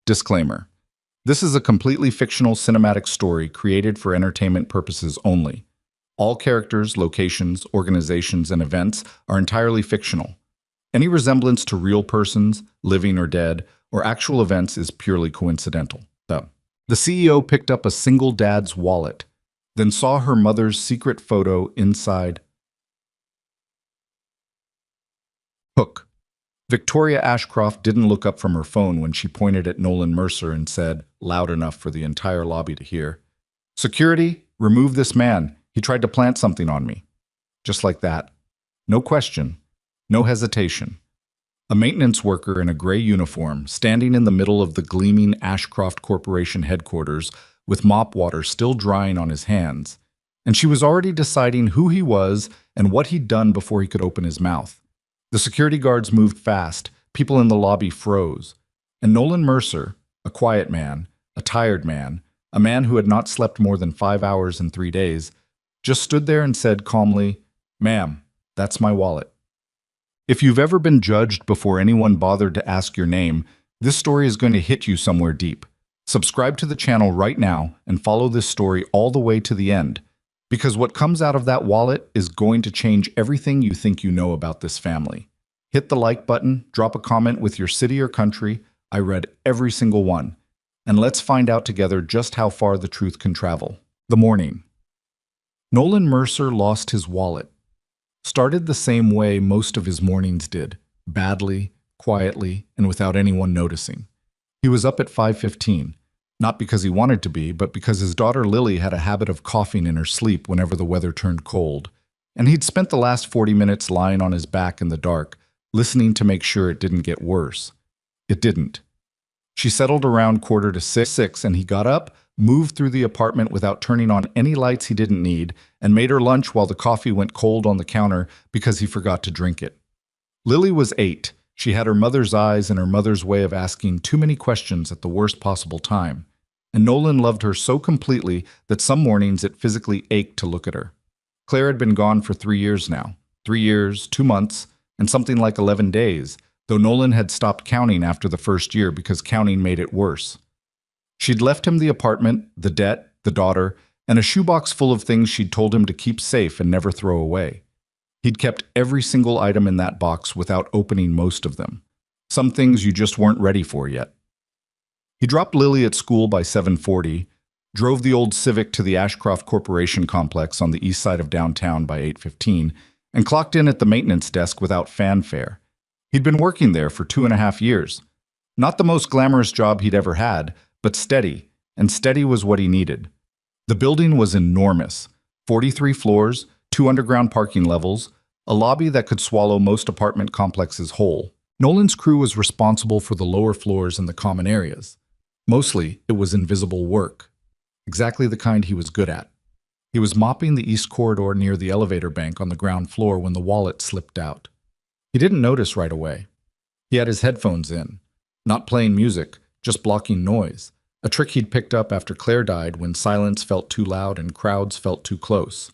Disclaimer. This is a completely fictional cinematic story created for entertainment purposes only. All characters, locations, organizations, and events are entirely fictional. Any resemblance to real persons, living or dead, or actual events is purely coincidental. The CEO picked up a single dad's wallet, then saw her mother's secret photo inside. Hook. Victoria Ashcroft didn't look up from her phone when she pointed at Nolan Mercer and said, loud enough for the entire lobby to hear, "Security, remove this man. He tried to plant something on me." Just like that. No question. No hesitation. A maintenance worker in a gray uniform, standing in the middle of the gleaming Ashcroft Corporation headquarters with mop water still drying on his hands. And she was already deciding who he was and what he'd done before he could open his mouth. The security guards moved fast, people in the lobby froze, and Nolan Mercer, a quiet man, a tired man, a man who had not slept more than 5 hours in 3 days, just stood there and said calmly, "Ma'am, that's my wallet." If you've ever been judged before anyone bothered to ask your name, this story is going to hit you somewhere deep. Subscribe to the channel right now and follow this story all the way to the end, because what comes out of that wallet is going to change everything you think you know about this family. Hit the like button, drop a comment with your city or country. I read every single one. And let's find out together just how far the truth can travel. The morning. Nolan Mercer lost his wallet. Started the same way most of his mornings did, badly, quietly, and without anyone noticing. He was up at 5:15, not because he wanted to be, but because his daughter Lily had a habit of coughing in her sleep whenever the weather turned cold, and he'd spent the last 40 minutes lying on his back in the dark, listening to make sure it didn't get worse. It didn't. She settled around 5:45, and he got up, moved through the apartment without turning on any lights he didn't need, and made her lunch while the coffee went cold on the counter because he forgot to drink it. Lily was 8. She had her mother's eyes and her mother's way of asking too many questions at the worst possible time, and Nolan loved her so completely that some mornings it physically ached to look at her. Claire had been gone for 3 years now. 3 years, 2 months, and something like 11 days, though Nolan had stopped counting after the first year because counting made it worse. She'd left him the apartment, the debt, the daughter, and a shoebox full of things she'd told him to keep safe and never throw away. He'd kept every single item in that box without opening most of them. Some things you just weren't ready for yet. He dropped Lily at school by 7:40, drove the old Civic to the Ashcroft Corporation complex on the east side of downtown by 8:15, and clocked in at the maintenance desk without fanfare. He'd been working there for 2.5 years. Not the most glamorous job he'd ever had, but steady, and steady was what he needed. The building was enormous, 43 floors, 2 underground parking levels, a lobby that could swallow most apartment complexes whole. Nolan's crew was responsible for the lower floors and the common areas. Mostly, it was invisible work, exactly the kind he was good at. He was mopping the east corridor near the elevator bank on the ground floor when the wallet slipped out. He didn't notice right away. He had his headphones in, not playing music, just blocking noise, a trick he'd picked up after Claire died when silence felt too loud and crowds felt too close.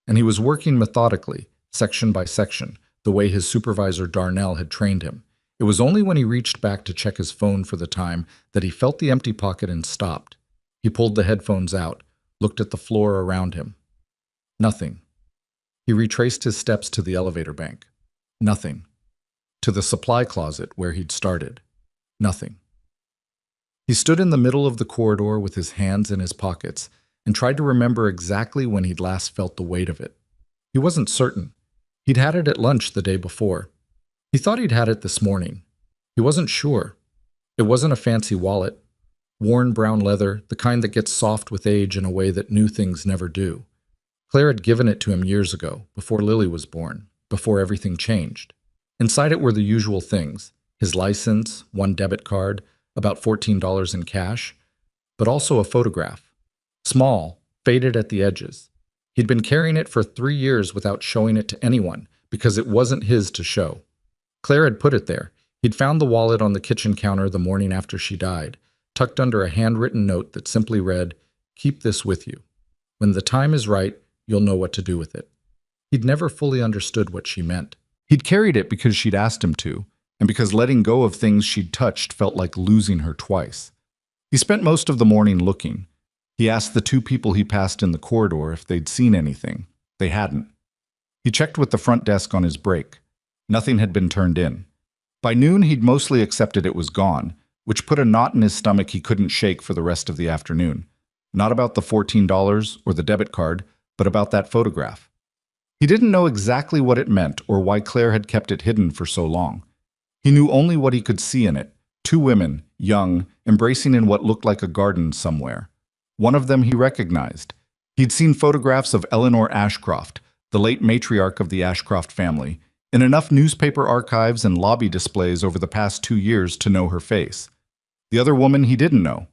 And he was working methodically, section by section, the way his supervisor Darnell had trained him. It was only when he reached back to check his phone for the time that he felt the empty pocket and stopped. He pulled the headphones out, looked at the floor around him. Nothing. He retraced his steps to the elevator bank. Nothing. To the supply closet where he'd started. Nothing. He stood in the middle of the corridor with his hands in his pockets and tried to remember exactly when he'd last felt the weight of it. He wasn't certain. He'd had it at lunch the day before. He thought he'd had it this morning. He wasn't sure. It wasn't a fancy wallet. Worn brown leather, the kind that gets soft with age in a way that new things never do. Claire had given it to him years ago, before Lily was born, before everything changed. Inside it were the usual things: his license, 1 debit card, about $14 in cash, but also a photograph. Small, faded at the edges. He'd been carrying it for 3 years without showing it to anyone, because it wasn't his to show. Claire had put it there. He'd found the wallet on the kitchen counter the morning after she died, tucked under a handwritten note that simply read, "Keep this with you. When the time is right, you'll know what to do with it." He'd never fully understood what she meant. He'd carried it because she'd asked him to, and because letting go of things she'd touched felt like losing her twice. He spent most of the morning looking. He asked the two people he passed in the corridor if they'd seen anything. They hadn't. He checked with the front desk on his break. Nothing had been turned in. By noon, he'd mostly accepted it was gone, which put a knot in his stomach he couldn't shake for the rest of the afternoon. Not about the $14 or the debit card, but about that photograph. He didn't know exactly what it meant or why Claire had kept it hidden for so long. He knew only what he could see in it. Two women, young, embracing in what looked like a garden somewhere. One of them he recognized. He'd seen photographs of Eleanor Ashcroft, the late matriarch of the Ashcroft family, in enough newspaper archives and lobby displays over the past 2 years to know her face. The other woman he didn't know.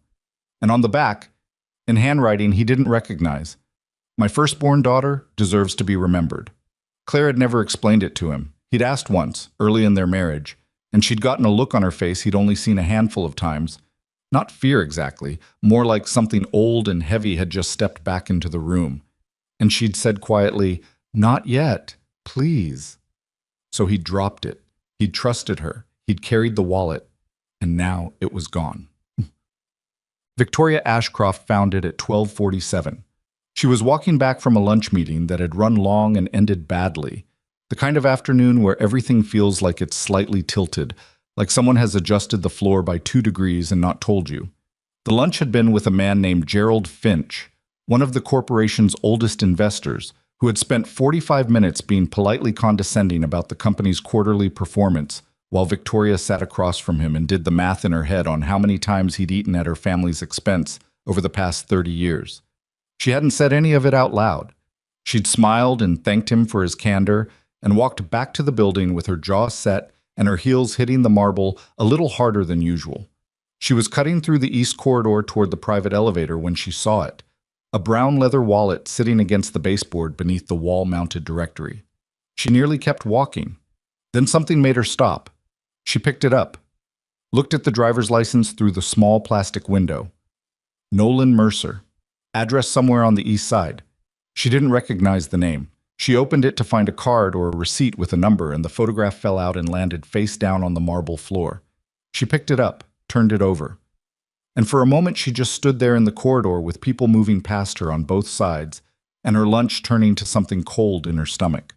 And on the back, in handwriting he didn't recognize, "My firstborn daughter deserves to be remembered." Claire had never explained it to him. He'd asked once, early in their marriage, and she'd gotten a look on her face he'd only seen a handful of times. Not fear exactly, more like something old and heavy had just stepped back into the room. And she'd said quietly, "Not yet, please." So he'd dropped it. He'd trusted her. He'd carried the wallet. And now it was gone. Victoria Ashcroft found it at 12:47. She was walking back from a lunch meeting that had run long and ended badly. The kind of afternoon where everything feels like it's slightly tilted, like someone has adjusted the floor by 2 degrees and not told you. The lunch had been with a man named Gerald Finch, one of the corporation's oldest investors, who had spent 45 minutes being politely condescending about the company's quarterly performance, while Victoria sat across from him and did the math in her head on how many times he'd eaten at her family's expense over the past 30 years. She hadn't said any of it out loud. She'd smiled and thanked him for his candor and walked back to the building with her jaw set and her heels hitting the marble a little harder than usual. She was cutting through the east corridor toward the private elevator when she saw it, a brown leather wallet sitting against the baseboard beneath the wall-mounted directory. She nearly kept walking. Then something made her stop. She picked it up, looked at the driver's license through the small plastic window. Nolan Mercer. Address somewhere on the east side. She didn't recognize the name. She opened it to find a card or a receipt with a number, and the photograph fell out and landed face down on the marble floor. She picked it up, turned it over. And for a moment she just stood there in the corridor with people moving past her on both sides, and her lunch turning to something cold in her stomach.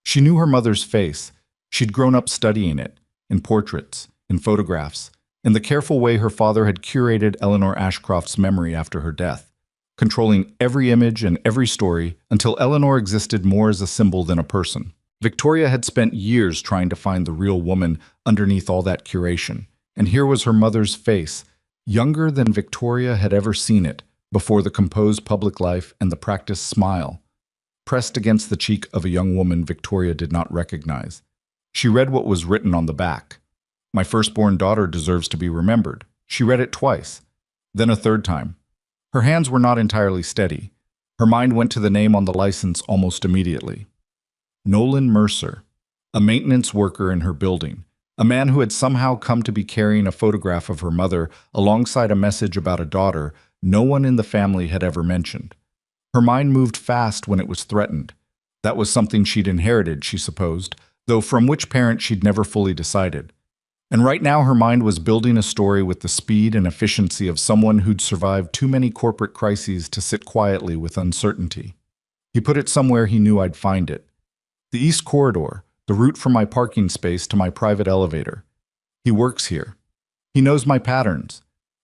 She knew her mother's face. She'd grown up studying it, in portraits, in photographs, in the careful way her father had curated Eleanor Ashcroft's memory after her death, controlling every image and every story until Eleanor existed more as a symbol than a person. Victoria had spent years trying to find the real woman underneath all that curation, and here was her mother's face, younger than Victoria had ever seen it, before the composed public life and the practiced smile, pressed against the cheek of a young woman Victoria did not recognize. She read what was written on the back. "My firstborn daughter deserves to be remembered." She read it twice, then a third time. Her hands were not entirely steady. Her mind went to the name on the license almost immediately. Nolan Mercer, a maintenance worker in her building, a man who had somehow come to be carrying a photograph of her mother alongside a message about a daughter no one in the family had ever mentioned. Her mind moved fast when it was threatened. That was something she'd inherited, she supposed, though from which parent she'd never fully decided. And right now her mind was building a story with the speed and efficiency of someone who'd survived too many corporate crises to sit quietly with uncertainty. He put it somewhere he knew I'd find it. The East Corridor, the route from my parking space to my private elevator. He works here. He knows my patterns.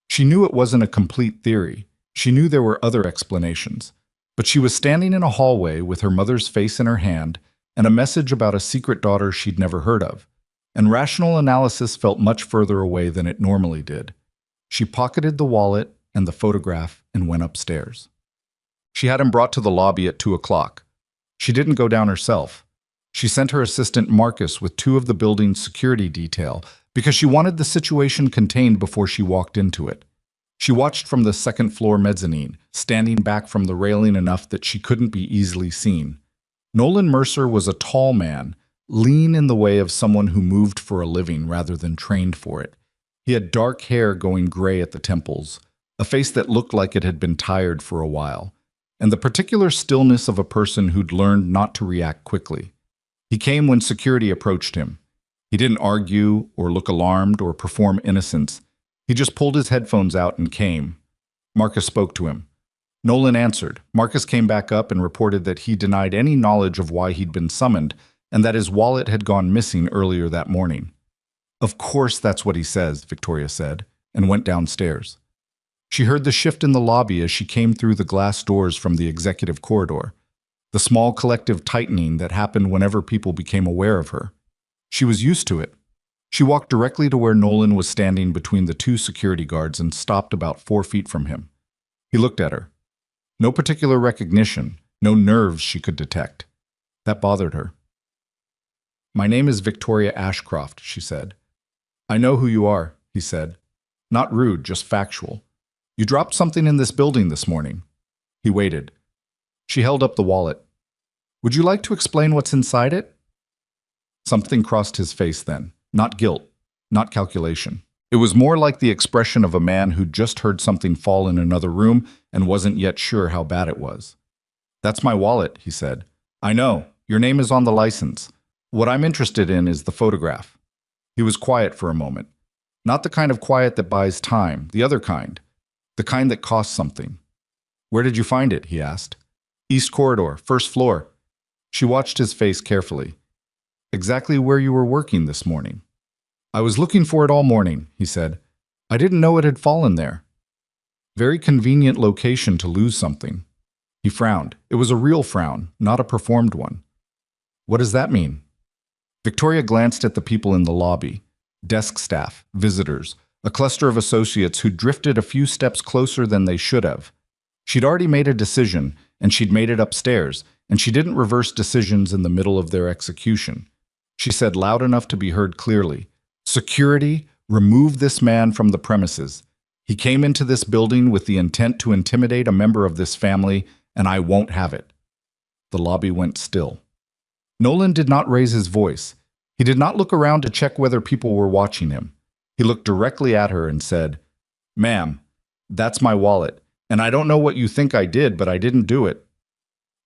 She knew it wasn't a complete theory. She knew there were other explanations. But she was standing in a hallway with her mother's face in her hand and a message about a secret daughter she'd never heard of. And rational analysis felt much further away than it normally did. She pocketed the wallet and the photograph and went upstairs. She had him brought to the lobby at 2 o'clock. She didn't go down herself. She sent her assistant Marcus with 2 of the building's security detail because she wanted the situation contained before she walked into it. She watched from the second-floor mezzanine, standing back from the railing enough that she couldn't be easily seen. Nolan Mercer was a tall man, lean in the way of someone who moved for a living rather than trained for it. He had dark hair going gray at the temples, a face that looked like it had been tired for a while, and the particular stillness of a person who'd learned not to react quickly. He came when security approached him. He didn't argue or look alarmed or perform innocence. He just pulled his headphones out and came. Marcus spoke to him. Nolan answered. Marcus came back up and reported that he denied any knowledge of why he'd been summoned and that his wallet had gone missing earlier that morning. Of course that's what he says, Victoria said, and went downstairs. She heard the shift in the lobby as she came through the glass doors from the executive corridor, the small collective tightening that happened whenever people became aware of her. She was used to it. She walked directly to where Nolan was standing between the two security guards and stopped about 4 feet from him. He looked at her. No particular recognition, no nerves she could detect. That bothered her. "My name is Victoria Ashcroft," she said. "I know who you are," he said. Not rude, just factual. "You dropped something in this building this morning." He waited. She held up the wallet. "Would you like to explain what's inside it?" Something crossed his face then. Not guilt, not calculation. It was more like the expression of a man who'd just heard something fall in another room and wasn't yet sure how bad it was. "That's my wallet," he said. "I know. Your name is on the license. What I'm interested in is the photograph." He was quiet for a moment. Not the kind of quiet that buys time, the other kind. The kind that costs something. "Where did you find it?" he asked. "East corridor, first floor." She watched his face carefully. "Exactly where you were working this morning." "I was looking for it all morning," he said. "I didn't know it had fallen there." Very convenient location to lose something. He frowned. It was a real frown, not a performed one. "What does that mean?" Victoria glanced at the people in the lobby. Desk staff, visitors, a cluster of associates who drifted a few steps closer than they should have. She'd already made a decision, and she'd made it upstairs, and she didn't reverse decisions in the middle of their execution. She said loud enough to be heard clearly, "Security, remove this man from the premises. He came into this building with the intent to intimidate a member of this family, and I won't have it." The lobby went still. Nolan did not raise his voice. He did not look around to check whether people were watching him. He looked directly at her and said, "Ma'am, that's my wallet, and I don't know what you think I did, but I didn't do it.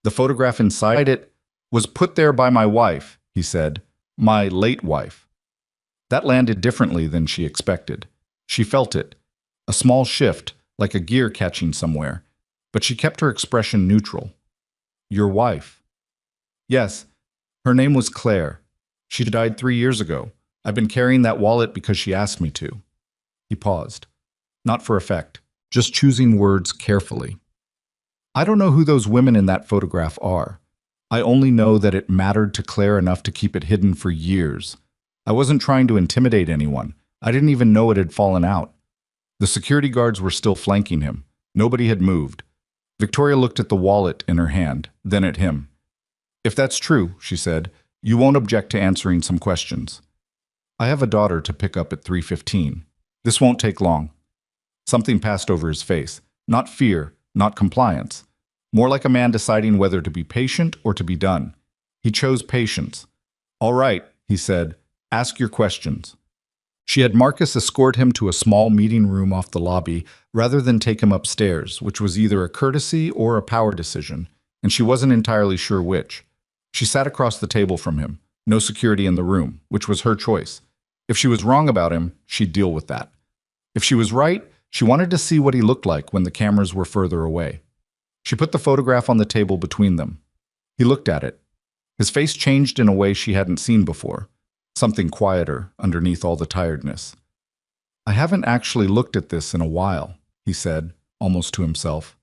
The photograph inside it was put there by my wife," he said, "my late wife." That landed differently than she expected. She felt it, a small shift, like a gear catching somewhere, but she kept her expression neutral. "Your wife?" "Yes, her name was Claire. She died 3 years ago. I've been carrying that wallet because she asked me to." He paused. Not for effect, just choosing words carefully. "I don't know who those women in that photograph are. I only know that it mattered to Claire enough to keep it hidden for years. I wasn't trying to intimidate anyone. I didn't even know it had fallen out." The security guards were still flanking him. Nobody had moved. Victoria looked at the wallet in her hand, then at him. "If that's true," she said, "you won't object to answering some questions. I have a daughter to pick up at 3:15. This won't take long." Something passed over his face. Not fear, not compliance. More like a man deciding whether to be patient or to be done. He chose patience. "All right," he said, "ask your questions." She had Marcus escort him to a small meeting room off the lobby rather than take him upstairs, which was either a courtesy or a power decision, and she wasn't entirely sure which. She sat across the table from him, no security in the room, which was her choice. If she was wrong about him, she'd deal with that. If she was right, she wanted to see what he looked like when the cameras were further away. She put the photograph on the table between them. He looked at it. His face changed in a way she hadn't seen before, something quieter underneath all the tiredness. "I haven't actually looked at this in a while," he said, almost to himself.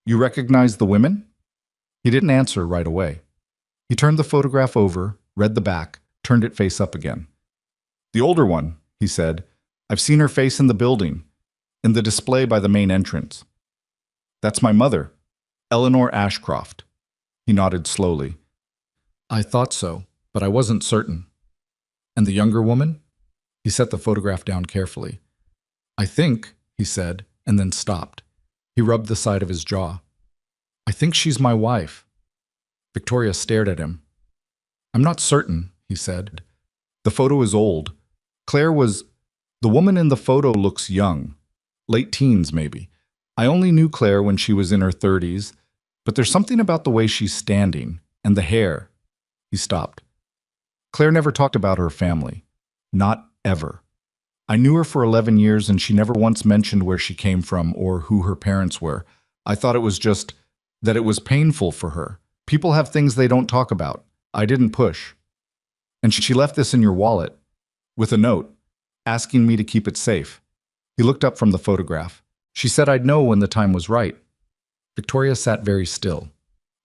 "You recognize the women?" He didn't answer right away. He turned the photograph over, read the back, turned it face up again. "The older one," he said. "I've seen her face in the building, in the display by the main entrance." "That's my mother, Eleanor Ashcroft." He nodded slowly. "I thought so, but I wasn't certain." "And the younger woman?" He set the photograph down carefully. "I think," he said, and then stopped. He rubbed the side of his jaw. "I think she's my wife." Victoria stared at him. "I'm not certain," he said. "The photo is old. Claire was... The woman in the photo looks young. Late teens, maybe. I only knew Claire when she was in her 30s, but there's something about the way she's standing, and the hair." He stopped. "Claire never talked about her family. Not ever. I knew her for 11 years and she never once mentioned where she came from or who her parents were. I thought it was just that it was painful for her. People have things they don't talk about. I didn't push. And she left this in your wallet with a note asking me to keep it safe. He looked up from the photograph. She said I'd know when the time was right. Victoria sat very still.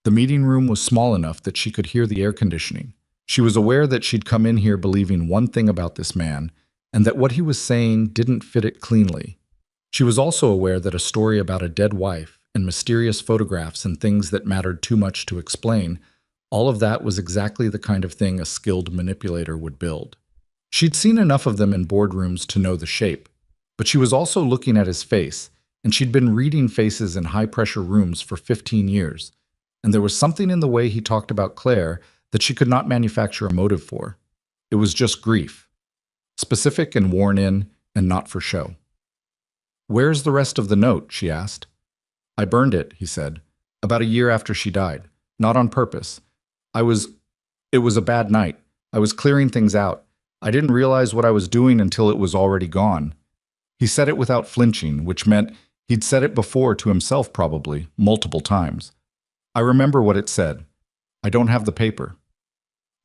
The meeting room was small enough that she could hear the air conditioning. She was aware that she'd come in here believing one thing about this man, and that what he was saying didn't fit it cleanly. She was also aware that a story about a dead wife and mysterious photographs and things that mattered too much to explain, all of that was exactly the kind of thing a skilled manipulator would build. She'd seen enough of them in boardrooms to know the shape, but she was also looking at his face, and she'd been reading faces in high-pressure rooms for 15 years, and there was something in the way he talked about Claire that she could not manufacture a motive for. It was just grief. Specific and worn in, and not for show. "Where's the rest of the note?" she asked. "I burned it," he said, "about a year after she died. Not on purpose. It was a bad night. I was clearing things out. I didn't realize what I was doing until it was already gone." He said it without flinching, which meant he'd said it before to himself probably, multiple times. "I remember what it said. I don't have the paper."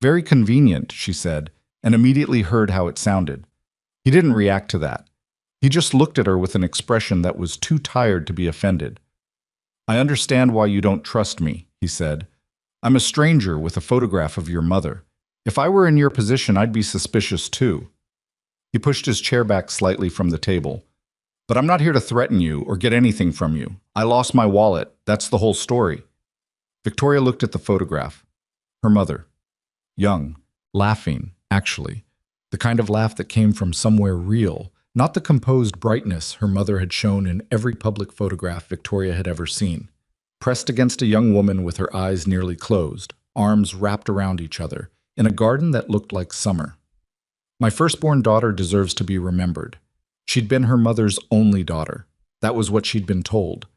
"Very convenient," she said, and immediately heard how it sounded. He didn't react to that. He just looked at her with an expression that was too tired to be offended. "I understand why you don't trust me," he said. "I'm a stranger with a photograph of your mother. If I were in your position, I'd be suspicious too." He pushed his chair back slightly from the table. "But I'm not here to threaten you or get anything from you. I lost my wallet. That's the whole story." Victoria looked at the photograph. Her mother. Young. Laughing, actually. The kind of laugh that came from somewhere real, not the composed brightness her mother had shown in every public photograph Victoria had ever seen. Pressed against a young woman with her eyes nearly closed, arms wrapped around each other, in a garden that looked like summer. "My firstborn daughter deserves to be remembered. She'd been her mother's only daughter. That was what she'd been told.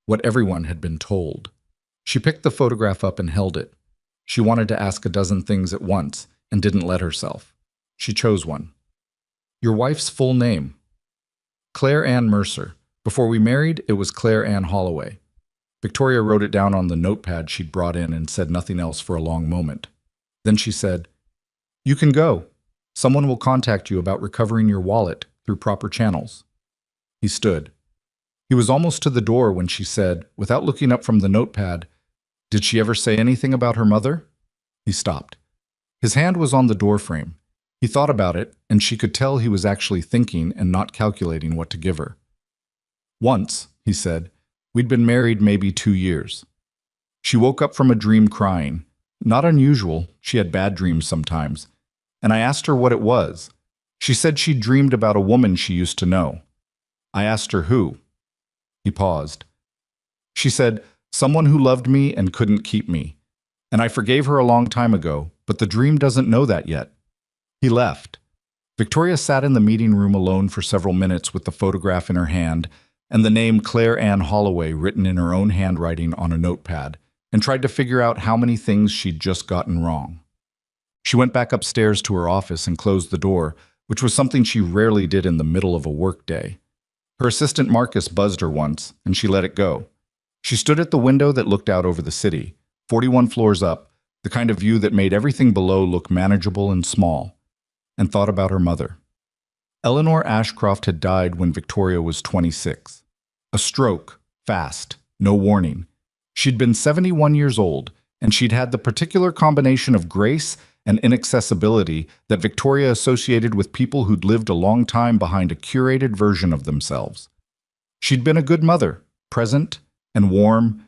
What everyone had been told." She picked the photograph up and held it. She wanted to ask a dozen things at once, and didn't let herself. She chose one. "Your wife's full name?" "Claire Ann Mercer. Before we married, it was Claire Ann Holloway." Victoria wrote it down on the notepad she'd brought in and said nothing else for a long moment. Then she said, "You can go. Someone will contact you about recovering your wallet through proper channels." He stood. He was almost to the door when she said, without looking up from the notepad, "Did she ever say anything about her mother?" He stopped. His hand was on the doorframe. He thought about it, and she could tell he was actually thinking and not calculating what to give her. "Once," he said, "we'd been married maybe 2 years. She woke up from a dream crying. Not unusual, she had bad dreams sometimes. And I asked her what it was. She said she dreamed about a woman she used to know. I asked her who." He paused. "She said, someone who loved me and couldn't keep me. And I forgave her a long time ago, but the dream doesn't know that yet." He left. Victoria sat in the meeting room alone for several minutes with the photograph in her hand and the name Claire Ann Holloway written in her own handwriting on a notepad, and tried to figure out how many things she'd just gotten wrong. She went back upstairs to her office and closed the door, which was something she rarely did in the middle of a workday. Her assistant Marcus buzzed her once, and she let it go. She stood at the window that looked out over the city, 41 floors up, the kind of view that made everything below look manageable and small, and thought about her mother. Eleanor Ashcroft had died when Victoria was 26. A stroke, fast, no warning. She'd been 71 years old, and she'd had the particular combination of grace and inaccessibility that Victoria associated with people who'd lived a long time behind a curated version of themselves. She'd been a good mother, present and warm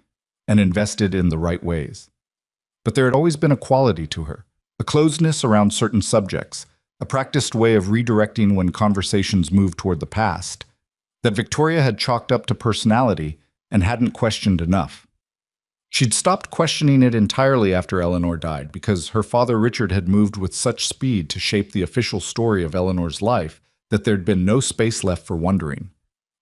and invested in the right ways. But there had always been a quality to her, a closedness around certain subjects, a practiced way of redirecting when conversations moved toward the past, that Victoria had chalked up to personality and hadn't questioned enough. She'd stopped questioning it entirely after Eleanor died because her father Richard had moved with such speed to shape the official story of Eleanor's life that there'd been no space left for wondering.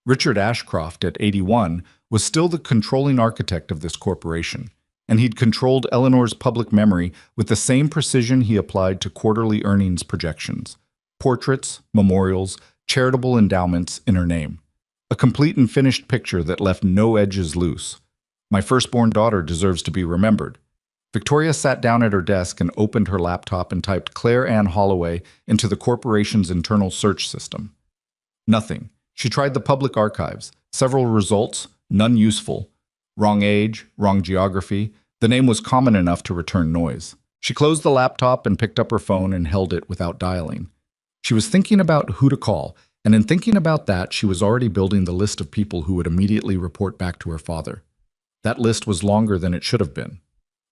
Richard Ashcroft, at 81, was still the controlling architect of this corporation, and he'd controlled Eleanor's public memory with the same precision he applied to quarterly earnings projections. Portraits, memorials, charitable endowments in her name. A complete and finished picture that left no edges loose. My firstborn daughter deserves to be remembered. Victoria sat down at her desk and opened her laptop and typed Claire Ann Holloway into the corporation's internal search system. Nothing. She tried the public archives. Several results, none useful. Wrong age, wrong geography. The name was common enough to return noise. She closed the laptop and picked up her phone and held it without dialing. She was thinking about who to call, and in thinking about that, she was already building the list of people who would immediately report back to her father. That list was longer than it should have been.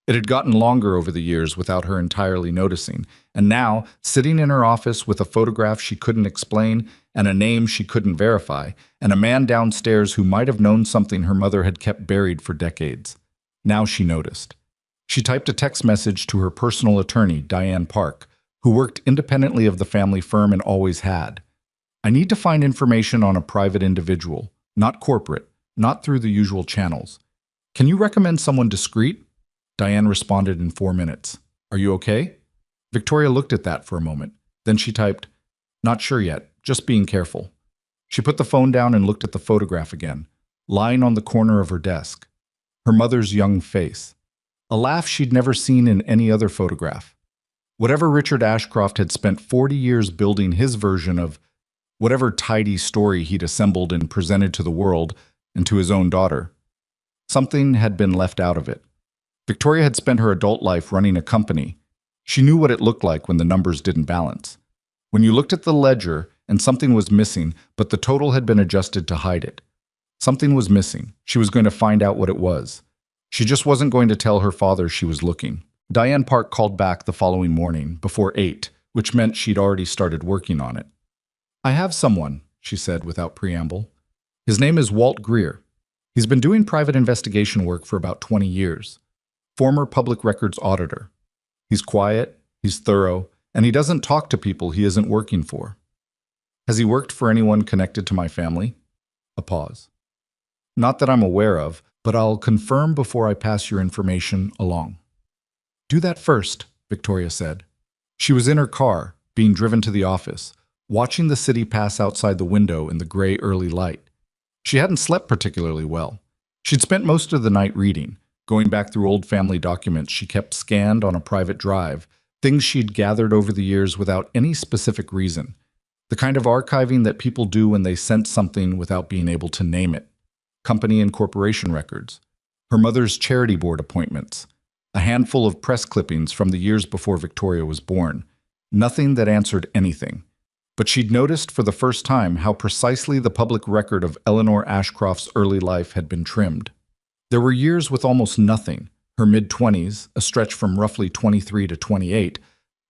It had gotten longer over the years without her entirely noticing, and now, sitting in her office with a photograph she couldn't explain, and a name she couldn't verify, and a man downstairs who might have known something her mother had kept buried for decades. Now she noticed. She typed a text message to her personal attorney, Diane Park, who worked independently of the family firm and always had. I need to find information on a private individual, not corporate, not through the usual channels. Can you recommend someone discreet? Diane responded in 4 minutes. Are you okay? Victoria looked at that for a moment. Then she typed, not sure yet, just being careful. She put the phone down and looked at the photograph again, lying on the corner of her desk. Her mother's young face. A laugh she'd never seen in any other photograph. Whatever Richard Ashcroft had spent 40 years building his version of, whatever tidy story he'd assembled and presented to the world and to his own daughter, something had been left out of it. Victoria had spent her adult life running a company. She knew what it looked like when the numbers didn't balance. When you looked at the ledger and something was missing, but the total had been adjusted to hide it. Something was missing. She was going to find out what it was. She just wasn't going to tell her father she was looking. Diane Park called back the following morning, before 8, which meant she'd already started working on it. I have someone, she said without preamble. His name is Walt Greer. He's been doing private investigation work for about 20 years. Former public records auditor. He's quiet, he's thorough, and he doesn't talk to people he isn't working for. Has he worked for anyone connected to my family? A pause. Not that I'm aware of, but I'll confirm before I pass your information along. Do that first, Victoria said. She was in her car, being driven to the office, watching the city pass outside the window in the gray early light. She hadn't slept particularly well. She'd spent most of the night reading, going back through old family documents she kept scanned on a private drive, things she'd gathered over the years without any specific reason, the kind of archiving that people do when they sense something without being able to name it. Company and corporation records, her mother's charity board appointments, a handful of press clippings from the years before Victoria was born, nothing that answered anything. But she'd noticed for the first time how precisely the public record of Eleanor Ashcroft's early life had been trimmed. There were years with almost nothing, her mid-20s, a stretch from roughly 23 to 28,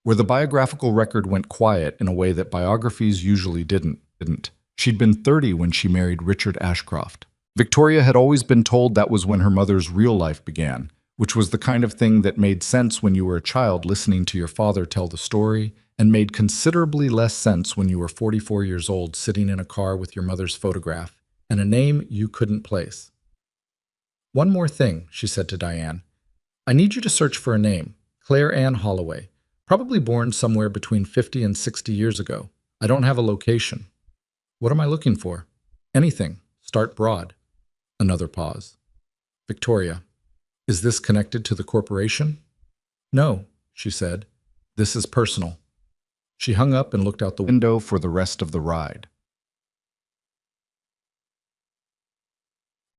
where the biographical record went quiet in a way that biographies usually didn't. She'd been 30 when she married Richard Ashcroft. Victoria had always been told that was when her mother's real life began, which was the kind of thing that made sense when you were a child listening to your father tell the story, and made considerably less sense when you were 44 years old sitting in a car with your mother's photograph and a name you couldn't place. One more thing, she said to Diane. I need you to search for a name, Claire Ann Holloway, probably born somewhere between 50 and 60 years ago. I don't have a location. What am I looking for? Anything. Start broad. Another pause. Victoria, is this connected to the corporation? No, she said. This is personal. She hung up and looked out the window for the rest of the ride.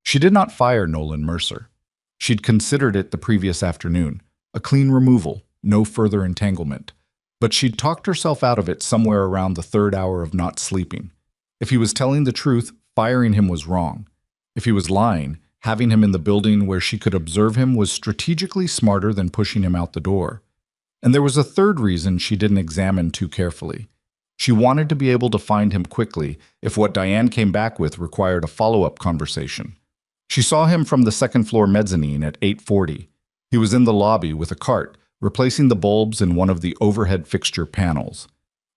She did not fire Nolan Mercer. She'd considered it the previous afternoon, a clean removal, no further entanglement. But she'd talked herself out of it somewhere around the 3rd hour of not sleeping. If he was telling the truth, firing him was wrong. If he was lying, having him in the building where she could observe him was strategically smarter than pushing him out the door. And there was a third reason she didn't examine too carefully. She wanted to be able to find him quickly if what Diane came back with required a follow-up conversation. She saw him from the second-floor mezzanine at 8:40. He was in the lobby with a cart, replacing the bulbs in one of the overhead fixture panels.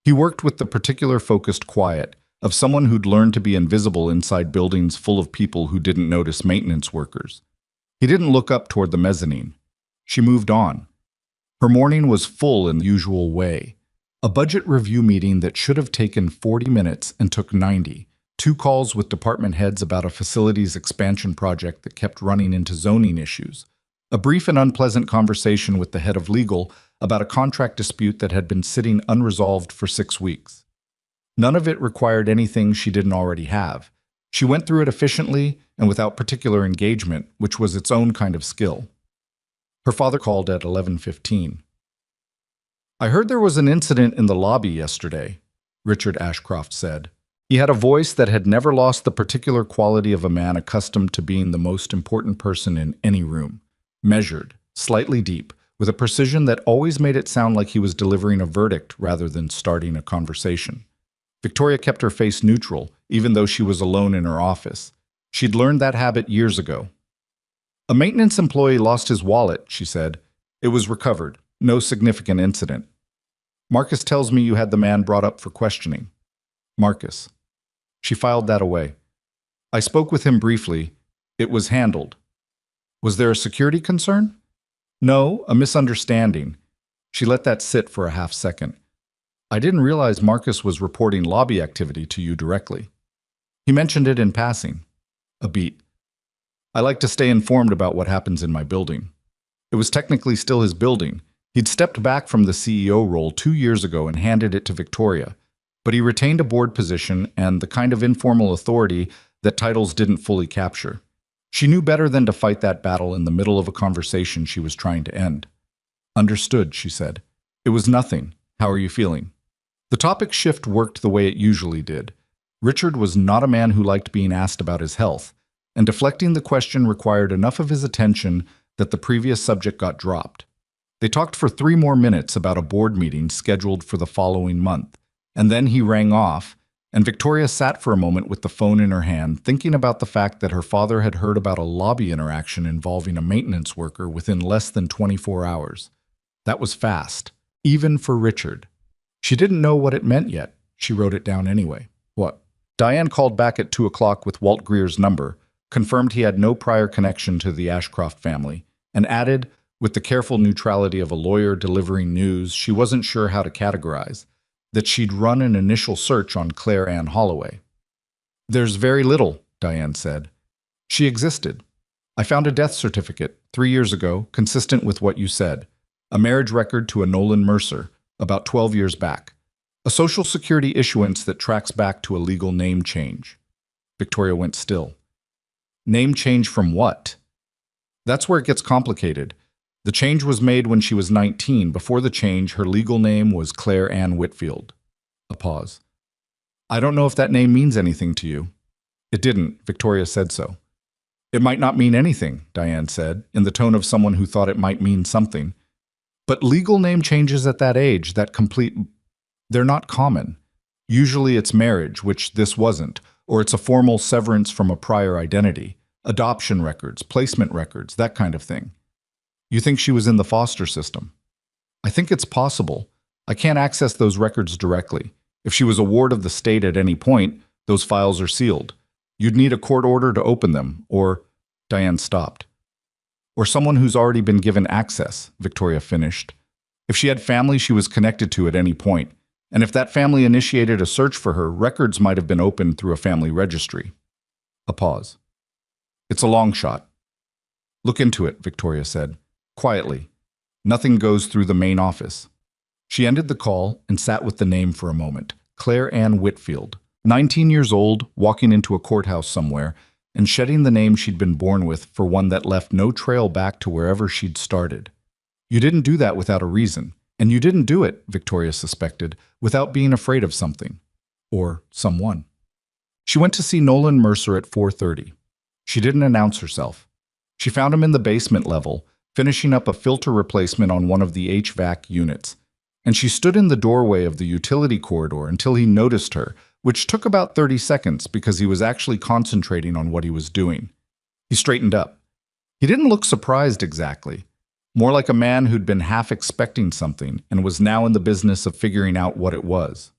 He worked with the particular focused quiet of someone who'd learned to be invisible inside buildings full of people who didn't notice maintenance workers. He didn't look up toward the mezzanine. She moved on. Her morning was full in the usual way. A budget review meeting that should have taken 40 minutes and took 90. 2 calls with department heads about a facilities expansion project that kept running into zoning issues. A brief and unpleasant conversation with the head of legal about a contract dispute that had been sitting unresolved for 6 weeks. None of it required anything she didn't already have. She went through it efficiently and without particular engagement, which was its own kind of skill. Her father called at 11:15. "I heard there was an incident in the lobby yesterday," Richard Ashcroft said. He had a voice that had never lost the particular quality of a man accustomed to being the most important person in any room. Measured, slightly deep, with a precision that always made it sound like he was delivering a verdict rather than starting a conversation. Victoria kept her face neutral, even though she was alone in her office. She'd learned that habit years ago. "A maintenance employee lost his wallet," she said. "It was recovered. No significant incident. Marcus tells me you had the man brought up for questioning." "Marcus." She filed that away. "I spoke with him briefly. It was handled." "Was there a security concern?" "No, a misunderstanding." She let that sit for a half second. "I didn't realize Marcus was reporting lobby activity to you directly." "He mentioned it in passing." A beat. "I like to stay informed about what happens in my building." It was technically still his building. He'd stepped back from the CEO role 2 years ago and handed it to Victoria, but he retained a board position and the kind of informal authority that titles didn't fully capture. She knew better than to fight that battle in the middle of a conversation she was trying to end. "Understood," she said. "It was nothing. How are you feeling?" The topic shift worked the way it usually did. Richard was not a man who liked being asked about his health, and deflecting the question required enough of his attention that the previous subject got dropped. They talked for 3 more minutes about a board meeting scheduled for the following month, and then he rang off, and Victoria sat for a moment with the phone in her hand, thinking about the fact that her father had heard about a lobby interaction involving a maintenance worker within less than 24 hours. That was fast, even for Richard. She didn't know what it meant yet. She wrote it down anyway. "What?" Diane called back at 2 o'clock with Walt Greer's number, confirmed he had no prior connection to the Ashcroft family, and added, with the careful neutrality of a lawyer delivering news she wasn't sure how to categorize, that she'd run an initial search on Claire Ann Holloway. "There's very little," Diane said. "She existed. I found a death certificate 3 years ago, consistent with what you said. A marriage record to a Nolan Mercer, about 12 years back. A social security issuance that tracks back to a legal name change." Victoria went still. "Name change from what?" "That's where it gets complicated. The change was made when she was 19. Before the change, her legal name was Claire Ann Whitfield." A pause. "I don't know if that name means anything to you." "It didn't. Victoria said so." "It might not mean anything," Diane said, in the tone of someone who thought it might mean something. "But legal name changes at that age, they're not common. Usually it's marriage, which this wasn't, or it's a formal severance from a prior identity. Adoption records, placement records, that kind of thing." "You think she was in the foster system?" "I think it's possible. I can't access those records directly. If she was a ward of the state at any point, those files are sealed. You'd need a court order to open them, or—" Diane stopped. "Or someone who's already been given access," Victoria finished. "If she had family she was connected to at any point, and if that family initiated a search for her, records might have been opened through a family registry." A pause. "It's a long shot." "Look into it," Victoria said. Quietly. "Nothing goes through the main office." She ended the call and sat with the name for a moment. Claire Ann Whitfield, 19 years old, walking into a courthouse somewhere, and shedding the name she'd been born with for one that left no trail back to wherever she'd started. You didn't do that without a reason, and you didn't do it, Victoria suspected, without being afraid of something. Or someone. She went to see Nolan Mercer at 4:30. She didn't announce herself. She found him in the basement level, finishing up a filter replacement on one of the HVAC units, and she stood in the doorway of the utility corridor until he noticed her, which took about 30 seconds because he was actually concentrating on what he was doing. He straightened up. He didn't look surprised exactly, more like a man who'd been half expecting something and was now in the business of figuring out what it was.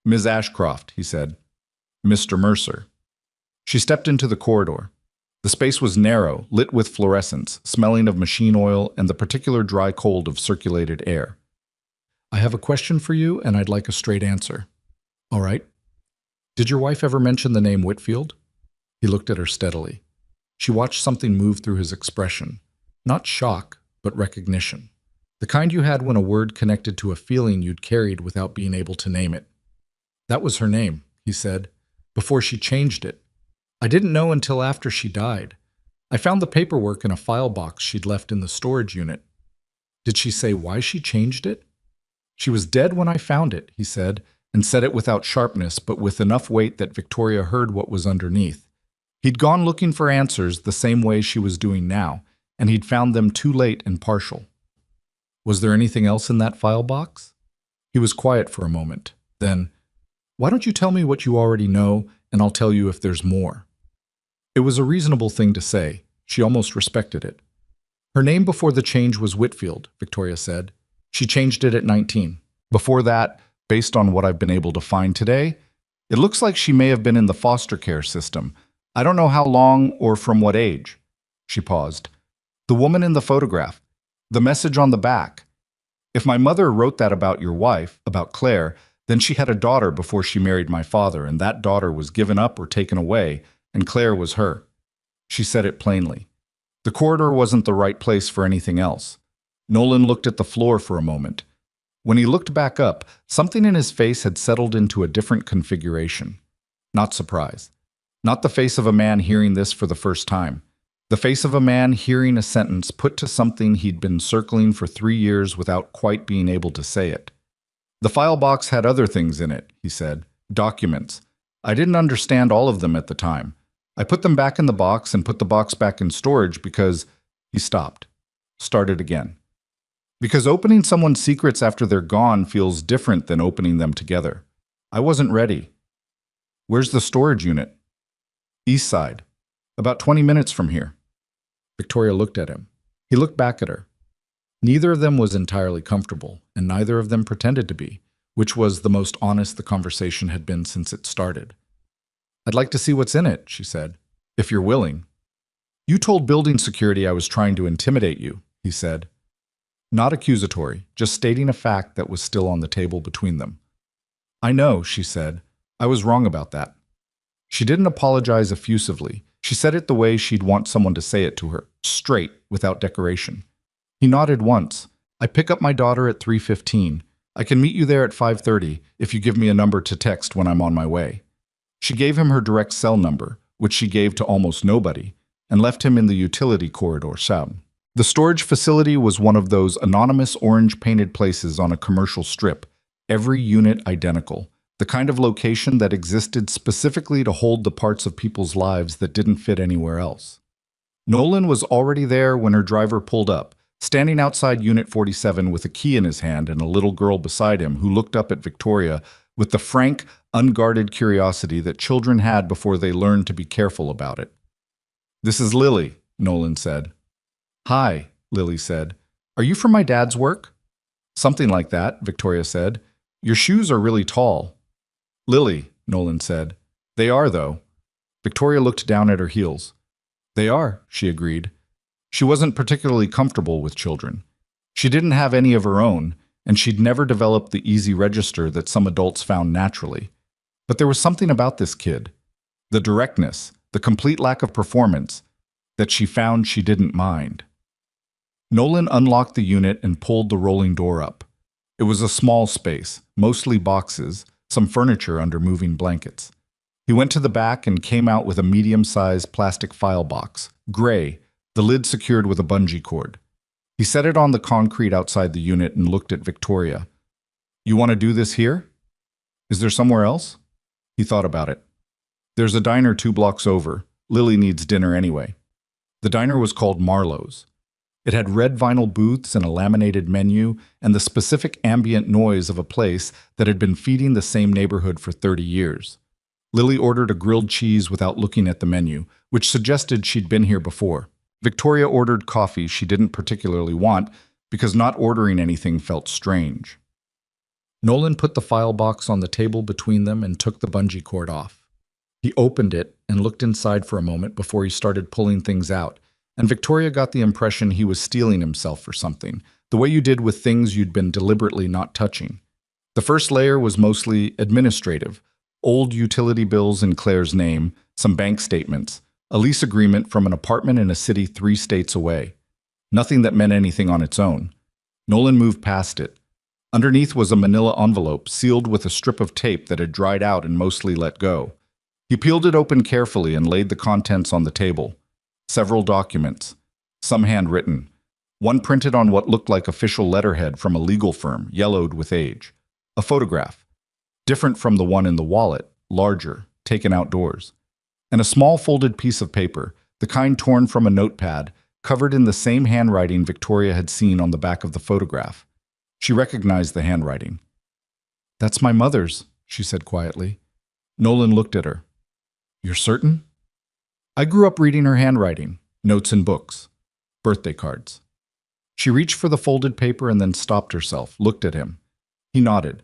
"Ms. Ashcroft," he said. "Mr. Mercer." She stepped into the corridor. The space was narrow, lit with fluorescence, smelling of machine oil and the particular dry cold of circulated air. I have a question for you, and I'd like a straight answer. All right. Did your wife ever mention the name Whitfield? He looked at her steadily. She watched something move through his expression. Not shock, but recognition. The kind you had when a word connected to a feeling you'd carried without being able to name it. That was her name, he said, before she changed it. I didn't know until after she died. I found the paperwork in a file box she'd left in the storage unit. Did she say why she changed it? She was dead when I found it, he said, and said it without sharpness, but with enough weight that Victoria heard what was underneath. He'd gone looking for answers the same way she was doing now, and he'd found them too late and partial. Was there anything else in that file box? He was quiet for a moment. Then, why don't you tell me what you already know, and I'll tell you if there's more. It was a reasonable thing to say. She almost respected it. Her name before the change was Whitfield, Victoria said. She changed it at 19. Before that, based on what I've been able to find today, it looks like she may have been in the foster care system. I don't know how long or from what age. She paused. The woman in the photograph. The message on the back. If my mother wrote that about your wife, about Claire, then she had a daughter before she married my father, and that daughter was given up or taken away, and Claire was her. She said it plainly. The corridor wasn't the right place for anything else. Nolan looked at the floor for a moment. When he looked back up, something in his face had settled into a different configuration. Not surprise. Not the face of a man hearing this for the first time. The face of a man hearing a sentence put to something he'd been circling for 3 years without quite being able to say it. The file box had other things in it, he said. Documents. I didn't understand all of them at the time. I put them back in the box and put the box back in storage because... He stopped. Started again. Because opening someone's secrets after they're gone feels different than opening them together. I wasn't ready. Where's the storage unit? East side. About 20 minutes from here. Victoria looked at him. He looked back at her. Neither of them was entirely comfortable, and neither of them pretended to be, which was the most honest the conversation had been since it started. I'd like to see what's in it, she said, if you're willing. You told building security I was trying to intimidate you, he said. Not accusatory, just stating a fact that was still on the table between them. I know, she said. I was wrong about that. She didn't apologize effusively. She said it the way she'd want someone to say it to her, straight, without decoration. He nodded once. I pick up my daughter at 3:15. I can meet you there at 5:30 if you give me a number to text when I'm on my way. She gave him her direct cell number, which she gave to almost nobody, and left him in the utility corridor south. The storage facility was one of those anonymous orange-painted places on a commercial strip, every unit identical, the kind of location that existed specifically to hold the parts of people's lives that didn't fit anywhere else. Nolan was already there when her driver pulled up, standing outside Unit 47 with a key in his hand and a little girl beside him who looked up at Victoria with the frank, unguarded curiosity that children had before they learned to be careful about it. This is Lily, Nolan said. Hi, Lily said. Are you from my dad's work? Something like that, Victoria said. Your shoes are really tall. Lily, Nolan said. They are, though. Victoria looked down at her heels. They are, she agreed. She wasn't particularly comfortable with children. She didn't have any of her own, and she'd never developed the easy register that some adults found naturally. But there was something about this kid, the directness, the complete lack of performance, that she found she didn't mind. Nolan unlocked the unit and pulled the rolling door up. It was a small space, mostly boxes, some furniture under moving blankets. He went to the back and came out with a medium-sized plastic file box, gray, the lid secured with a bungee cord. He set it on the concrete outside the unit and looked at Victoria. You want to do this here? Is there somewhere else? He thought about it. There's a diner 2 blocks over. Lily needs dinner anyway. The diner was called Marlowe's. It had red vinyl booths and a laminated menu and the specific ambient noise of a place that had been feeding the same neighborhood for 30 years. Lily ordered a grilled cheese without looking at the menu, which suggested she'd been here before. Victoria ordered coffee she didn't particularly want because not ordering anything felt strange. Nolan put the file box on the table between them and took the bungee cord off. He opened it and looked inside for a moment before he started pulling things out, and Victoria got the impression he was steeling himself for something, the way you did with things you'd been deliberately not touching. The first layer was mostly administrative. Old utility bills in Claire's name, some bank statements, a lease agreement from an apartment in a city 3 states away. Nothing that meant anything on its own. Nolan moved past it. Underneath was a manila envelope sealed with a strip of tape that had dried out and mostly let go. He peeled it open carefully and laid the contents on the table. Several documents, some handwritten. One printed on what looked like official letterhead from a legal firm, yellowed with age. A photograph, different from the one in the wallet, larger, taken outdoors. And a small folded piece of paper, the kind torn from a notepad, covered in the same handwriting Victoria had seen on the back of the photograph. She recognized the handwriting. "That's my mother's," she said quietly. Nolan looked at her. "You're certain?" "I grew up reading her handwriting, notes in books, birthday cards." She reached for the folded paper and then stopped herself, looked at him. He nodded.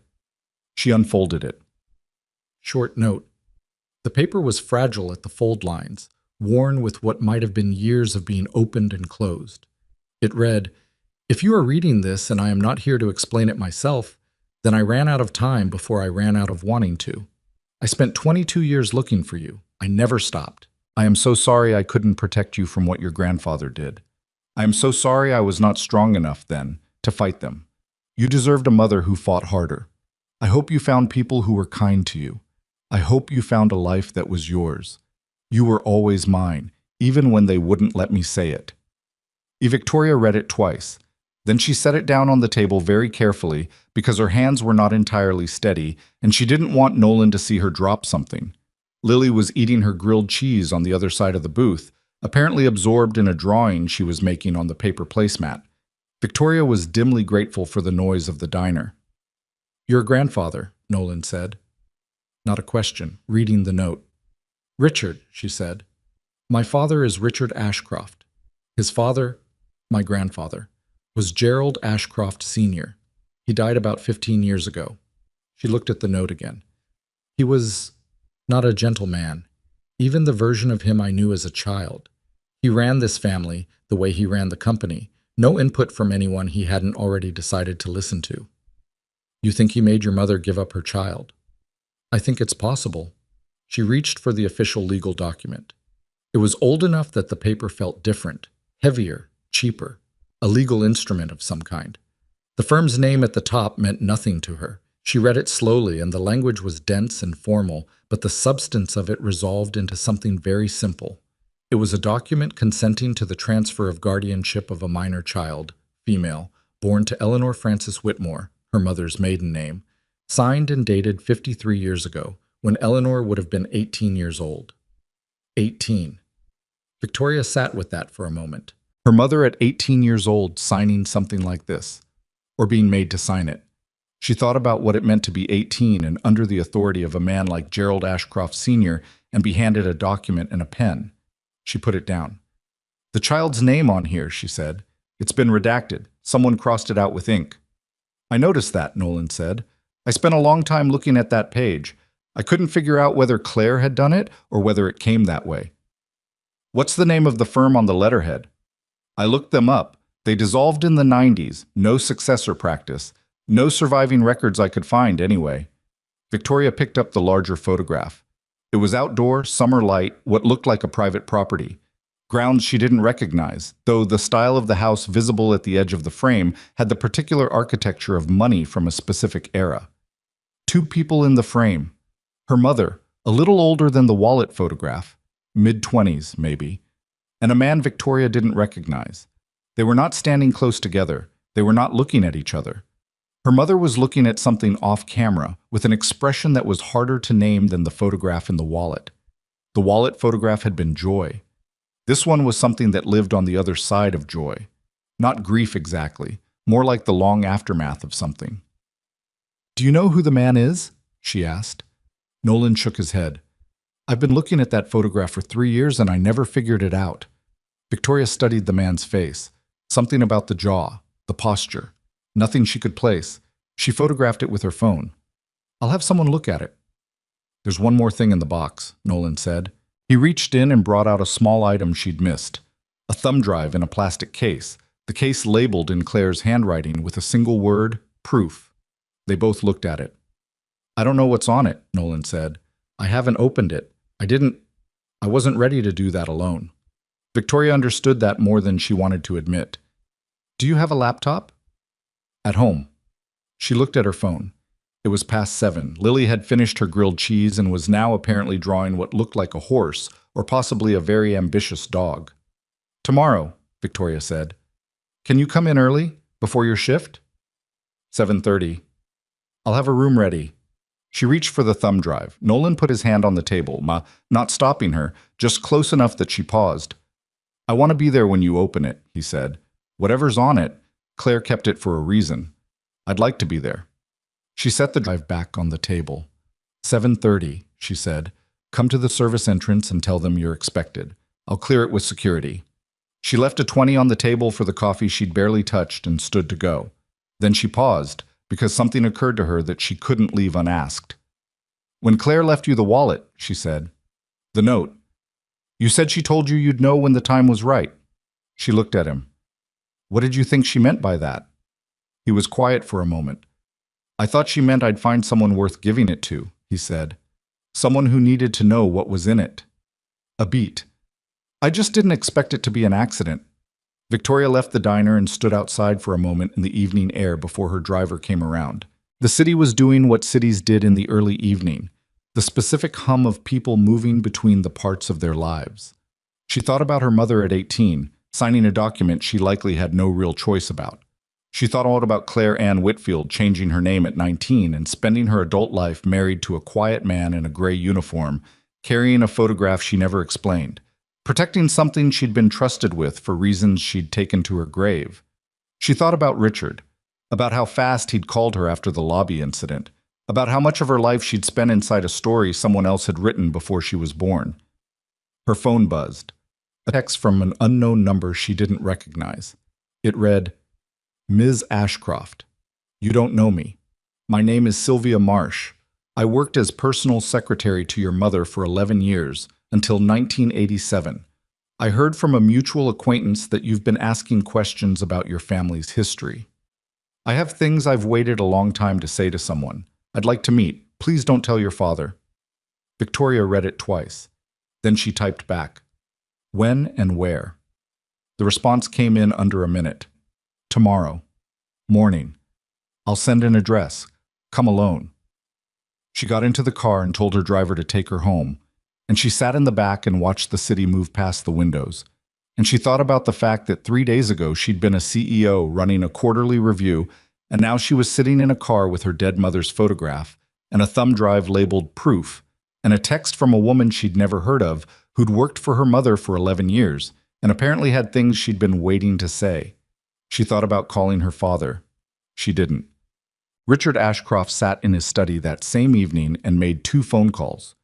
She unfolded it. Short note. The paper was fragile at the fold lines, worn with what might have been years of being opened and closed. It read, "If you are reading this and I am not here to explain it myself, then I ran out of time before I ran out of wanting to. I spent 22 years looking for you. I never stopped. I am so sorry I couldn't protect you from what your grandfather did. I am so sorry I was not strong enough then to fight them. You deserved a mother who fought harder. I hope you found people who were kind to you. I hope you found a life that was yours. You were always mine, even when they wouldn't let me say it." Victoria read it twice. Then she set it down on the table very carefully because her hands were not entirely steady and she didn't want Nolan to see her drop something. Lily was eating her grilled cheese on the other side of the booth, apparently absorbed in a drawing she was making on the paper placemat. Victoria was dimly grateful for the noise of the diner. "Your grandfather," Nolan said. Not a question, reading the note. "Richard," she said. "My father is Richard Ashcroft. His father, my grandfather, was Gerald Ashcroft Sr. He died about 15 years ago." She looked at the note again. "He was not a gentleman, even the version of him I knew as a child. He ran this family the way he ran the company, no input from anyone he hadn't already decided to listen to." "You think he made your mother give up her child?" "I think it's possible." She reached for the official legal document. It was old enough that the paper felt different, heavier, cheaper, a legal instrument of some kind. The firm's name at the top meant nothing to her. She read it slowly, and the language was dense and formal, but the substance of it resolved into something very simple. It was a document consenting to the transfer of guardianship of a minor child, female, born to Eleanor Frances Whitmore, her mother's maiden name, signed and dated 53 years ago, when Eleanor would have been 18 years old. 18. Victoria sat with that for a moment. Her mother at 18 years old signing something like this, or being made to sign it. She thought about what it meant to be 18 and under the authority of a man like Gerald Ashcroft Sr. and be handed a document and a pen. She put it down. "The child's name on here," she said. "It's been redacted. Someone crossed it out with ink." "I noticed that," Nolan said. "I spent a long time looking at that page. I couldn't figure out whether Claire had done it or whether it came that way." "What's the name of the firm on the letterhead?" "I looked them up. They dissolved in the 90s. No successor practice. No surviving records I could find, anyway." Victoria picked up the larger photograph. It was outdoor, summer light, what looked like a private property. Grounds she didn't recognize, though the style of the house visible at the edge of the frame had the particular architecture of money from a specific era. 2 people in the frame. Her mother, a little older than the wallet photograph, mid-20s maybe, and a man Victoria didn't recognize. They were not standing close together. They were not looking at each other. Her mother was looking at something off-camera with an expression that was harder to name than the photograph in the wallet. The wallet photograph had been joy. This one was something that lived on the other side of joy. Not grief exactly, more like the long aftermath of something. "Do you know who the man is?" she asked. Nolan shook his head. "I've been looking at that photograph for 3 years and I never figured it out." Victoria studied the man's face. Something about the jaw, the posture. Nothing she could place. She photographed it with her phone. "I'll have someone look at it." "There's one more thing in the box," Nolan said. He reached in and brought out a small item she'd missed. A thumb drive in a plastic case, The case labeled in Claire's handwriting with a single word, proof. They both looked at it. I don't know what's on it, Nolan said. I haven't opened it. I wasn't ready to do that alone. Victoria understood that more than she wanted to admit. Do you have a laptop? At home. She looked at her phone. It was past 7. Lily had finished her grilled cheese and was now apparently drawing what looked like a horse, or possibly a very ambitious dog. Tomorrow, Victoria said. Can you come in early, before your shift? 7:30. I'll have a room ready. She reached for the thumb drive. Nolan put his hand on the table, not stopping her, just close enough that she paused. I want to be there when you open it, he said. Whatever's on it, Claire kept it for a reason. I'd like to be there. She set the drive back on the table. 7:30, she said. Come to the service entrance and tell them you're expected. I'll clear it with security. She left a 20 on the table for the coffee she'd barely touched and stood to go. Then she paused, because something occurred to her that she couldn't leave unasked. When Claire left you the wallet, she said. The note. You said she told you you'd know when the time was right. She looked at him. What did you think she meant by that? He was quiet for a moment. I thought she meant I'd find someone worth giving it to, he said. Someone who needed to know what was in it. A beat. I just didn't expect it to be an accident. Victoria left the diner and stood outside for a moment in the evening air before her driver came around. The city was doing what cities did in the early evening, the specific hum of people moving between the parts of their lives. She thought about her mother at 18, signing a document she likely had no real choice about. She thought all about Claire Ann Whitfield changing her name at 19 and spending her adult life married to a quiet man in a gray uniform, carrying a photograph she never explained, protecting something she'd been trusted with for reasons she'd taken to her grave. She thought about Richard, about how fast he'd called her after the lobby incident, about how much of her life she'd spent inside a story someone else had written before she was born. Her phone buzzed. A text from an unknown number she didn't recognize. It read, Ms. Ashcroft, you don't know me. My name is Sylvia Marsh. I worked as personal secretary to your mother for 11 years, until 1987. I heard from a mutual acquaintance that you've been asking questions about your family's history. I have things I've waited a long time to say to someone. I'd like to meet. Please don't tell your father. Victoria read it twice. Then she typed back. When and where? The response came in under a minute. Tomorrow. Morning. I'll send an address. Come alone. She got into the car and told her driver to take her home, and she sat in the back and watched the city move past the windows. And she thought about the fact that 3 days ago she'd been a CEO running a quarterly review, and now she was sitting in a car with her dead mother's photograph, and a thumb drive labeled proof, and a text from a woman she'd never heard of who'd worked for her mother for 11 years, and apparently had things she'd been waiting to say. She thought about calling her father. She didn't. Richard Ashcroft sat in his study that same evening and made 2 phone calls.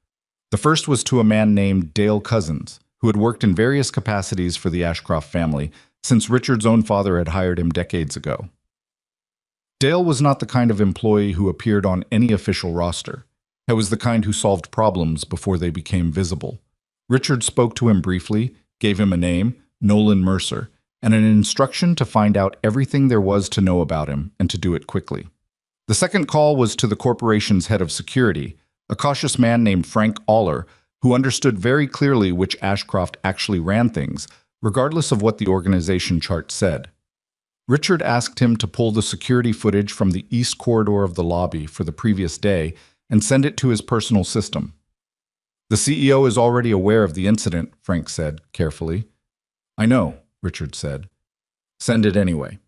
The first was to a man named Dale Cousins, who had worked in various capacities for the Ashcroft family since Richard's own father had hired him decades ago. Dale was not the kind of employee who appeared on any official roster. He was the kind who solved problems before they became visible. Richard spoke to him briefly, gave him a name, Nolan Mercer, and an instruction to find out everything there was to know about him and to do it quickly. The second call was to the corporation's head of security, a cautious man named Frank Aller, who understood very clearly which Ashcroft actually ran things, regardless of what the organization chart said. Richard asked him to pull the security footage from the east corridor of the lobby for the previous day and send it to his personal system. The CEO is already aware of the incident, Frank said, carefully. I know, Richard said. Send it anyway.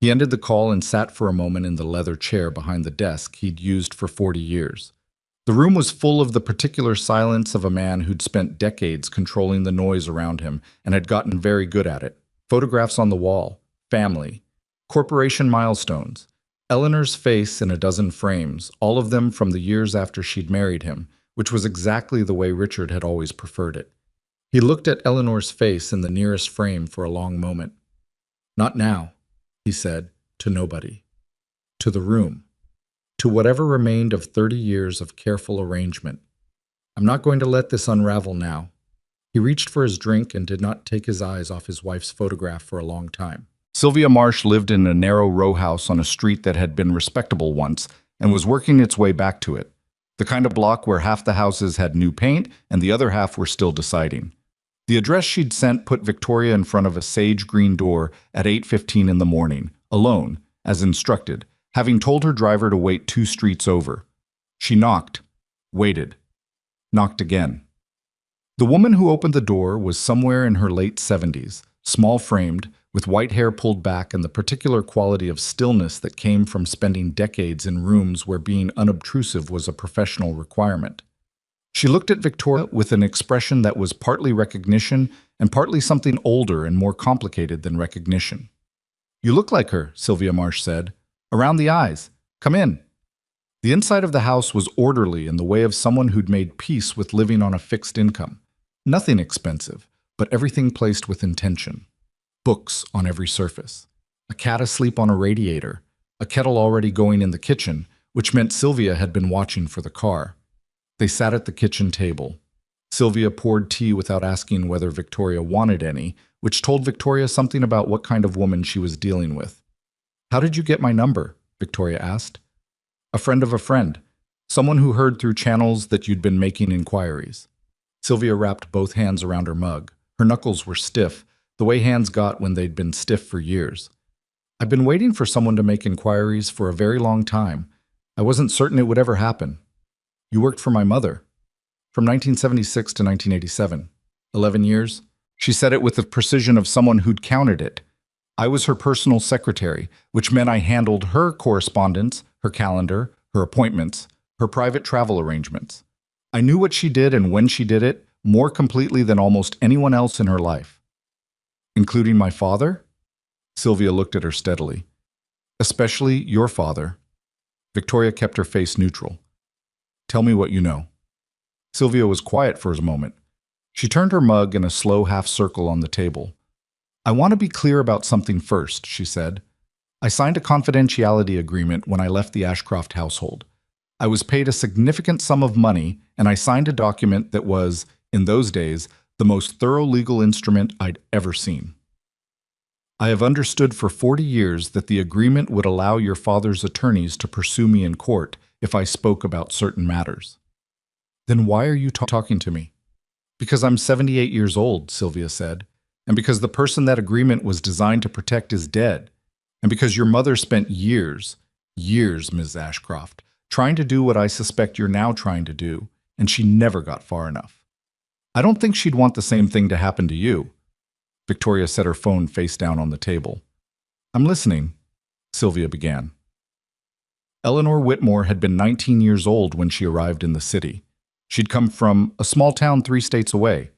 He ended the call and sat for a moment in the leather chair behind the desk he'd used for 40 years. The room was full of the particular silence of a man who'd spent decades controlling the noise around him and had gotten very good at it. Photographs on the wall, family, corporation milestones, Eleanor's face in a dozen frames, all of them from the years after she'd married him, which was exactly the way Richard had always preferred it. He looked at Eleanor's face in the nearest frame for a long moment. Not now, he said, to nobody. To the room. To whatever remained of 30 years of careful arrangement. I'm not going to let this unravel now. He reached for his drink and did not take his eyes off his wife's photograph for a long time. Sylvia Marsh lived in a narrow row house on a street that had been respectable once and was working its way back to it. The kind of block where half the houses had new paint and the other half were still deciding. The address she'd sent put Victoria in front of a sage green door at 8:15 in the morning, alone, as instructed, having told her driver to wait 2 streets over. She knocked, waited, knocked again. The woman who opened the door was somewhere in her late 70s, small-framed, with white hair pulled back and the particular quality of stillness that came from spending decades in rooms where being unobtrusive was a professional requirement. She looked at Victoria with an expression that was partly recognition and partly something older and more complicated than recognition. "You look like her," Sylvia Marsh said. "Around the eyes. Come in." The inside of the house was orderly in the way of someone who'd made peace with living on a fixed income. Nothing expensive, but everything placed with intention. Books on every surface. A cat asleep on a radiator. A kettle already going in the kitchen, which meant Sylvia had been watching for the car. They sat at the kitchen table. Sylvia poured tea without asking whether Victoria wanted any, which told Victoria something about what kind of woman she was dealing with. "How did you get my number?" Victoria asked. "A friend of a friend. Someone who heard through channels that you'd been making inquiries." Sylvia wrapped both hands around her mug. Her knuckles were stiff, the way hands got when they'd been stiff for years. "I've been waiting for someone to make inquiries for a very long time. I wasn't certain it would ever happen. You worked for my mother. From 1976 to 1987. 11 years?" She said it with the precision of someone who'd counted it. "I was her personal secretary, which meant I handled her correspondence, her calendar, her appointments, her private travel arrangements. I knew what she did and when she did it more completely than almost anyone else in her life." "Including my father?" Sylvia looked at her steadily. "Especially your father." Victoria kept her face neutral. "Tell me what you know." Sylvia was quiet for a moment. She turned her mug in a slow half-circle on the table. "I want to be clear about something first," she said. "I signed a confidentiality agreement when I left the Ashcroft household. I was paid a significant sum of money, and I signed a document that was, in those days, the most thorough legal instrument I'd ever seen. I have understood for 40 years that the agreement would allow your father's attorneys to pursue me in court if I spoke about certain matters." "Then why are you talking to me?" "Because I'm 78 years old," Sylvia said, "and because the person that agreement was designed to protect is dead, and because your mother spent years, Ms. Ashcroft, trying to do what I suspect you're now trying to do, and she never got far enough. I don't think she'd want the same thing to happen to you." Victoria set her phone face down on the table. "I'm listening," Sylvia began. Eleanor Whitmore had been 19 years old when she arrived in the city. She'd come from a small town 3 states away,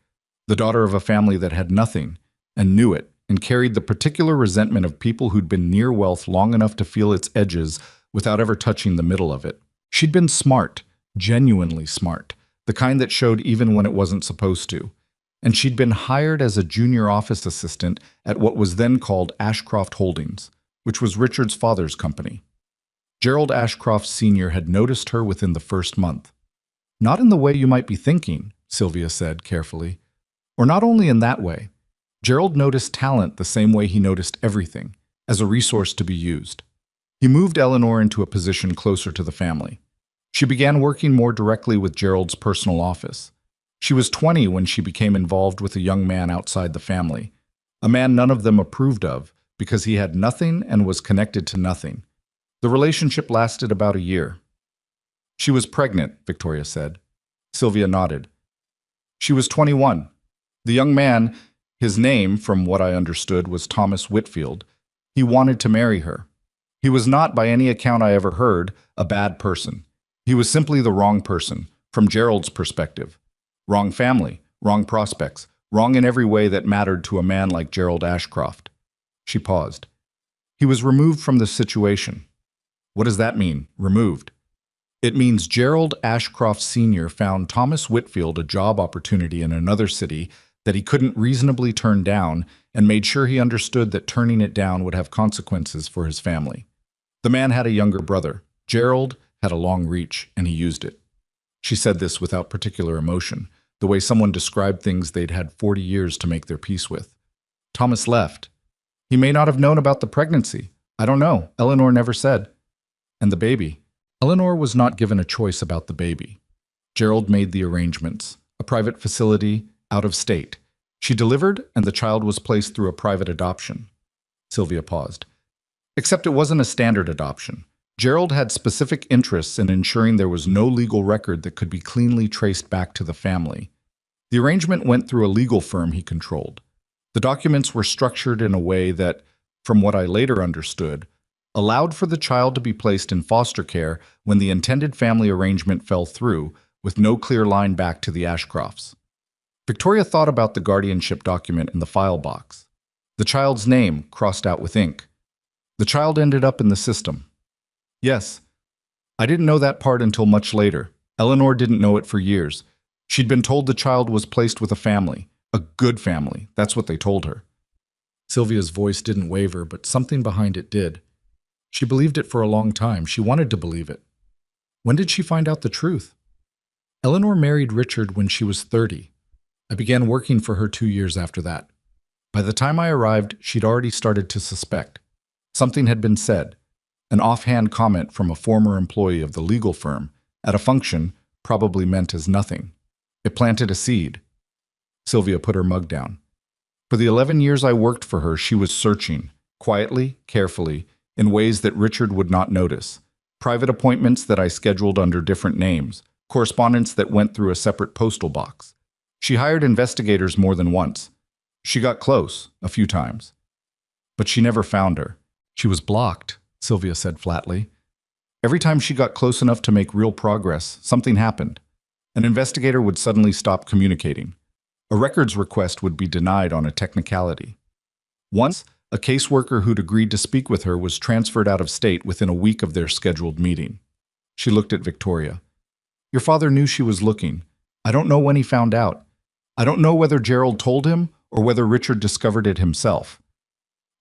the daughter of a family that had nothing, and knew it, and carried the particular resentment of people who'd been near wealth long enough to feel its edges without ever touching the middle of it. She'd been smart, genuinely smart, the kind that showed even when it wasn't supposed to. And she'd been hired as a junior office assistant at what was then called Ashcroft Holdings, which was Richard's father's company. Gerald Ashcroft Sr. had noticed her within the first month. "Not in the way you might be thinking," Sylvia said carefully. "Or not only in that way. Gerald noticed talent the same way he noticed everything, as a resource to be used. He moved Eleanor into a position closer to the family. She began working more directly with Gerald's personal office. She was 20 when she became involved with a young man outside the family, a man none of them approved of because he had nothing and was connected to nothing. The relationship lasted about a year. She was pregnant, Victoria said. Sylvia nodded. She was 21. The young man, his name, from what I understood, was Thomas Whitfield. He wanted to marry her. He was not, by any account I ever heard, a bad person. He was simply the wrong person, from Gerald's perspective. Wrong family, wrong prospects, wrong in every way that mattered to a man like Gerald Ashcroft. She paused. He was removed from the situation. What does that mean, removed? It means Gerald Ashcroft Sr. found Thomas Whitfield a job opportunity in another city that he couldn't reasonably turn down and made sure he understood that turning it down would have consequences for his family. The man had a younger brother. Gerald had a long reach, and he used it. She said this without particular emotion, the way someone described things they'd had 40 years to make their peace with. Thomas left. He may not have known about the pregnancy. I don't know. Eleanor never said. And the baby. Eleanor was not given a choice about the baby. Gerald made the arrangements. A private facility, out of state. She delivered, and the child was placed through a private adoption. Sylvia paused. Except it wasn't a standard adoption. Gerald had specific interests in ensuring there was no legal record that could be cleanly traced back to the family. The arrangement went through a legal firm he controlled. The documents were structured in a way that, from what I later understood, allowed for the child to be placed in foster care when the intended family arrangement fell through, with no clear line back to the Ashcrofts. Victoria thought about the guardianship document in the file box. The child's name crossed out with ink. The child ended up in the system. Yes. I didn't know that part until much later. Eleanor didn't know it for years. She'd been told the child was placed with a family. A good family. That's what they told her. Sylvia's voice didn't waver, but something behind it did. She believed it for a long time. She wanted to believe it. When did she find out the truth? Eleanor married Richard when she was 30. I began working for her 2 years after that. By the time I arrived, she'd already started to suspect. Something had been said. An offhand comment from a former employee of the legal firm at a function probably meant as nothing. It planted a seed. Sylvia put her mug down. For the 11 years I worked for her, she was searching, quietly, carefully, in ways that Richard would not notice. Private appointments that I scheduled under different names, correspondence that went through a separate postal box. She hired investigators more than once. She got close, a few times. But she never found her. She was blocked, Sylvia said flatly. Every time she got close enough to make real progress, something happened. An investigator would suddenly stop communicating. A records request would be denied on a technicality. Once, a caseworker who'd agreed to speak with her was transferred out of state within a week of their scheduled meeting. She looked at Victoria. Your father knew she was looking. I don't know when he found out. I don't know whether Gerald told him or whether Richard discovered it himself.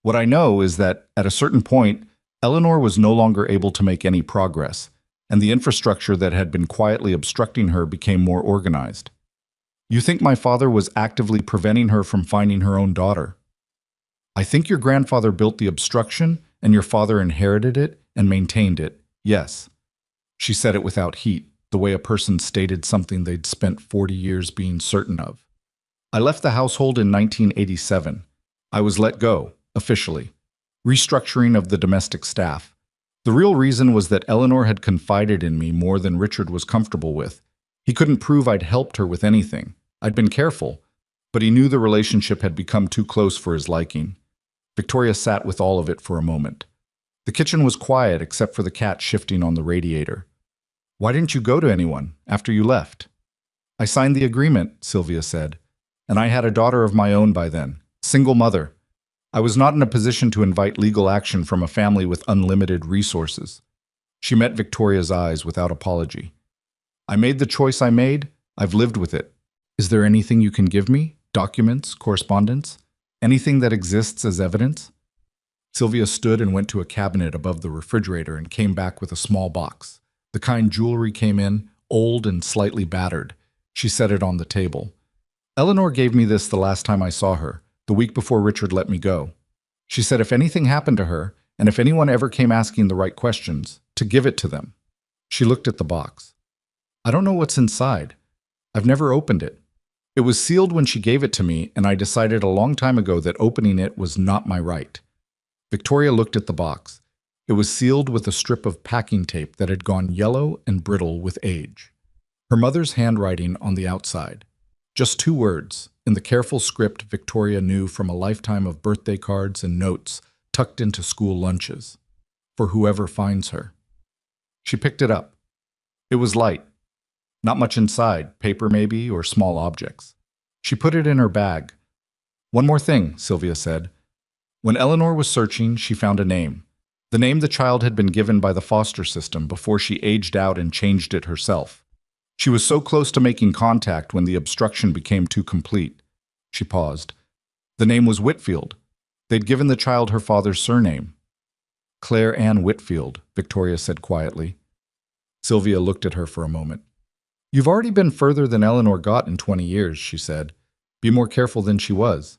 What I know is that, at a certain point, Eleanor was no longer able to make any progress, and the infrastructure that had been quietly obstructing her became more organized. You think my father was actively preventing her from finding her own daughter? I think your grandfather built the obstruction, and your father inherited it and maintained it, yes. She said it without heat, the way a person stated something they'd spent 40 years being certain of. I left the household in 1987. I was let go, officially. Restructuring of the domestic staff. The real reason was that Eleanor had confided in me more than Richard was comfortable with. He couldn't prove I'd helped her with anything. I'd been careful, but he knew the relationship had become too close for his liking. Victoria sat with all of it for a moment. The kitchen was quiet except for the cat shifting on the radiator. Why didn't you go to anyone after you left? I signed the agreement, Sylvia said, and I had a daughter of my own by then, single mother. I was not in a position to invite legal action from a family with unlimited resources. She met Victoria's eyes without apology. I made the choice I made. I've lived with it. Is there anything you can give me? Documents, correspondence? Anything that exists as evidence? Sylvia stood and went to a cabinet above the refrigerator and came back with a small box. The kind jewelry came in, old and slightly battered. She set it on the table. Eleanor gave me this the last time I saw her, the week before Richard let me go. She said if anything happened to her, and if anyone ever came asking the right questions, to give it to them. She looked at the box. I don't know what's inside. I've never opened it. It was sealed when she gave it to me, and I decided a long time ago that opening it was not my right. Victoria looked at the box. It was sealed with a strip of packing tape that had gone yellow and brittle with age. Her mother's handwriting on the outside. Just 2 words, in the careful script Victoria knew from a lifetime of birthday cards and notes tucked into school lunches. For whoever finds her. She picked it up. It was light. Not much inside, paper maybe, or small objects. She put it in her bag. One more thing, Sylvia said. When Eleanor was searching, she found a name. The name the child had been given by the foster system before she aged out and changed it herself. She was so close to making contact when the obstruction became too complete. She paused. The name was Whitfield. They'd given the child her father's surname. Claire Ann Whitfield, Victoria said quietly. Sylvia looked at her for a moment. You've already been further than Eleanor got in 20 years, she said. Be more careful than she was.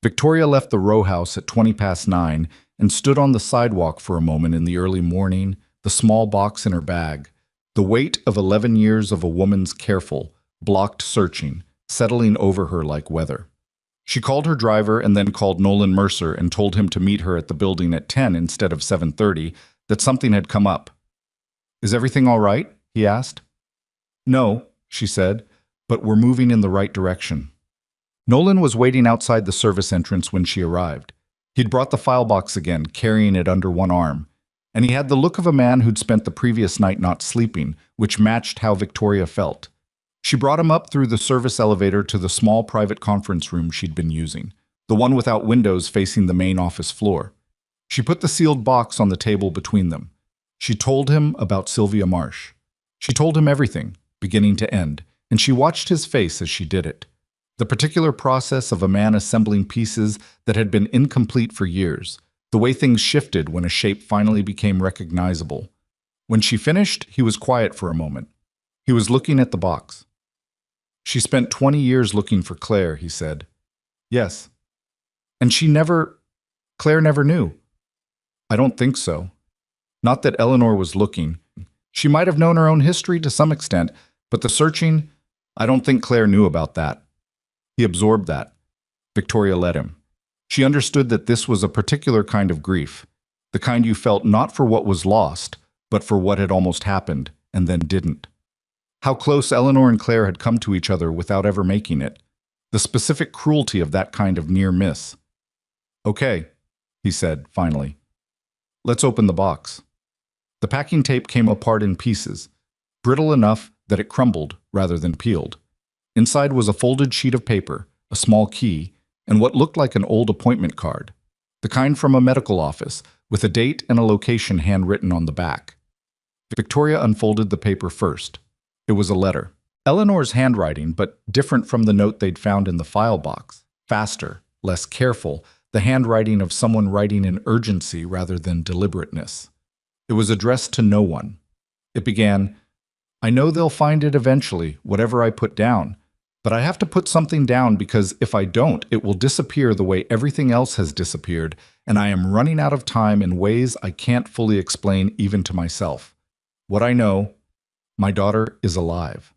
Victoria left the row house at 20 past 9 and stood on the sidewalk for a moment in the early morning, the small box in her bag. The weight of 11 years of a woman's careful, blocked searching, settling over her like weather. She called her driver and then called Nolan Mercer and told him to meet her at the building at 10 instead of 7:30, that something had come up. "Is everything all right?" he asked. "No," she said, "but we're moving in the right direction." Nolan was waiting outside the service entrance when she arrived. He'd brought the file box again, carrying it under one arm, and he had the look of a man who'd spent the previous night not sleeping, which matched how Victoria felt. She brought him up through the service elevator to the small private conference room she'd been using, the one without windows facing the main office floor. She put the sealed box on the table between them. She told him about Sylvia Marsh. She told him everything, beginning to end, and she watched his face as she did it. The particular process of a man assembling pieces that had been incomplete for years, the way things shifted when a shape finally became recognizable. When she finished, he was quiet for a moment. He was looking at the box. "She spent 20 years looking for Claire," he said. "Yes. And Claire never knew." "I don't think so. Not that Eleanor was looking. She might have known her own history to some extent, but the searching, I don't think Claire knew about that." He absorbed that. Victoria let him. She understood that this was a particular kind of grief, the kind you felt not for what was lost, but for what had almost happened and then didn't. How close Eleanor and Claire had come to each other without ever making it. The specific cruelty of that kind of near miss. "Okay," he said, finally. "Let's open the box." The packing tape came apart in pieces, brittle enough that it crumbled rather than peeled. Inside was a folded sheet of paper, a small key, and what looked like an old appointment card, the kind from a medical office, with a date and a location handwritten on the back. Victoria unfolded the paper first. It was a letter. Eleanor's handwriting, but different from the note they'd found in the file box. Faster, less careful, the handwriting of someone writing in urgency rather than deliberateness. It was addressed to no one. It began, "I know they'll find it eventually, whatever I put down. But I have to put something down because if I don't, it will disappear the way everything else has disappeared, and I am running out of time in ways I can't fully explain even to myself. What I know, my daughter is alive.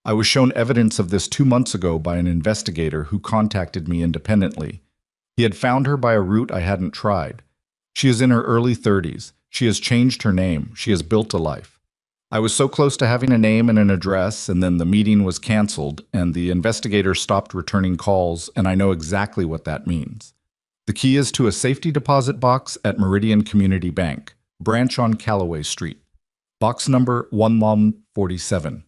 I was shown evidence of this 2 months ago by an investigator who contacted me independently. He had found her by a route I hadn't tried. She is in her early 30s. She has changed her name. She has built a life. I was so close to having a name and an address, and then the meeting was canceled, and the investigator stopped returning calls, and I know exactly what that means. The key is to a safety deposit box at Meridian Community Bank, branch on Callaway Street. Box number 1147.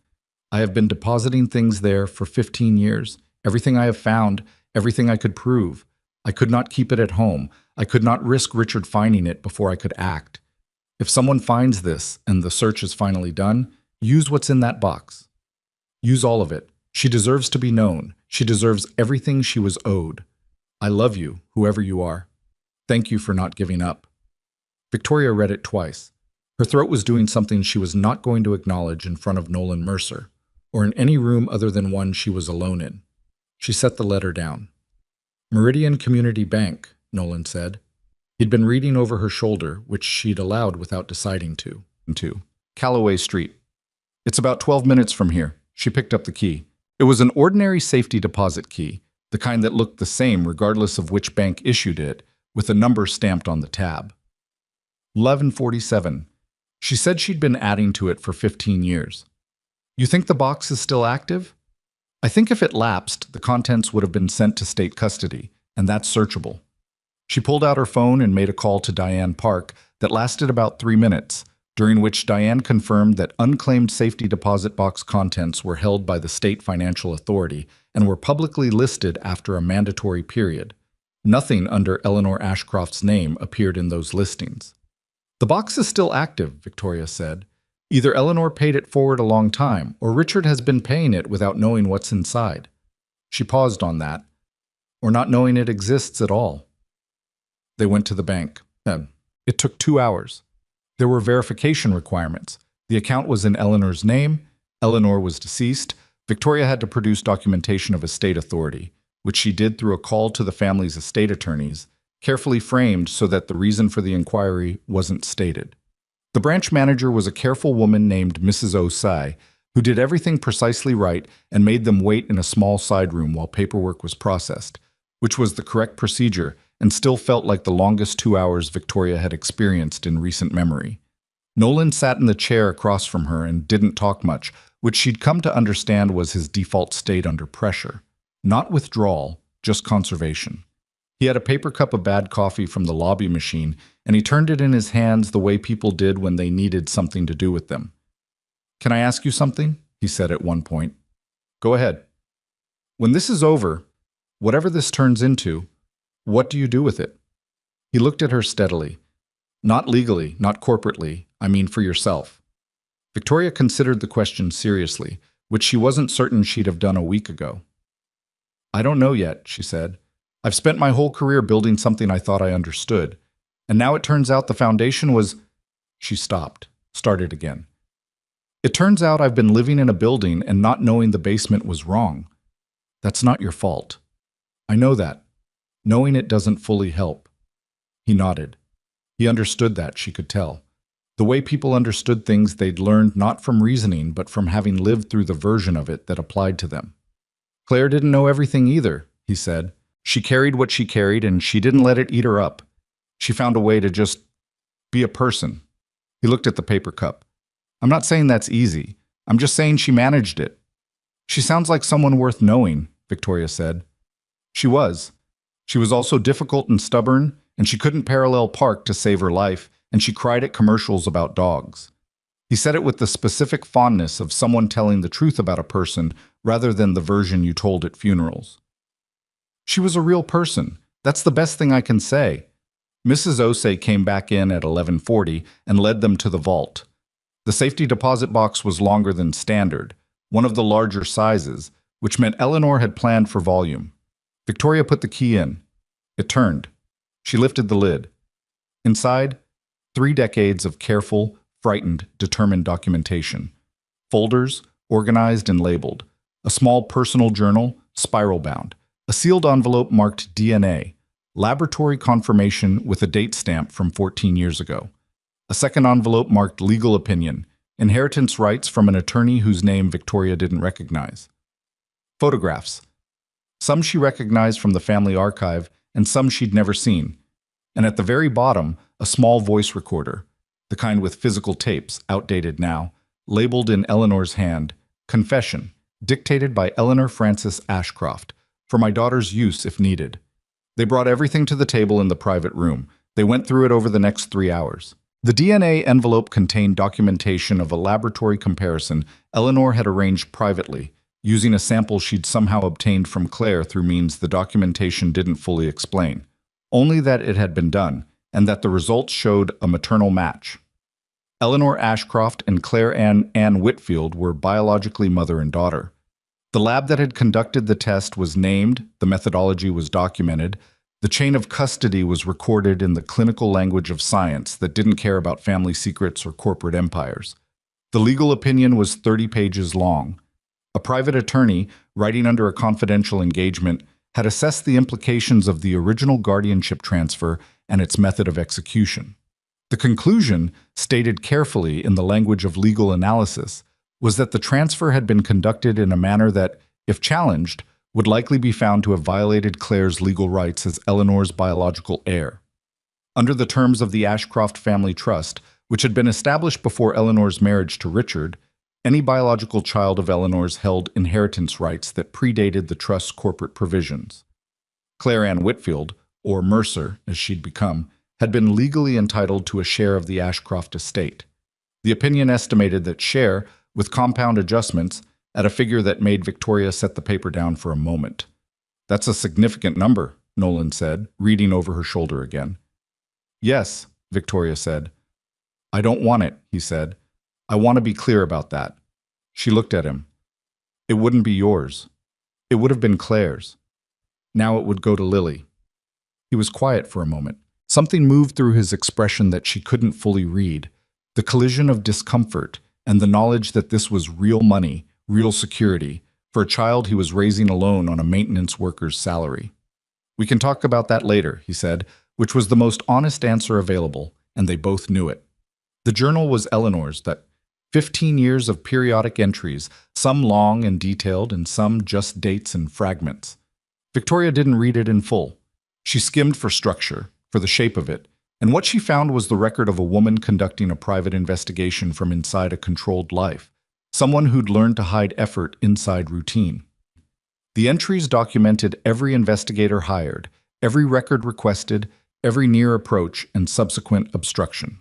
I have been depositing things there for 15 years. Everything I have found, everything I could prove. I could not keep it at home. I could not risk Richard finding it before I could act. If someone finds this and the search is finally done, use what's in that box. Use all of it. She deserves to be known. She deserves everything she was owed. I love you, whoever you are. Thank you for not giving up." Victoria read it twice. Her throat was doing something she was not going to acknowledge in front of Nolan Mercer, or in any room other than one she was alone in. She set the letter down. "Meridian Community Bank," Nolan said. He'd been reading over her shoulder, which she'd allowed without deciding to. Callaway Street. "It's about 12 minutes from here." She picked up the key. It was an ordinary safety deposit key, the kind that looked the same regardless of which bank issued it, with a number stamped on the tab. 1147. She said she'd been adding to it for 15 years. "You think the box is still active?" "I think if it lapsed, the contents would have been sent to state custody, and that's searchable." She pulled out her phone and made a call to Diane Park that lasted about 3 minutes, during which Diane confirmed that unclaimed safety deposit box contents were held by the State Financial Authority and were publicly listed after a mandatory period. Nothing under Eleanor Ashcroft's name appeared in those listings. "The box is still active," Victoria said. "Either Eleanor paid it forward a long time, or Richard has been paying it without knowing what's inside." She paused on that. "Or not knowing it exists at all." They went to the bank. It took 2 hours. There were verification requirements. The account was in Eleanor's name. Eleanor was deceased. Victoria had to produce documentation of a state authority. which she did through a call to the family's estate attorneys, carefully framed so that the reason for the inquiry wasn't stated. The branch manager was a careful woman named Mrs. Osai, who did everything precisely right and made them wait in a small side room while paperwork was processed, which was the correct procedure and still felt like the longest 2 hours Victoria had experienced in recent memory. Nolan sat in the chair across from her and didn't talk much, which she'd come to understand was his default state under pressure. Not withdrawal, just conservation. He had a paper cup of bad coffee from the lobby machine, and he turned it in his hands the way people did when they needed something to do with them. "Can I ask you something?" he said at one point. "Go ahead." "When this is over, whatever this turns into, what do you do with it?" He looked at her steadily. "Not legally, not corporately, I mean for yourself." Victoria considered the question seriously, which she wasn't certain she'd have done a week ago. "I don't know yet," she said. "I've spent my whole career building something I thought I understood, and now it turns out the foundation was—" She stopped, started again. "It turns out I've been living in a building and not knowing the basement was wrong. That's not your fault. I know that. Knowing it doesn't fully help." He nodded. He understood that, she could tell. The way people understood things they'd learned not from reasoning, but from having lived through the version of it that applied to them. "Claire didn't know everything either," he said. "She carried what she carried, and she didn't let it eat her up. She found a way to just be a person." He looked at the paper cup. "I'm not saying that's easy. I'm just saying she managed it." "She sounds like someone worth knowing," Victoria said. She was. She was also difficult and stubborn, and she couldn't parallel park to save her life, and she cried at commercials about dogs. He said it with the specific fondness of someone telling the truth about a person rather than the version you told at funerals. "She was a real person. That's the best thing I can say." Mrs. Osei came back in at 11:40 and led them to the vault. The safety deposit box was longer than standard, one of the larger sizes, which meant Eleanor had planned for volume. Victoria put the key in. It turned. She lifted the lid. Inside, 3 decades of careful, frightened, determined documentation. Folders, organized and labeled. A small personal journal, spiral-bound. A sealed envelope marked DNA. Laboratory confirmation with a date stamp from 14 years ago. A second envelope marked legal opinion. Inheritance rights from an attorney whose name Victoria didn't recognize. Photographs. Some she recognized from the family archive, and some she'd never seen. And at the very bottom, a small voice recorder, the kind with physical tapes, outdated now, labeled in Eleanor's hand, "Confession, dictated by Eleanor Frances Ashcroft, for my daughter's use if needed." They brought everything to the table in the private room. They went through it over the next 3 hours. The DNA envelope contained documentation of a laboratory comparison Eleanor had arranged privately, using a sample she'd somehow obtained from Claire through means the documentation didn't fully explain. Only that it had been done, and that the results showed a maternal match. Eleanor Ashcroft and Claire Ann Whitfield were biologically mother and daughter. The lab that had conducted the test was named, the methodology was documented, the chain of custody was recorded in the clinical language of science that didn't care about family secrets or corporate empires. The legal opinion was 30 pages long. A private attorney, writing under a confidential engagement, had assessed the implications of the original guardianship transfer and its method of execution. The conclusion, stated carefully in the language of legal analysis, was that the transfer had been conducted in a manner that, if challenged, would likely be found to have violated Claire's legal rights as Eleanor's biological heir. Under the terms of the Ashcroft Family Trust, which had been established before Eleanor's marriage to Richard, any biological child of Eleanor's held inheritance rights that predated the trust's corporate provisions. Claire Ann Whitfield, or Mercer as she'd become, had been legally entitled to a share of the Ashcroft estate. The opinion estimated that share, with compound adjustments, at a figure that made Victoria set the paper down for a moment. "That's a significant number," Nolan said, reading over her shoulder again. "Yes," Victoria said. "I don't want it," he said. "I want to be clear about that." She looked at him. "It wouldn't be yours. It would have been Claire's. Now it would go to Lily." He was quiet for a moment. Something moved through his expression that she couldn't fully read, the collision of discomfort and the knowledge that this was real money, real security, for a child he was raising alone on a maintenance worker's salary. "We can talk about that later," he said, which was the most honest answer available, and they both knew it. The journal was Eleanor's, that 15 years of periodic entries, some long and detailed and some just dates and fragments. Victoria didn't read it in full. She skimmed for structure, for the shape of it, and what she found was the record of a woman conducting a private investigation from inside a controlled life, someone who'd learned to hide effort inside routine. The entries documented every investigator hired, every record requested, every near approach and subsequent obstruction.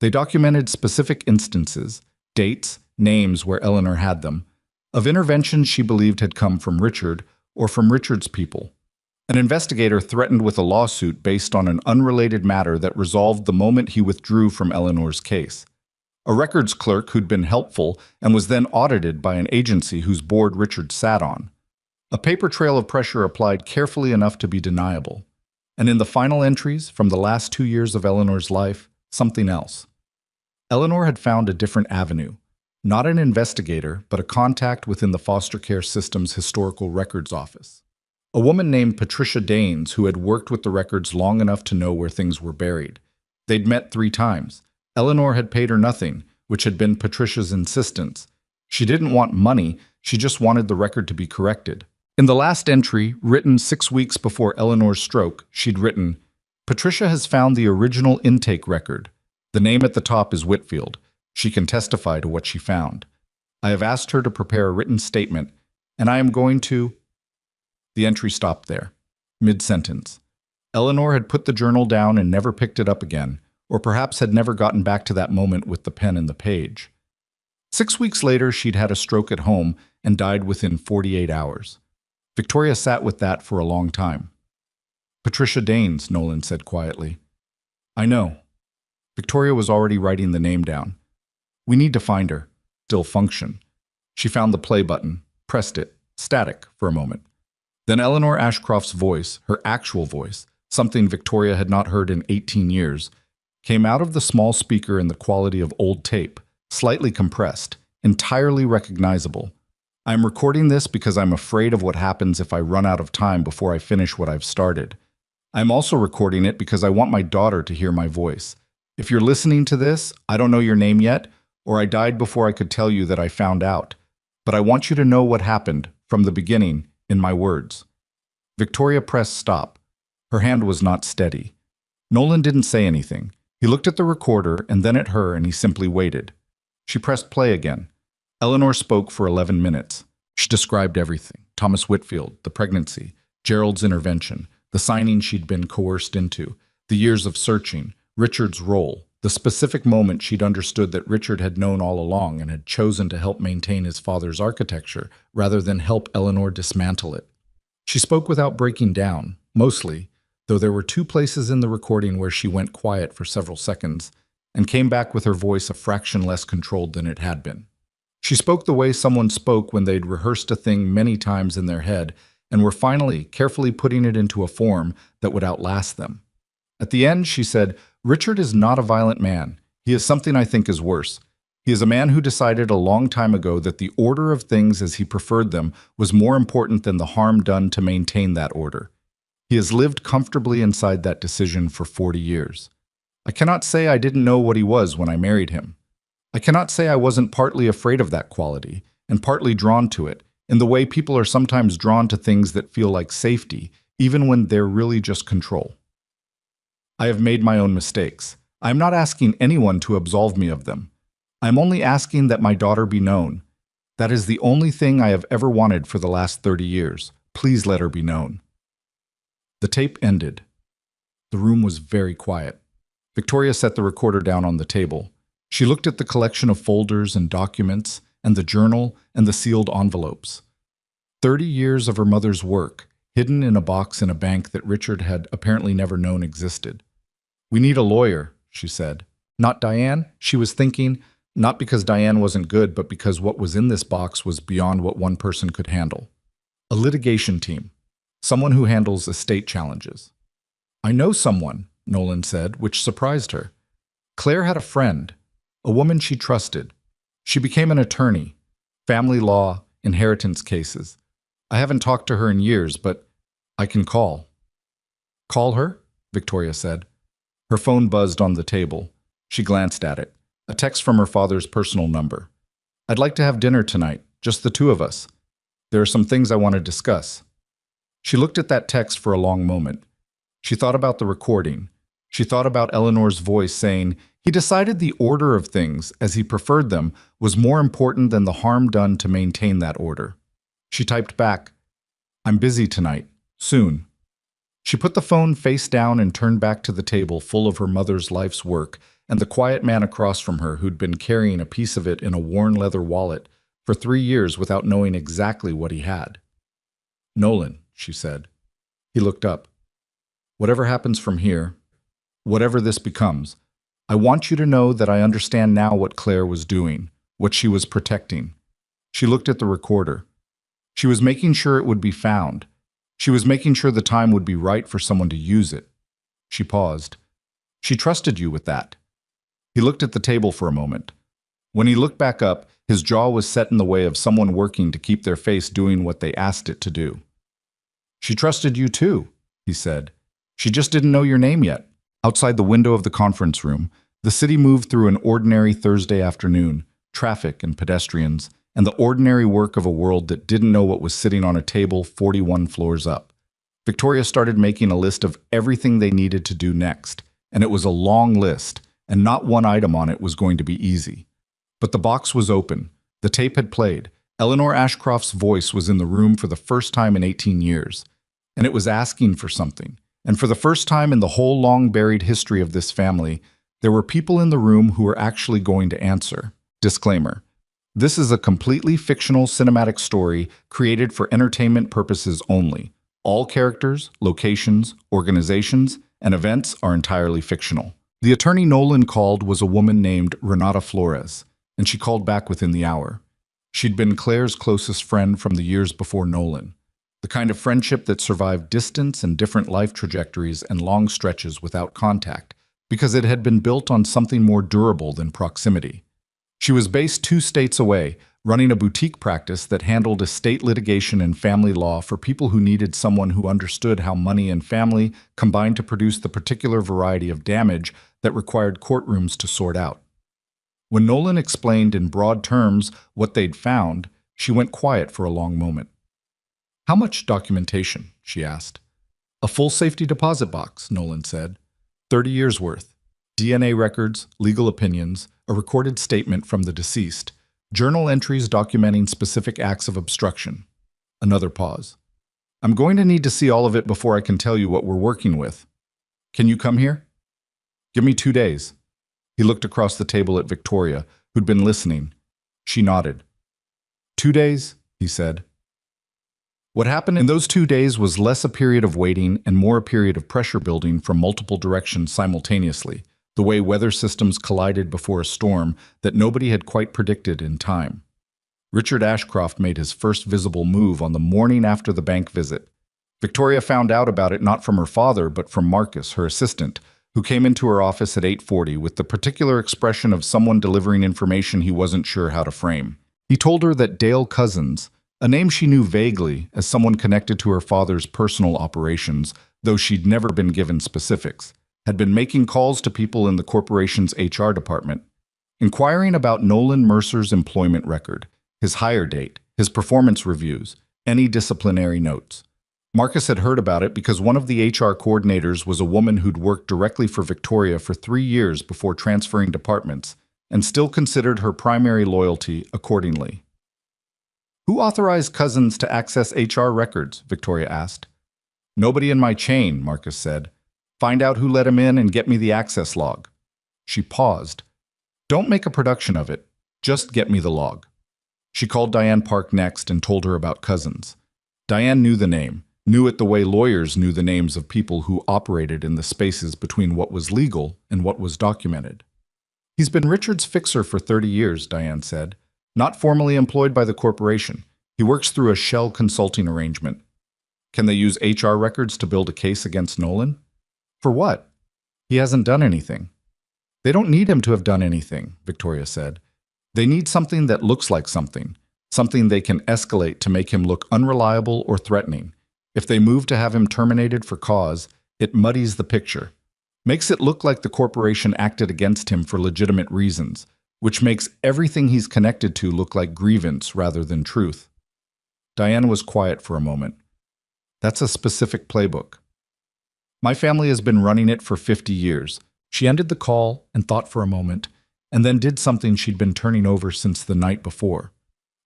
They documented specific instances, dates, names where Eleanor had them, of interventions she believed had come from Richard or from Richard's people. An investigator threatened with a lawsuit based on an unrelated matter that resolved the moment he withdrew from Eleanor's case. A records clerk who'd been helpful and was then audited by an agency whose board Richard sat on. A paper trail of pressure applied carefully enough to be deniable. And in the final entries from the last 2 years of Eleanor's life, something else. Eleanor had found a different avenue. Not an investigator, but a contact within the foster care system's historical records office. A woman named Patricia Danes who had worked with the records long enough to know where things were buried. They'd met 3 times. Eleanor had paid her nothing, which had been Patricia's insistence. She didn't want money, she just wanted the record to be corrected. In the last entry, written 6 weeks before Eleanor's stroke, she'd written, "Patricia has found the original intake record. The name at the top is Whitfield. She can testify to what she found. I have asked her to prepare a written statement, and I am going to—" The entry stopped there, mid-sentence. Eleanor had put the journal down and never picked it up again, or perhaps had never gotten back to that moment with the pen and the page. 6 weeks later, she'd had a stroke at home and died within 48 hours. Victoria sat with that for a long time. "Patricia Danes," Nolan said quietly. "I know." Victoria was already writing the name down. "We need to find her. Still function." She found the play button, pressed it, static for a moment. Then Eleanor Ashcroft's voice, her actual voice, something Victoria had not heard in 18 years, came out of the small speaker in the quality of old tape, slightly compressed, entirely recognizable. "I am recording this because I'm afraid of what happens if I run out of time before I finish what I've started. I am also recording it because I want my daughter to hear my voice. If you're listening to this, I don't know your name yet, or I died before I could tell you that I found out. But I want you to know what happened, from the beginning, in my words." Victoria pressed stop. Her hand was not steady. Nolan didn't say anything. He looked at the recorder and then at her, and he simply waited. She pressed play again. Eleanor spoke for 11 minutes. She described everything: Thomas Whitfield, the pregnancy, Gerald's intervention, the signing she'd been coerced into, the years of searching, Richard's role, the specific moment she'd understood that Richard had known all along and had chosen to help maintain his father's architecture rather than help Eleanor dismantle it. She spoke without breaking down, mostly, though there were 2 places in the recording where she went quiet for several seconds and came back with her voice a fraction less controlled than it had been. She spoke the way someone spoke when they'd rehearsed a thing many times in their head and were finally carefully putting it into a form that would outlast them. At the end, she said, "Richard is not a violent man. He is something I think is worse. He is a man who decided a long time ago that the order of things as he preferred them was more important than the harm done to maintain that order. He has lived comfortably inside that decision for 40 years. I cannot say I didn't know what he was when I married him. I cannot say I wasn't partly afraid of that quality, and partly drawn to it, in the way people are sometimes drawn to things that feel like safety, even when they're really just control. I have made my own mistakes. I am not asking anyone to absolve me of them. I am only asking that my daughter be known. That is the only thing I have ever wanted for the last 30 years. Please let her be known." The tape ended. The room was very quiet. Victoria set the recorder down on the table. She looked at the collection of folders and documents, and the journal, and the sealed envelopes. 30 years of her mother's work, hidden in a box in a bank that Richard had apparently never known existed. "We need a lawyer," she said. "Not Diane," she was thinking, not because Diane wasn't good, but because what was in this box was beyond what one person could handle. A litigation team. Someone who handles estate challenges. "I know someone," Nolan said, which surprised her. Claire had a friend, a woman she trusted. She became an attorney. Family law, inheritance cases. I haven't talked to her in years, but I can call. Call her? Victoria said. Her phone buzzed on the table. She glanced at it. A text from her father's personal number. I'd like to have dinner tonight, just the two of us. There are some things I want to discuss. She looked at that text for a long moment. She thought about the recording. She thought about Eleanor's voice saying, he decided the order of things, as he preferred them, was more important than the harm done to maintain that order. She typed back, I'm busy tonight. Soon. She put the phone face down and turned back to the table full of her mother's life's work and the quiet man across from her who'd been carrying a piece of it in a worn leather wallet for 3 years without knowing exactly what he had. Nolan, she said. He looked up. Whatever happens from here, whatever this becomes, I want you to know that I understand now what Claire was doing, what she was protecting. She looked at the recorder. She was making sure it would be found. She was making sure the time would be right for someone to use it. She paused. She trusted you with that. He looked at the table for a moment. When he looked back up, his jaw was set in the way of someone working to keep their face doing what they asked it to do. She trusted you too, he said. She just didn't know your name yet. Outside the window of the conference room, the city moved through an ordinary Thursday afternoon, traffic and pedestrians, and the ordinary work of a world that didn't know what was sitting on a table 41 floors up. Victoria started making a list of everything they needed to do next, and it was a long list, and not one item on it was going to be easy. But the box was open. The tape had played. Eleanor Ashcroft's voice was in the room for the first time in 18 years, and it was asking for something. And for the first time in the whole long-buried history of this family, there were people in the room who were actually going to answer. Disclaimer. This is a completely fictional cinematic story created for entertainment purposes only. All characters, locations, organizations, and events are entirely fictional. The attorney Nolan called was a woman named Renata Flores, and she called back within the hour. She'd been Claire's closest friend from the years before Nolan. The kind of friendship that survived distance and different life trajectories and long stretches without contact, because it had been built on something more durable than proximity. She was based 2 states away, running a boutique practice that handled estate litigation and family law for people who needed someone who understood how money and family combined to produce the particular variety of damage that required courtrooms to sort out. When Nolan explained in broad terms what they'd found, she went quiet for a long moment. How much documentation? She asked. A full safety deposit box, Nolan said. 30 years worth. DNA records, legal opinions, a recorded statement from the deceased, journal entries documenting specific acts of obstruction. Another pause. I'm going to need to see all of it before I can tell you what we're working with. Can you come here? Give me 2 days. He looked across the table at Victoria, who'd been listening. She nodded. 2 days, he said. What happened in those 2 days was less a period of waiting and more a period of pressure building from multiple directions simultaneously, the way weather systems collided before a storm that nobody had quite predicted in time. Richard Ashcroft made his first visible move on the morning after the bank visit. Victoria found out about it not from her father, but from Marcus, her assistant, who came into her office at 8:40 with the particular expression of someone delivering information he wasn't sure how to frame. He told her that Dale Cousins, a name she knew vaguely as someone connected to her father's personal operations, though she'd never been given specifics, had been making calls to people in the corporation's HR department, inquiring about Nolan Mercer's employment record, his hire date, his performance reviews, any disciplinary notes. Marcus had heard about it because one of the HR coordinators was a woman who'd worked directly for Victoria for 3 years before transferring departments, and still considered her primary loyalty accordingly. Who authorized Cousins to access HR records? Victoria asked. Nobody in my chain, Marcus said. Find out who let him in and get me the access log. She paused. Don't make a production of it. Just get me the log. She called Diane Park next and told her about Cousins. Diane knew the name, knew it the way lawyers knew the names of people who operated in the spaces between what was legal and what was documented. He's been Richard's fixer for 30 years, Diane said. Not formally employed by the corporation. He works through a shell consulting arrangement. Can they use HR records to build a case against Nolan? For what? He hasn't done anything. They don't need him to have done anything, Victoria said. They need something that looks like something. something they can escalate to make him look unreliable or threatening. If they move to have him terminated for cause, it muddies the picture, makes it look like the corporation acted against him for legitimate reasons, which makes everything he's connected to look like grievance rather than truth. Diana was quiet for a moment. That's a specific playbook. My family has been running it for 50 years. She ended the call and thought for a moment, and then did something she'd been turning over since the night before.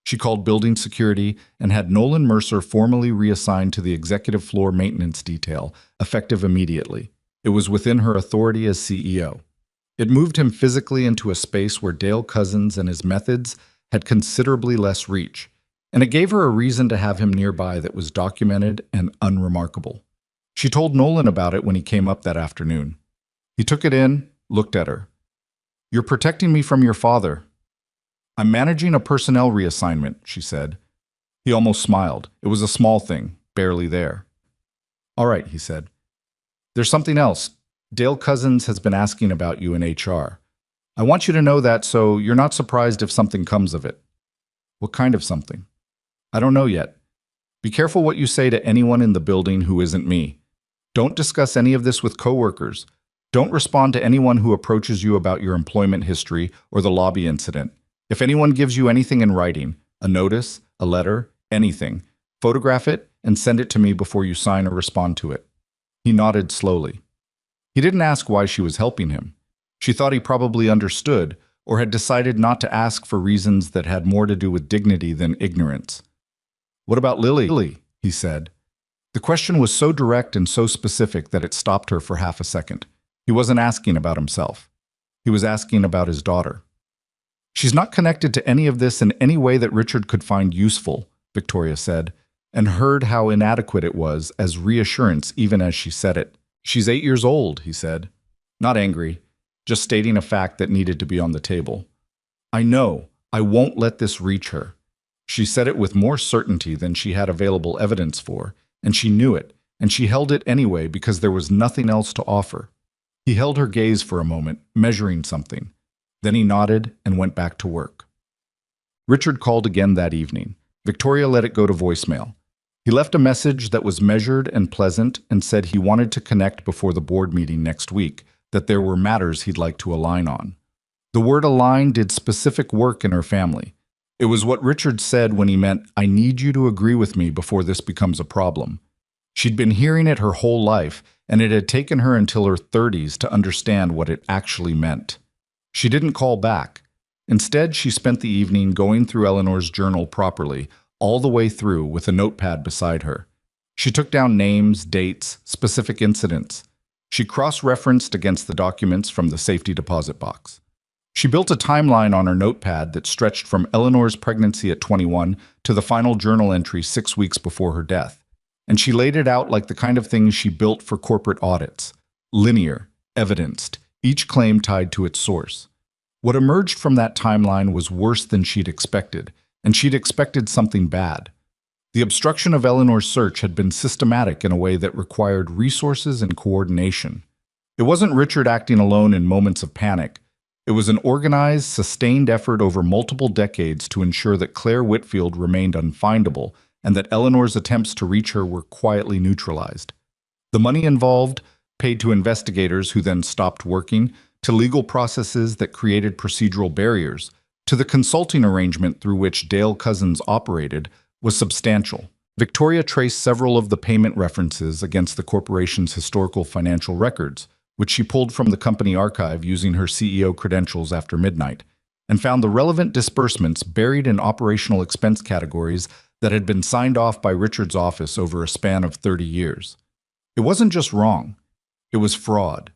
She called building security and had Nolan Mercer formally reassigned to the executive floor maintenance detail, effective immediately. It was within her authority as CEO. It moved him physically into a space where Dale Cousins and his methods had considerably less reach, and it gave her a reason to have him nearby that was documented and unremarkable. She told Nolan about it when he came up that afternoon. He took it in, looked at her. "You're protecting me from your father." "I'm managing a personnel reassignment," she said. He almost smiled. It was a small thing, barely there. "All right," he said. "There's something else. Dale Cousins has been asking about you in HR. I want you to know that so you're not surprised if something comes of it." "What kind of something?" "I don't know yet. Be careful what you say to anyone in the building who isn't me. Don't discuss any of this with coworkers. Don't respond to anyone who approaches you about your employment history or the lobby incident. If anyone gives you anything in writing, a notice, a letter, anything, photograph it and send it to me before you sign or respond to it." He nodded slowly. He didn't ask why she was helping him. She thought he probably understood or had decided not to ask for reasons that had more to do with dignity than ignorance. "What about Lily?" he said. The question was so direct and so specific that it stopped her for half a second. He wasn't asking about himself. He was asking about his daughter. "She's not connected to any of this in any way that Richard could find useful," Victoria said, and heard how inadequate it was as reassurance even as she said it. "She's 8 years old," he said. Not angry, just stating a fact that needed to be on the table. "I know. I won't let this reach her." She said it with more certainty than she had available evidence for, and she knew it, and she held it anyway because there was nothing else to offer. He held her gaze for a moment, measuring something. Then he nodded and went back to work. Richard called again that evening. Victoria let it go to voicemail. He left a message that was measured and pleasant and said he wanted to connect before the board meeting next week, that there were matters he'd like to align on. The word align did specific work in her family. It was what Richard said when he meant, "I need you to agree with me before this becomes a problem." She'd been hearing it her whole life, and it had taken her until her 30s to understand what it actually meant. She didn't call back. Instead, she spent the evening going through Eleanor's journal properly, all the way through with a notepad beside her. She took down names, dates, specific incidents. She cross-referenced against the documents from the safety deposit box. She built a timeline on her notepad that stretched from Eleanor's pregnancy at 21 to the final journal entry 6 weeks before her death. And she laid it out like the kind of things she built for corporate audits. Linear, evidenced, each claim tied to its source. What emerged from that timeline was worse than she'd expected, and she'd expected something bad. The obstruction of Eleanor's search had been systematic in a way that required resources and coordination. It wasn't Richard acting alone in moments of panic. It was an organized, sustained effort over multiple decades to ensure that Claire Whitfield remained unfindable and that Eleanor's attempts to reach her were quietly neutralized. The money involved, paid to investigators who then stopped working, to legal processes that created procedural barriers, to the consulting arrangement through which Dale Cousins operated, was substantial. Victoria traced several of the payment references against the corporation's historical financial records, which she pulled from the company archive using her CEO credentials after midnight, and found the relevant disbursements buried in operational expense categories that had been signed off by Richard's office over a span of 30 years. It wasn't just wrong, it was fraud.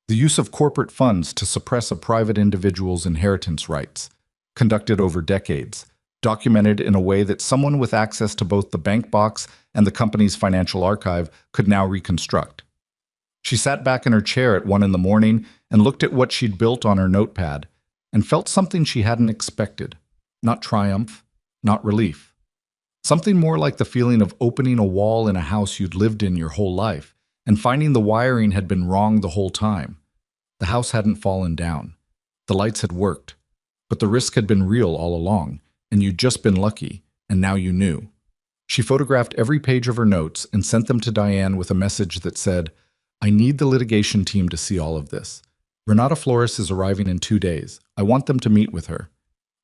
The use of corporate funds to suppress a private individual's inheritance rights, conducted over decades, documented in a way that someone with access to both the bank box and the company's financial archive could now reconstruct. She sat back in her chair at 1 in the morning and looked at what she'd built on her notepad and felt something she hadn't expected. Not triumph, not relief. Something more like the feeling of opening a wall in a house you'd lived in your whole life and finding the wiring had been wrong the whole time. The house hadn't fallen down. The lights had worked. But the risk had been real all along, and you'd just been lucky, and now you knew. She photographed every page of her notes and sent them to Diane with a message that said, I need the litigation team to see all of this. Renata Flores is arriving in 2 days. I want them to meet with her.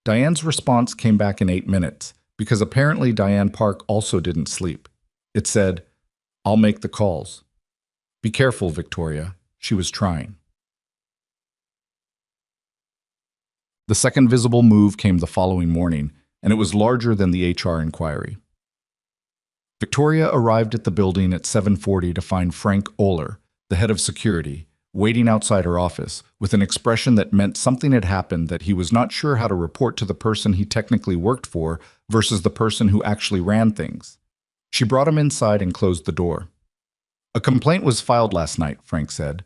Diane's response came back in 8 minutes, because apparently Diane Park also didn't sleep. It said, I'll make the calls. Be careful, Victoria. She was trying. The second visible move came the following morning, and it was larger than the HR inquiry. Victoria arrived at the building at 7:40 to find Frank Oler, the head of security, waiting outside her office with an expression that meant something had happened that he was not sure how to report to the person he technically worked for versus the person who actually ran things. She brought him inside and closed the door. A complaint was filed last night, Frank said,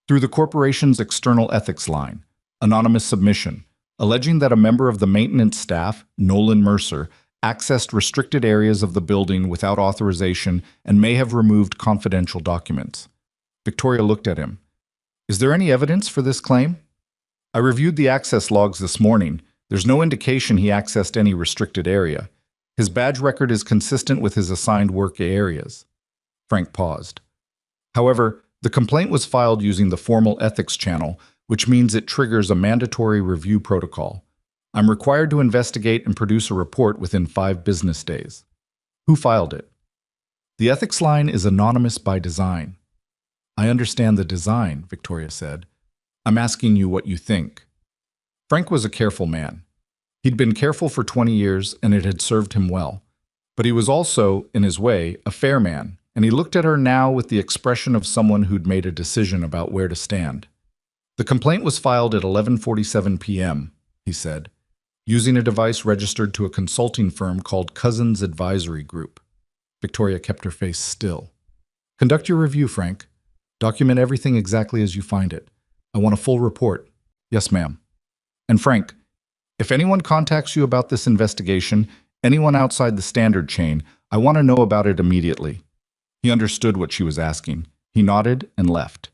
through the corporation's external ethics line, anonymous submission, alleging that a member of the maintenance staff, Nolan Mercer, accessed restricted areas of the building without authorization and may have removed confidential documents. Victoria looked at him. Is there any evidence for this claim? I reviewed the access logs this morning. There's no indication he accessed any restricted area. His badge record is consistent with his assigned work areas. Frank paused. However, the complaint was filed using the formal ethics channel, which means it triggers a mandatory review protocol. I'm required to investigate and produce a report within 5 business days. Who filed it? The ethics line is anonymous by design. I understand the design, Victoria said. I'm asking you what you think. Frank was a careful man. He'd been careful for 20 years, and it had served him well. But he was also, in his way, a fair man, and he looked at her now with the expression of someone who'd made a decision about where to stand. The complaint was filed at 11:47 p.m., he said, using a device registered to a consulting firm called Cousins Advisory Group. Victoria kept her face still. Conduct your review, Frank. Document everything exactly as you find it. I want a full report. Yes, ma'am. And Frank, if anyone contacts you about this investigation, anyone outside the standard chain, I want to know about it immediately. He understood what she was asking. He nodded and left.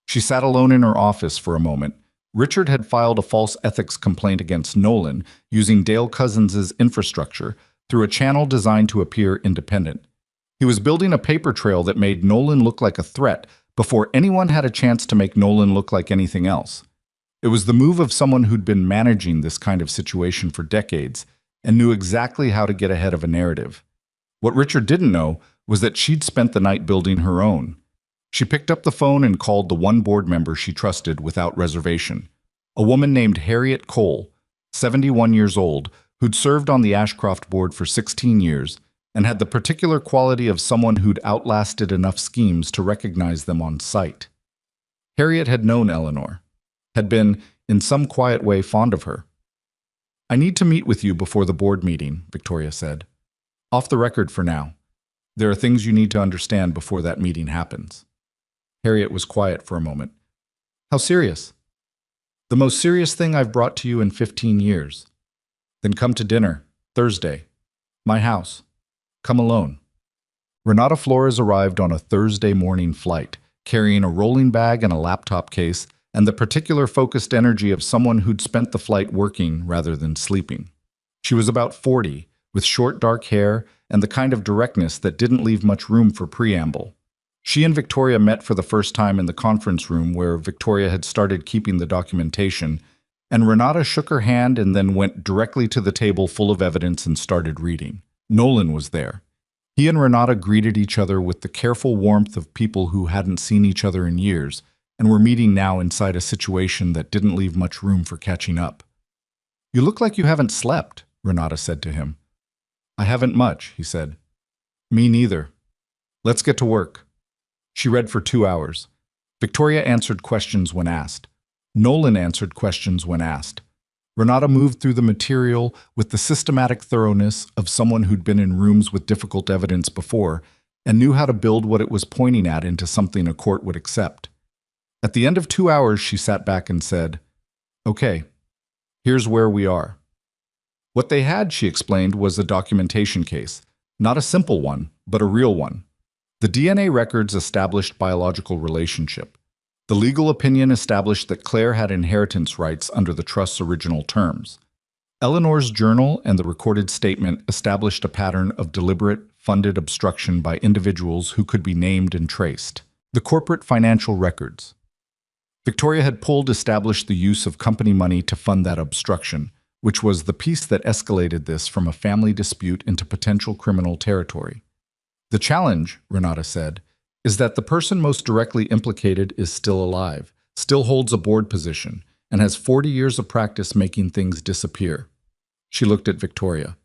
She sat alone in her office for a moment. Richard had filed a false ethics complaint against Nolan using Dale Cousins' infrastructure through a channel designed to appear independent. He was building a paper trail that made Nolan look like a threat before anyone had a chance to make Nolan look like anything else. It was the move of someone who'd been managing this kind of situation for decades and knew exactly how to get ahead of a narrative. What Richard didn't know was that she'd spent the night building her own. She picked up the phone and called the one board member she trusted without reservation, a woman named Harriet Cole, 71 years old, who'd served on the Ashcroft board for 16 years and had the particular quality of someone who'd outlasted enough schemes to recognize them on sight. Harriet had known Eleanor, had been, in some quiet way, fond of her. I need to meet with you before the board meeting, Victoria said. Off the record for now. There are things you need to understand before that meeting happens. Harriet was quiet for a moment. How serious? The most serious thing I've brought to you in 15 years. Then come to dinner, Thursday. My house. Come alone. Renata Flores arrived on a Thursday morning flight, carrying a rolling bag and a laptop case, and the particular focused energy of someone who'd spent the flight working rather than sleeping. She was about 40, with short dark hair and the kind of directness that didn't leave much room for preamble. She and Victoria met for the first time in the conference room where Victoria had started keeping the documentation, and Renata shook her hand and then went directly to the table full of evidence and started reading. Nolan was there. He and Renata greeted each other with the careful warmth of people who hadn't seen each other in years and were meeting now inside a situation that didn't leave much room for catching up. You look like you haven't slept, Renata said to him. I haven't much, he said. Me neither. Let's get to work. She read for 2 hours. Victoria answered questions when asked. Nolan answered questions when asked. Renata moved through the material with the systematic thoroughness of someone who'd been in rooms with difficult evidence before and knew how to build what it was pointing at into something a court would accept. At the end of 2 hours, she sat back and said, Okay, here's where we are. What they had, she explained, was a documentation case. Not a simple one, but a real one. The DNA records established biological relationship. The legal opinion established that Claire had inheritance rights under the trust's original terms. Eleanor's journal and the recorded statement established a pattern of deliberate, funded obstruction by individuals who could be named and traced. The corporate financial records. Victoria had Pold established the use of company money to fund that obstruction, which was the piece that escalated this from a family dispute into potential criminal territory. The challenge, Renata said, is that the person most directly implicated is still alive, still holds a board position, and has 40 years of practice making things disappear. She looked at Victoria.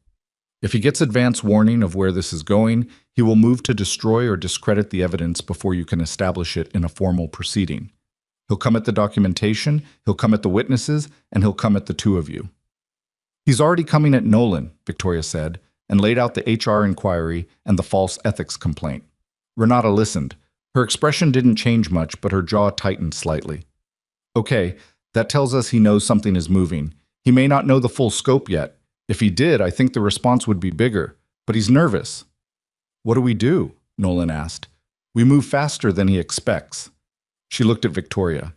If he gets advance warning of where this is going, he will move to destroy or discredit the evidence before you can establish it in a formal proceeding. He'll come at the documentation, he'll come at the witnesses, and he'll come at the two of you. He's already coming at Nolan, Victoria said, and laid out the HR inquiry and the false ethics complaint. Renata listened. Her expression didn't change much, but her jaw tightened slightly. Okay, that tells us he knows something is moving. He may not know the full scope yet. If he did, I think the response would be bigger. But he's nervous. What do we do? Nolan asked. We move faster than he expects. She looked at Victoria.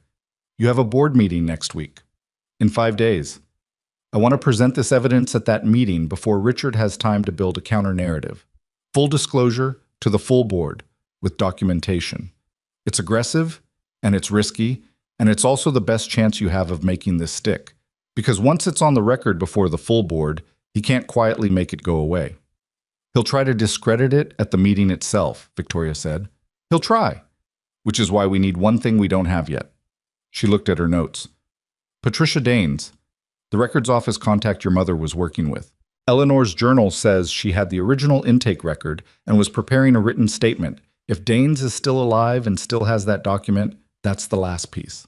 You have a board meeting next week. In 5 days. I want to present this evidence at that meeting before Richard has time to build a counter-narrative. Full disclosure to the full board, with documentation. It's aggressive, and it's risky, and it's also the best chance you have of making this stick. Because once it's on the record before the full board, he can't quietly make it go away. He'll try to discredit it at the meeting itself, Victoria said. He'll try. Which is why we need one thing we don't have yet. She looked at her notes. Patricia Danes, the records office contact your mother was working with. Eleanor's journal says she had the original intake record and was preparing a written statement. If Danes is still alive and still has that document, that's the last piece.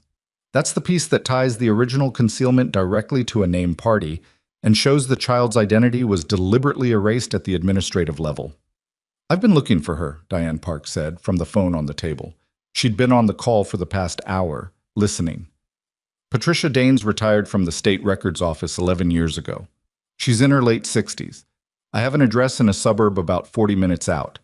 That's the piece that ties the original concealment directly to a named party and shows the child's identity was deliberately erased at the administrative level. I've been looking for her, Diane Park said from the phone on the table. She'd been on the call for the past hour, listening. Patricia Danes retired from the state records office 11 years ago. She's in her late 60s. I have an address in a suburb about 40 minutes out.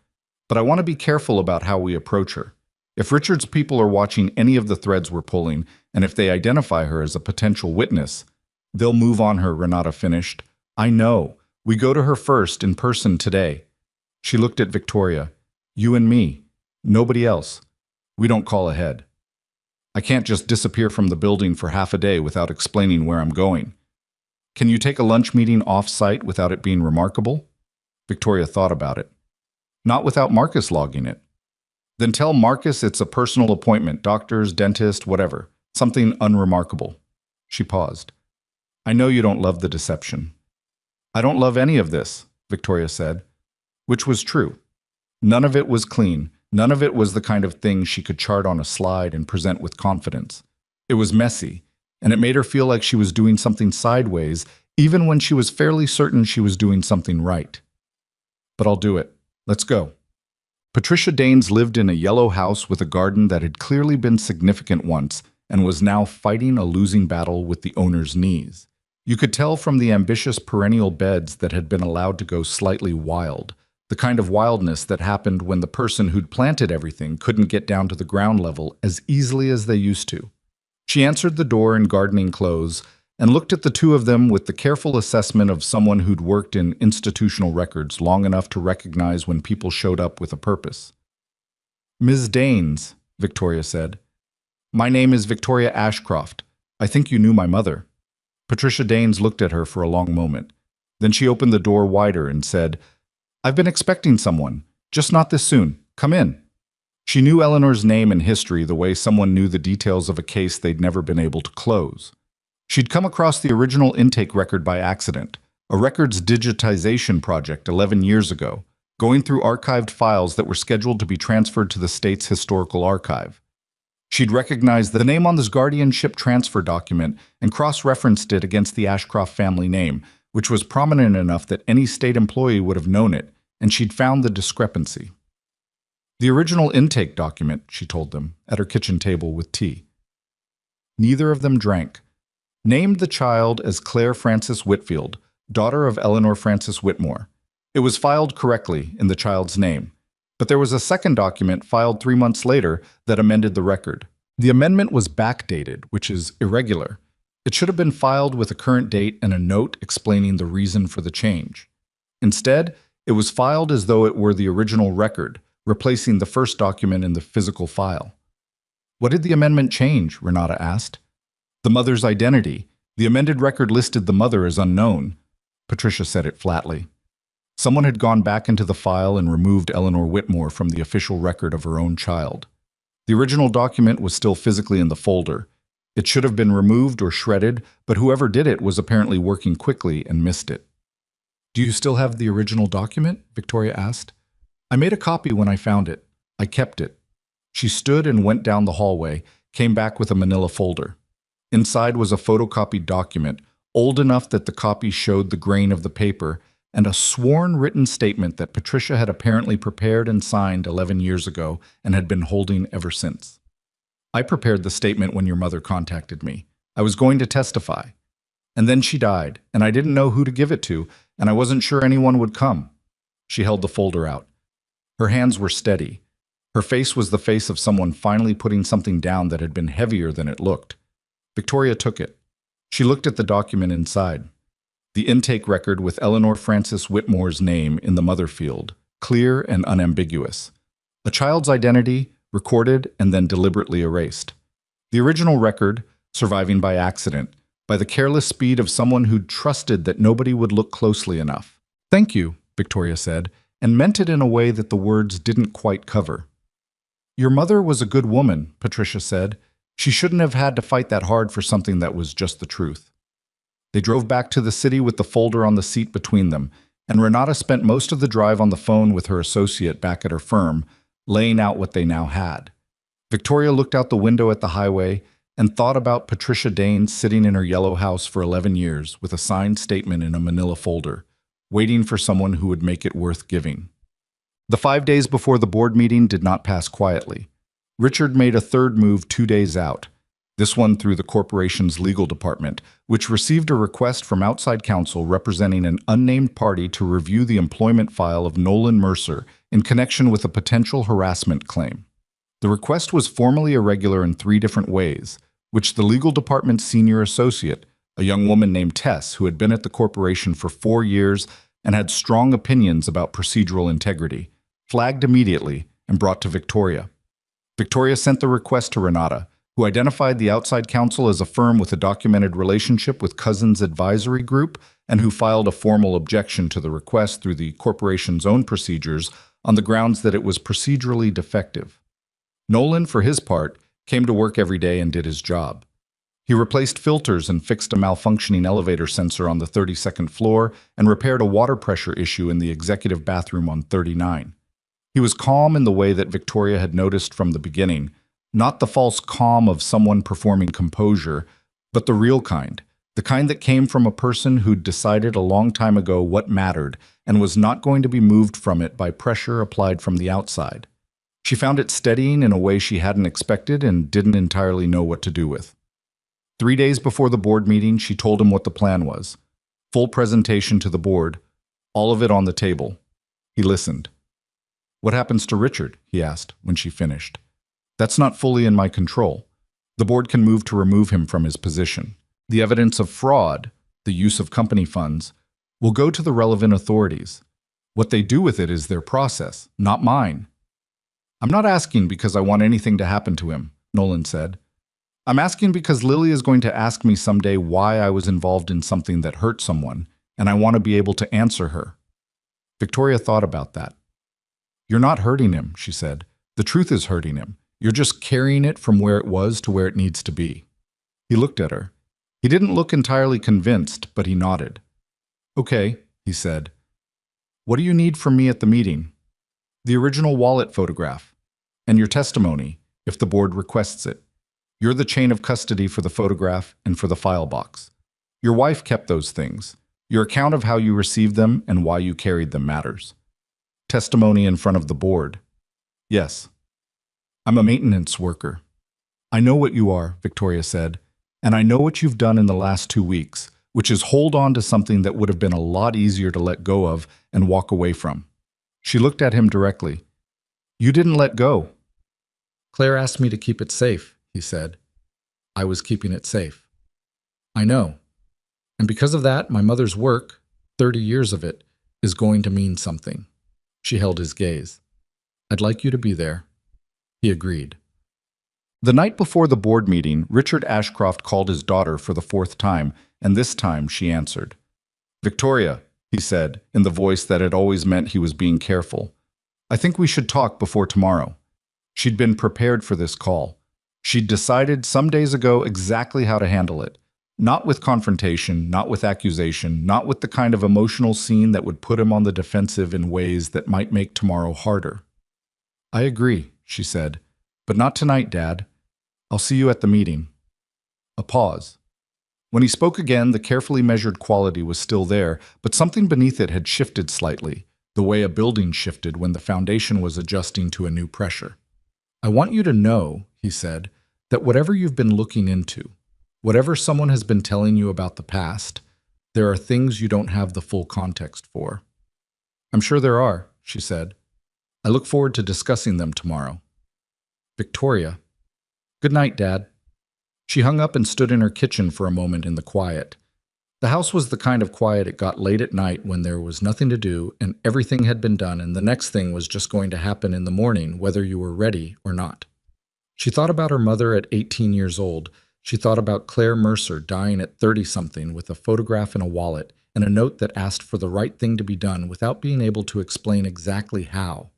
But I want to be careful about how we approach her. If Richard's people are watching any of the threads we're pulling, and if they identify her as a potential witness, they'll move on her, Renata finished. I know. We go to her first in person today. She looked at Victoria. You and me. Nobody else. We don't call ahead. I can't just disappear from the building for half a day without explaining where I'm going. Can you take a lunch meeting off-site without it being remarkable? Victoria thought about it. Not without Marcus logging it. Then tell Marcus it's a personal appointment, doctors, dentist, whatever. Something unremarkable. She paused. I know you don't love the deception. I don't love any of this, Victoria said. Which was true. None of it was clean. None of it was the kind of thing she could chart on a slide and present with confidence. It was messy, and it made her feel like she was doing something sideways, even when she was fairly certain she was doing something right. But I'll do it. Let's go. Patricia Danes lived in a yellow house with a garden that had clearly been significant once and was now fighting a losing battle with the owner's knees. You could tell from the ambitious perennial beds that had been allowed to go slightly wild, the kind of wildness that happened when the person who'd planted everything couldn't get down to the ground level as easily as they used to. She answered the door in gardening clothes and looked at the two of them with the careful assessment of someone who'd worked in institutional records long enough to recognize when people showed up with a purpose. Ms. Danes, Victoria said. My name is Victoria Ashcroft. I think you knew my mother. Patricia Danes looked at her for a long moment. Then she opened the door wider and said, I've been expecting someone, just not this soon. Come in. She knew Eleanor's name and history the way someone knew the details of a case they'd never been able to close. She'd come across the original intake record by accident, a records digitization project 11 years ago, going through archived files that were scheduled to be transferred to the state's historical archive. She'd recognized the name on this guardianship transfer document and cross-referenced it against the Ashcroft family name, which was prominent enough that any state employee would have known it, and she'd found the discrepancy. The original intake document, she told them, at her kitchen table with tea. Neither of them drank. Named the child as Claire Frances Whitfield, daughter of Eleanor Frances Whitmore. It was filed correctly in the child's name, but there was a second document filed 3 months later that amended the record. The amendment was backdated, which is irregular. It should have been filed with a current date and a note explaining the reason for the change. Instead, it was filed as though it were the original record, replacing the first document in the physical file. What did the amendment change? Renata asked. The mother's identity. The amended record listed the mother as unknown. Patricia said it flatly. Someone had gone back into the file and removed Eleanor Whitmore from the official record of her own child. The original document was still physically in the folder. It should have been removed or shredded, but whoever did it was apparently working quickly and missed it. Do you still have the original document? Victoria asked. I made a copy when I found it. I kept it. She stood and went down the hallway, came back with a manila folder. Inside was a photocopied document, old enough that the copy showed the grain of the paper, and a sworn written statement that Patricia had apparently prepared and signed 11 years ago and had been holding ever since. I prepared the statement when your mother contacted me. I was going to testify. And then she died, and I didn't know who to give it to, and I wasn't sure anyone would come. She held the folder out. Her hands were steady. Her face was the face of someone finally putting something down that had been heavier than it looked. Victoria took it. She looked at the document inside. The intake record with Eleanor Frances Whitmore's name in the mother field, clear and unambiguous. A child's identity, recorded and then deliberately erased. The original record, surviving by accident, by the careless speed of someone who'd trusted that nobody would look closely enough. Thank you, Victoria said, and meant it in a way that the words didn't quite cover. Your mother was a good woman, Patricia said. She shouldn't have had to fight that hard for something that was just the truth. They drove back to the city with the folder on the seat between them, and Renata spent most of the drive on the phone with her associate back at her firm, laying out what they now had. Victoria looked out the window at the highway and thought about Patricia Dane sitting in her yellow house for 11 years with a signed statement in a manila folder, waiting for someone who would make it worth giving. The 5 days before the board meeting did not pass quietly. Richard made a third move 2 days out, this one through the corporation's legal department, which received a request from outside counsel representing an unnamed party to review the employment file of Nolan Mercer in connection with a potential harassment claim. The request was formally irregular in 3 different ways, which the legal department's senior associate, a young woman named Tess, who had been at the corporation for 4 years and had strong opinions about procedural integrity, flagged immediately and brought to Victoria. Victoria sent the request to Renata, who identified the outside counsel as a firm with a documented relationship with Cousins Advisory Group and who filed a formal objection to the request through the corporation's own procedures on the grounds that it was procedurally defective. Nolan, for his part, came to work every day and did his job. He replaced filters and fixed a malfunctioning elevator sensor on the 32nd floor and repaired a water pressure issue in the executive bathroom on 39. He was calm in the way that Victoria had noticed from the beginning, not the false calm of someone performing composure, but the real kind, the kind that came from a person who'd decided a long time ago what mattered and was not going to be moved from it by pressure applied from the outside. She found it steadying in a way she hadn't expected and didn't entirely know what to do with. 3 days before the board meeting, she told him what the plan was. Full presentation to the board, all of it on the table. He listened. What happens to Richard? He asked when she finished. That's not fully in my control. The board can move to remove him from his position. The evidence of fraud, the use of company funds, will go to the relevant authorities. What they do with it is their process, not mine. I'm not asking because I want anything to happen to him, Nolan said. I'm asking because Lily is going to ask me someday why I was involved in something that hurt someone, and I want to be able to answer her. Victoria thought about that. You're not hurting him, she said. The truth is hurting him. You're just carrying it from where it was to where it needs to be. He looked at her. He didn't look entirely convinced, but he nodded. Okay, he said. What do you need from me at the meeting? The original wallet photograph. And your testimony, if the board requests it. You're the chain of custody for the photograph and for the file box. Your wife kept those things. Your account of how you received them and why you carried them matters. Testimony in front of the board. Yes. I'm a maintenance worker. I know what you are, Victoria said, and I know what you've done in the last 2 weeks, which is hold on to something that would have been a lot easier to let go of and walk away from. She looked at him directly. You didn't let go. Claire asked me to keep it safe, he said. I was keeping it safe. I know. And because of that, my mother's work, 30 years of it, is going to mean something. She held his gaze. I'd like you to be there. He agreed. The night before the board meeting, Richard Ashcroft called his daughter for the fourth time, and this time she answered. Victoria, he said, in the voice that had always meant he was being careful. I think we should talk before tomorrow. She'd been prepared for this call. She'd decided some days ago exactly how to handle it. Not with confrontation, not with accusation, not with the kind of emotional scene that would put him on the defensive in ways that might make tomorrow harder. I agree, she said, but not tonight, Dad. I'll see you at the meeting. A pause. When he spoke again, the carefully measured quality was still there, but something beneath it had shifted slightly, the way a building shifted when the foundation was adjusting to a new pressure. I want you to know, he said, that whatever you've been looking into, whatever someone has been telling you about the past, there are things you don't have the full context for. I'm sure there are, she said. I look forward to discussing them tomorrow. Victoria. Good night, Dad. She hung up and stood in her kitchen for a moment in the quiet. The house was the kind of quiet it got late at night when there was nothing to do and everything had been done and the next thing was just going to happen in the morning whether you were ready or not. She thought about her mother at 18 years old. She thought about Claire Mercer dying at 30-something with a photograph in a wallet and a note that asked for the right thing to be done without being able to explain exactly how.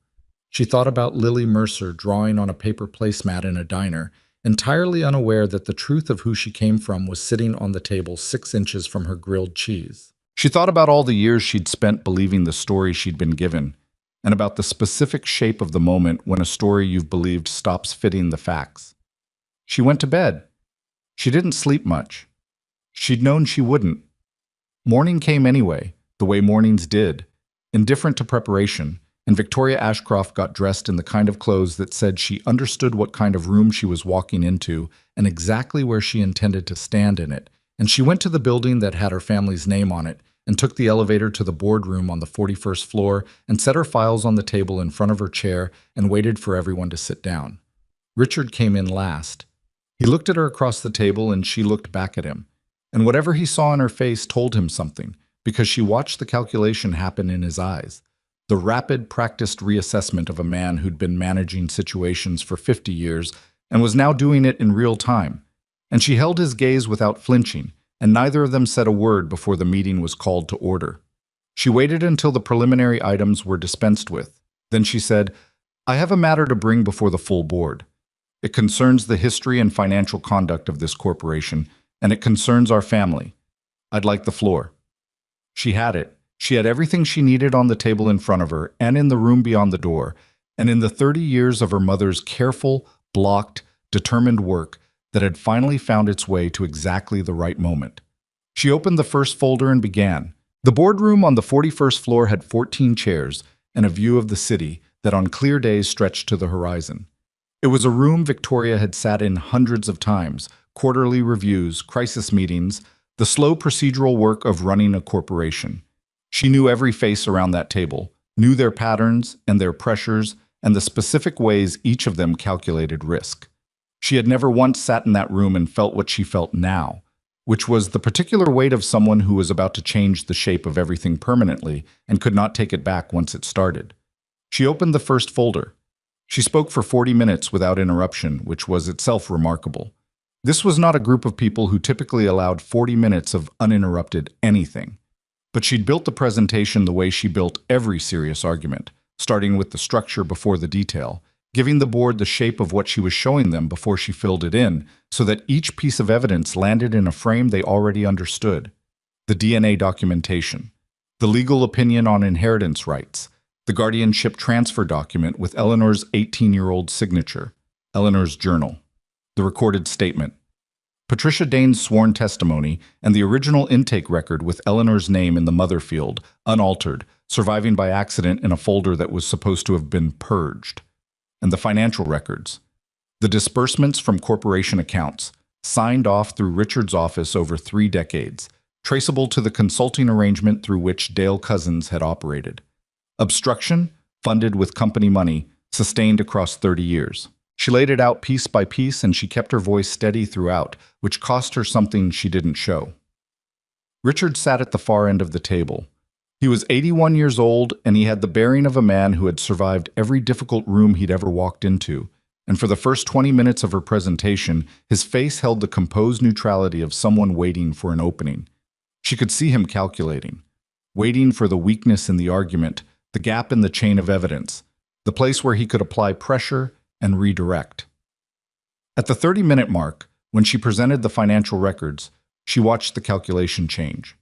She thought about Lily Mercer drawing on a paper placemat in a diner, entirely unaware that the truth of who she came from was sitting on the table 6 inches from her grilled cheese. She thought about all the years she'd spent believing the story she'd been given, and about the specific shape of the moment when a story you've believed stops fitting the facts. She went to bed. She didn't sleep much. She'd known she wouldn't. Morning came anyway, the way mornings did, indifferent to preparation, and Victoria Ashcroft got dressed in the kind of clothes that said she understood what kind of room she was walking into and exactly where she intended to stand in it, and she went to the building that had her family's name on it and took the elevator to the boardroom on the 41st floor and set her files on the table in front of her chair and waited for everyone to sit down. Richard came in last. He looked at her across the table and she looked back at him, and whatever he saw in her face told him something, because she watched the calculation happen in his eyes. The rapid, practiced reassessment of a man who'd been managing situations for 50 years and was now doing it in real time. And she held his gaze without flinching, and neither of them said a word before the meeting was called to order. She waited until the preliminary items were dispensed with. Then she said, I have a matter to bring before the full board. It concerns the history and financial conduct of this corporation, and it concerns our family. I'd like the floor. She had it. She had everything she needed on the table in front of her and in the room beyond the door, and in the 30 years of her mother's careful, blocked, determined work that had finally found its way to exactly the right moment. She opened the first folder and began. The boardroom on the 41st floor had 14 chairs and a view of the city that on clear days stretched to the horizon. It was a room Victoria had sat in hundreds of times, quarterly reviews, crisis meetings, the slow procedural work of running a corporation. She knew every face around that table, knew their patterns and their pressures and the specific ways each of them calculated risk. She had never once sat in that room and felt what she felt now, which was the particular weight of someone who was about to change the shape of everything permanently and could not take it back once it started. She opened the first folder. She spoke for 40 minutes without interruption, which was itself remarkable. This was not a group of people who typically allowed 40 minutes of uninterrupted anything. But she'd built the presentation the way she built every serious argument, starting with the structure before the detail, giving the board the shape of what she was showing them before she filled it in, so that each piece of evidence landed in a frame they already understood. The DNA documentation, the legal opinion on inheritance rights, the guardianship transfer document with Eleanor's 18-year-old signature, Eleanor's journal, the recorded statement, Patricia Dane's sworn testimony, and the original intake record with Eleanor's name in the mother field, unaltered, surviving by accident in a folder that was supposed to have been purged. And the financial records, the disbursements from corporation accounts, signed off through Richard's office over 3 decades, traceable to the consulting arrangement through which Dale Cousins had operated. Obstruction, funded with company money, sustained across 30 years. She laid it out piece by piece, and she kept her voice steady throughout, which cost her something she didn't show. Richard sat at the far end of the table. He was 81 years old, and he had the bearing of a man who had survived every difficult room he'd ever walked into. And for the first 20 minutes of her presentation, his face held the composed neutrality of someone waiting for an opening. She could see him calculating, waiting for the weakness in the argument, the gap in the chain of evidence, the place where he could apply pressure and redirect. At the 30-minute mark, when she presented the financial records, she watched the calculation change.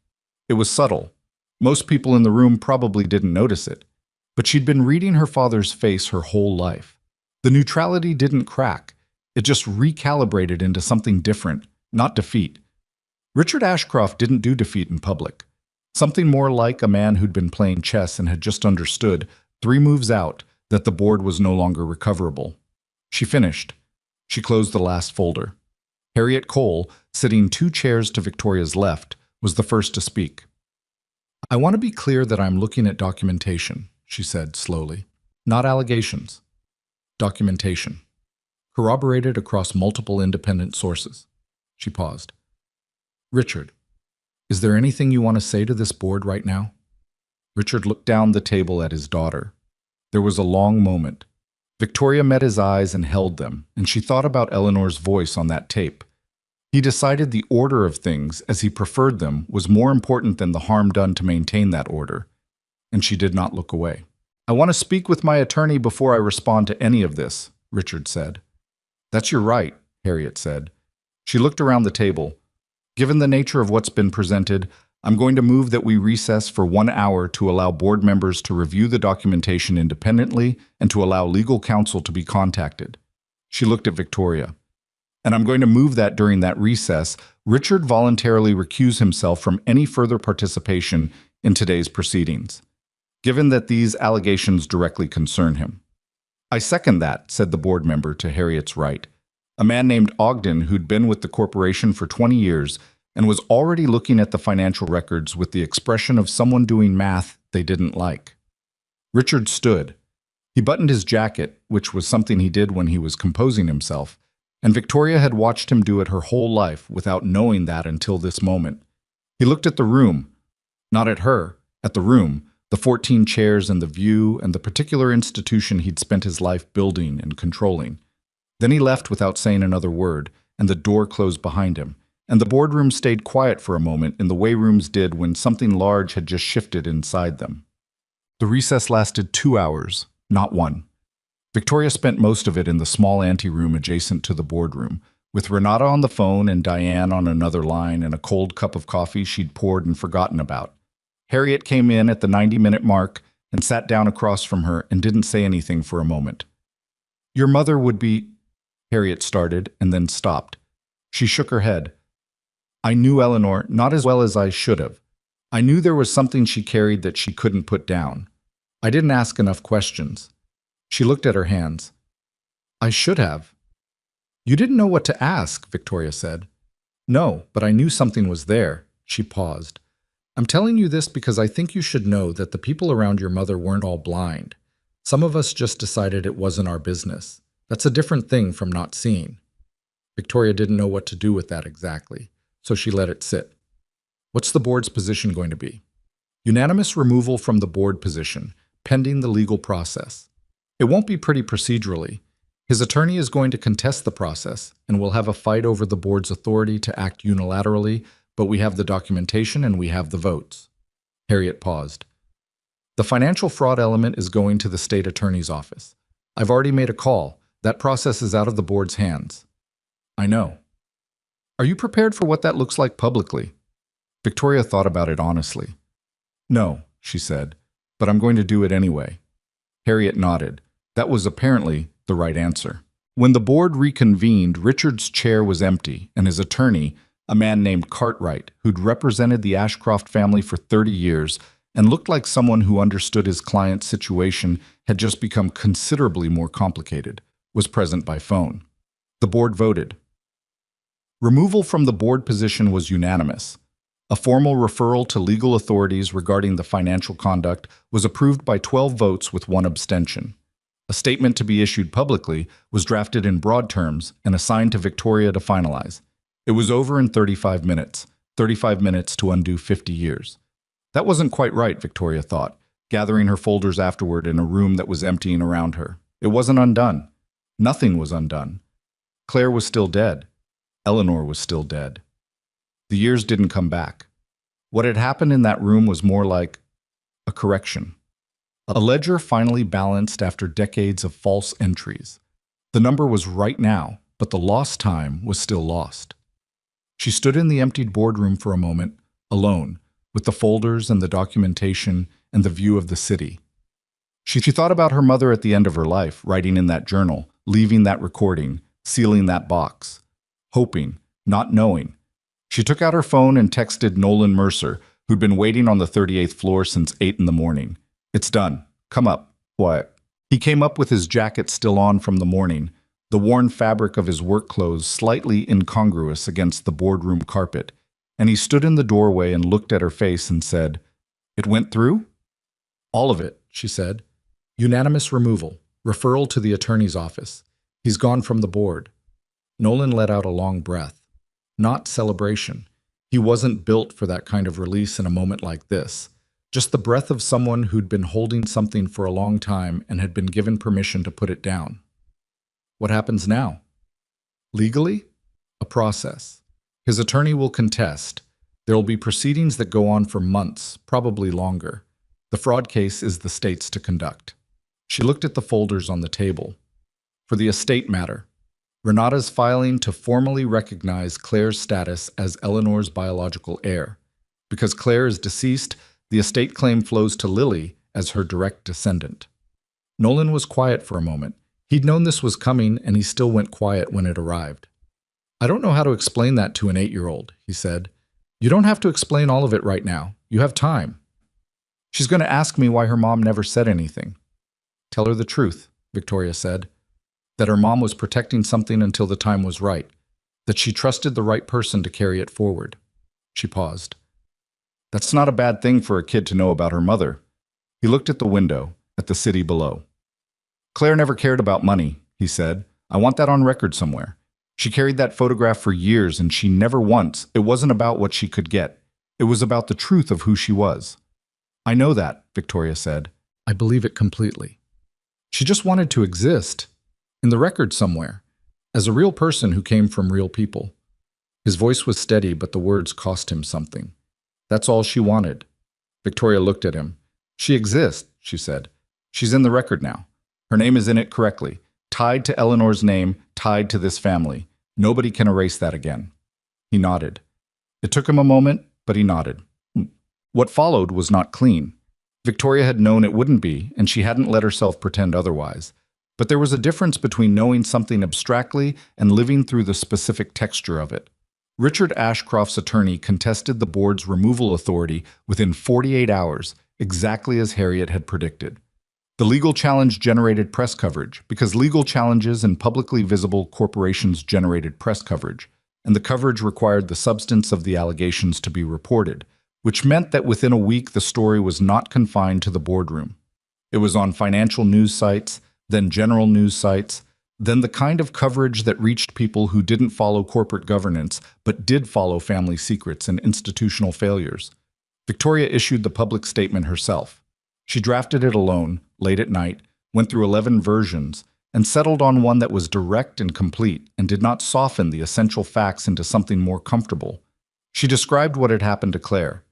It was subtle. Most people in the room probably didn't notice it, but she'd been reading her father's face her whole life. The neutrality didn't crack. It just recalibrated into something different, not defeat. Richard Ashcroft didn't do defeat in public. Something more like a man who'd been playing chess and had just understood, 3 moves out, that the board was no longer recoverable. She finished. She closed the last folder. Harriet Cole, sitting 2 chairs to Victoria's left, was the first to speak. "I want to be clear that I'm looking at documentation," she said slowly. "Not allegations. Documentation. Corroborated across multiple independent sources." She paused. "Richard, is there anything you want to say to this board right now?" Richard looked down the table at his daughter. There was a long moment. Victoria met his eyes and held them, and she thought about Eleanor's voice on that tape. He decided the order of things, as he preferred them, was more important than the harm done to maintain that order, and she did not look away. "I want to speak with my attorney before I respond to any of this," Richard said. "That's your right," Harriet said. She looked around the table. "Given the nature of what's been presented, I'm going to move that we recess for 1 hour to allow board members to review the documentation independently and to allow legal counsel to be contacted." She looked at Victoria. "And I'm going to move that during that recess, Richard voluntarily recuse himself from any further participation in today's proceedings, given that these allegations directly concern him." "I second that," said the board member to Harriet's right, a man named Ogden who'd been with the corporation for 20 years and was already looking at the financial records with the expression of someone doing math they didn't like. Richard stood. He buttoned his jacket, which was something he did when he was composing himself, and Victoria had watched him do it her whole life without knowing that until this moment. He looked at the room, not at her, at the room, the 14 chairs and the view and the particular institution he'd spent his life building and controlling. Then he left without saying another word, and the door closed behind him, and the boardroom stayed quiet for a moment in the way rooms did when something large had just shifted inside them. The recess lasted 2 hours, not 1. Victoria spent most of it in the small anteroom adjacent to the boardroom, with Renata on the phone and Diane on another line and a cold cup of coffee she'd poured and forgotten about. Harriet came in at the 90-minute mark and sat down across from her and didn't say anything for a moment. "Your mother would be—" Harriet started and then stopped. She shook her head. "I knew Eleanor not as well as I should have. I knew there was something she carried that she couldn't put down. I didn't ask enough questions." She looked at her hands. "I should have." "You didn't know what to ask," Victoria said. "No, but I knew something was there." She paused. "I'm telling you this because I think you should know that the people around your mother weren't all blind. Some of us just decided it wasn't our business. That's a different thing from not seeing." Victoria didn't know what to do with that exactly, so she let it sit. "What's the board's position going to be?" "Unanimous removal from the board position, pending the legal process. It won't be pretty procedurally. His attorney is going to contest the process, and we'll have a fight over the board's authority to act unilaterally, but we have the documentation and we have the votes." Harriet paused. "The financial fraud element is going to the state attorney's office. I've already made a call. That process is out of the board's hands." "I know." "Are you prepared for what that looks like publicly?" Victoria thought about it honestly. "No," she said, "but I'm going to do it anyway." Harriet nodded. That was apparently the right answer. When the board reconvened, Richard's chair was empty, and his attorney, a man named Cartwright, who'd represented the Ashcroft family for 30 years and looked like someone who understood his client's situation had just become considerably more complicated, was present by phone. The board voted. Removal from the board position was unanimous. A formal referral to legal authorities regarding the financial conduct was approved by 12 votes with 1 abstention. A statement to be issued publicly was drafted in broad terms and assigned to Victoria to finalize. It was over in 35 minutes, 35 minutes to undo 50 years. That wasn't quite right, Victoria thought, gathering her folders afterward in a room that was emptying around her. It wasn't undone. Nothing was undone. Claire was still dead. Eleanor was still dead. The years didn't come back. What had happened in that room was more like a correction. A ledger finally balanced after decades of false entries. The number was right now, but the lost time was still lost. She stood in the emptied boardroom for a moment, alone, with the folders and the documentation and the view of the city. She thought about her mother at the end of her life, writing in that journal, leaving that recording, sealing that box, hoping, not knowing. She took out her phone and texted Nolan Mercer, who'd been waiting on the 38th floor since 8 in the morning. "It's done. Come up." "What?" He came up with his jacket still on from the morning, the worn fabric of his work clothes slightly incongruous against the boardroom carpet, and he stood in the doorway and looked at her face and said, "It went through?" "All of it," she said. "Unanimous removal, referral to the attorney's office. He's gone from the board." Nolan let out a long breath. Not celebration. He wasn't built for that kind of release in a moment like this. Just the breath of someone who'd been holding something for a long time and had been given permission to put it down. What happens now? Legally? A process. His attorney will contest. There will be proceedings that go on for months, probably longer. The fraud case is the state's to conduct. She looked at the folders on the table. For the estate matter, Renata's filing to formally recognize Claire's status as Eleanor's biological heir. Because Claire is deceased, the estate claim flows to Lily as her direct descendant. Nolan was quiet for a moment. He'd known this was coming, and he still went quiet when it arrived. "I don't know how to explain that to an 8-year-old, he said. "You don't have to explain all of it right now. You have time." "She's going to ask me why her mom never said anything." "Tell her the truth," Victoria said. That her mom was protecting something until the time was right. That she trusted the right person to carry it forward. She paused. "That's not a bad thing for a kid to know about her mother." He looked at the window, at the city below. "Claire never cared about money," he said. "I want that on record somewhere. She carried that photograph for years, and she never once, it wasn't about what she could get. It was about the truth of who she was." "I know that," Victoria said. "I believe it completely." She just wanted to exist, in the record somewhere, as a real person who came from real people. His voice was steady, but the words cost him something. That's all she wanted. Victoria looked at him. "She exists," she said. "She's in the record now. Her name is in it correctly, tied to Eleanor's name, tied to this family. Nobody can erase that again." He nodded. It took him a moment, but he nodded. What followed was not clean. Victoria had known it wouldn't be, and she hadn't let herself pretend otherwise. But there was a difference between knowing something abstractly and living through the specific texture of it. Richard Ashcroft's attorney contested the board's removal authority within 48 hours, exactly as Harriet had predicted. The legal challenge generated press coverage, because legal challenges in publicly visible corporations generated press coverage, and the coverage required the substance of the allegations to be reported, which meant that within a week the story was not confined to the boardroom. It was on financial news sites, then general news sites, then the kind of coverage that reached people who didn't follow corporate governance, but did follow family secrets and institutional failures. Victoria issued the public statement herself. She drafted it alone, late at night, went through 11 versions, and settled on one that was direct and complete and did not soften the essential facts into something more comfortable. She described what had happened to Claire.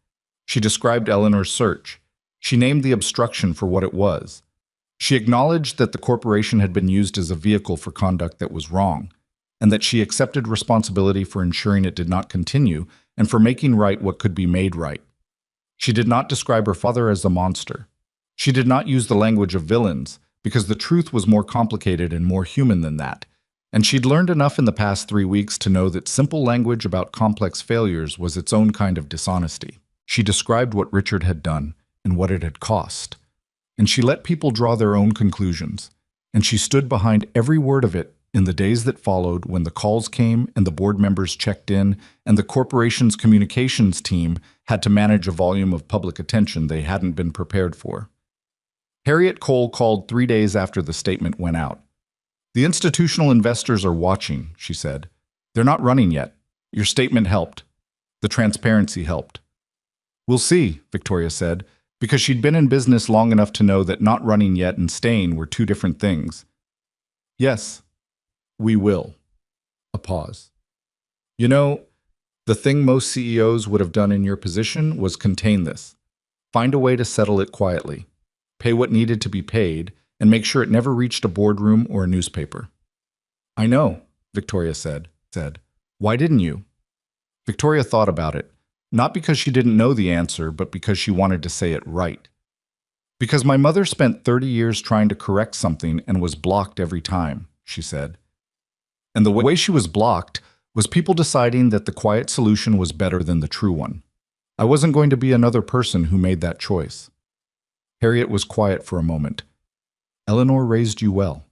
She described Eleanor's search. She named the obstruction for what it was. She acknowledged that the corporation had been used as a vehicle for conduct that was wrong, and that she accepted responsibility for ensuring it did not continue and for making right what could be made right. She did not describe her father as a monster. She did not use the language of villains, because the truth was more complicated and more human than that, and she'd learned enough in the past 3 weeks to know that simple language about complex failures was its own kind of dishonesty. She described what Richard had done and what it had cost. And she let people draw their own conclusions, and she stood behind every word of it in the days that followed when the calls came and the board members checked in and the corporation's communications team had to manage a volume of public attention they hadn't been prepared for. Harriet Cole called 3 days after the statement went out. The institutional investors are watching, she said. They're not running yet. Your statement helped. The transparency helped. We'll see, Victoria said, because she'd been in business long enough to know that not running yet and staying were two different things. Yes, we will. A pause. You know, the thing most CEOs would have done in your position was contain this. Find a way to settle it quietly. Pay what needed to be paid, and make sure it never reached a boardroom or a newspaper. I know, Victoria said. Why didn't you? Victoria thought about it, not because she didn't know the answer, but because she wanted to say it right. Because my mother spent 30 years trying to correct something and was blocked every time, she said. And the way she was blocked was people deciding that the quiet solution was better than the true one. I wasn't going to be another person who made that choice. Harriet was quiet for a moment. Eleanor raised you well.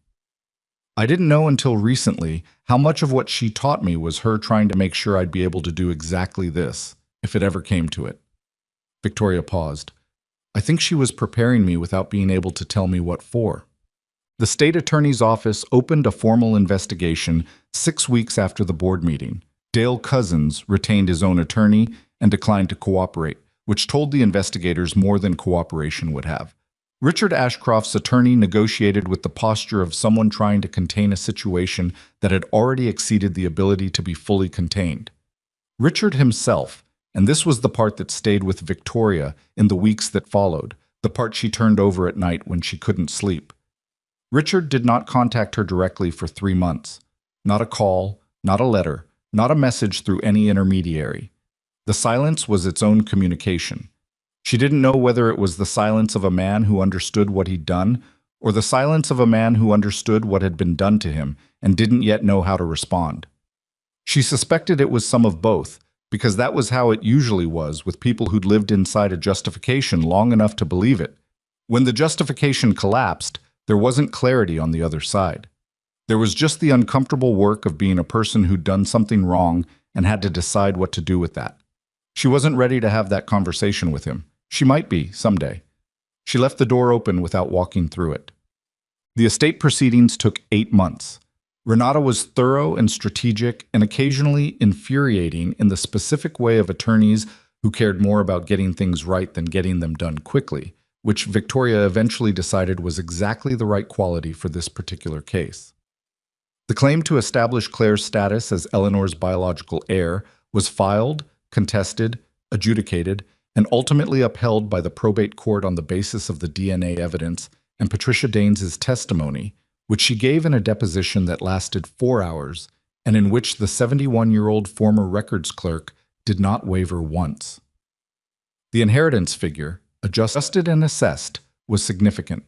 I didn't know until recently how much of what she taught me was her trying to make sure I'd be able to do exactly this, if it ever came to it. Victoria paused. I think she was preparing me without being able to tell me what for. The state attorney's office opened a formal investigation 6 weeks after the board meeting. Dale Cousins retained his own attorney and declined to cooperate, which told the investigators more than cooperation would have. Richard Ashcroft's attorney negotiated with the posture of someone trying to contain a situation that had already exceeded the ability to be fully contained. Richard himself, and this was the part that stayed with Victoria in the weeks that followed, the part she turned over at night when she couldn't sleep. Richard did not contact her directly for 3 months. Not a call, not a letter, not a message through any intermediary. The silence was its own communication. She didn't know whether it was the silence of a man who understood what he'd done, or the silence of a man who understood what had been done to him and didn't yet know how to respond. She suspected it was some of both, because that was how it usually was with people who'd lived inside a justification long enough to believe it. When the justification collapsed, there wasn't clarity on the other side. There was just the uncomfortable work of being a person who'd done something wrong and had to decide what to do with that. She wasn't ready to have that conversation with him. She might be, someday. She left the door open without walking through it. The estate proceedings took 8 months. Renata was thorough and strategic and occasionally infuriating in the specific way of attorneys who cared more about getting things right than getting them done quickly, which Victoria eventually decided was exactly the right quality for this particular case. The claim to establish Claire's status as Eleanor's biological heir was filed, contested, adjudicated, and ultimately upheld by the probate court on the basis of the DNA evidence and Patricia Daines's testimony, which she gave in a deposition that lasted 4 hours and in which the 71-year-old former records clerk did not waver once. The inheritance figure, adjusted and assessed, was significant.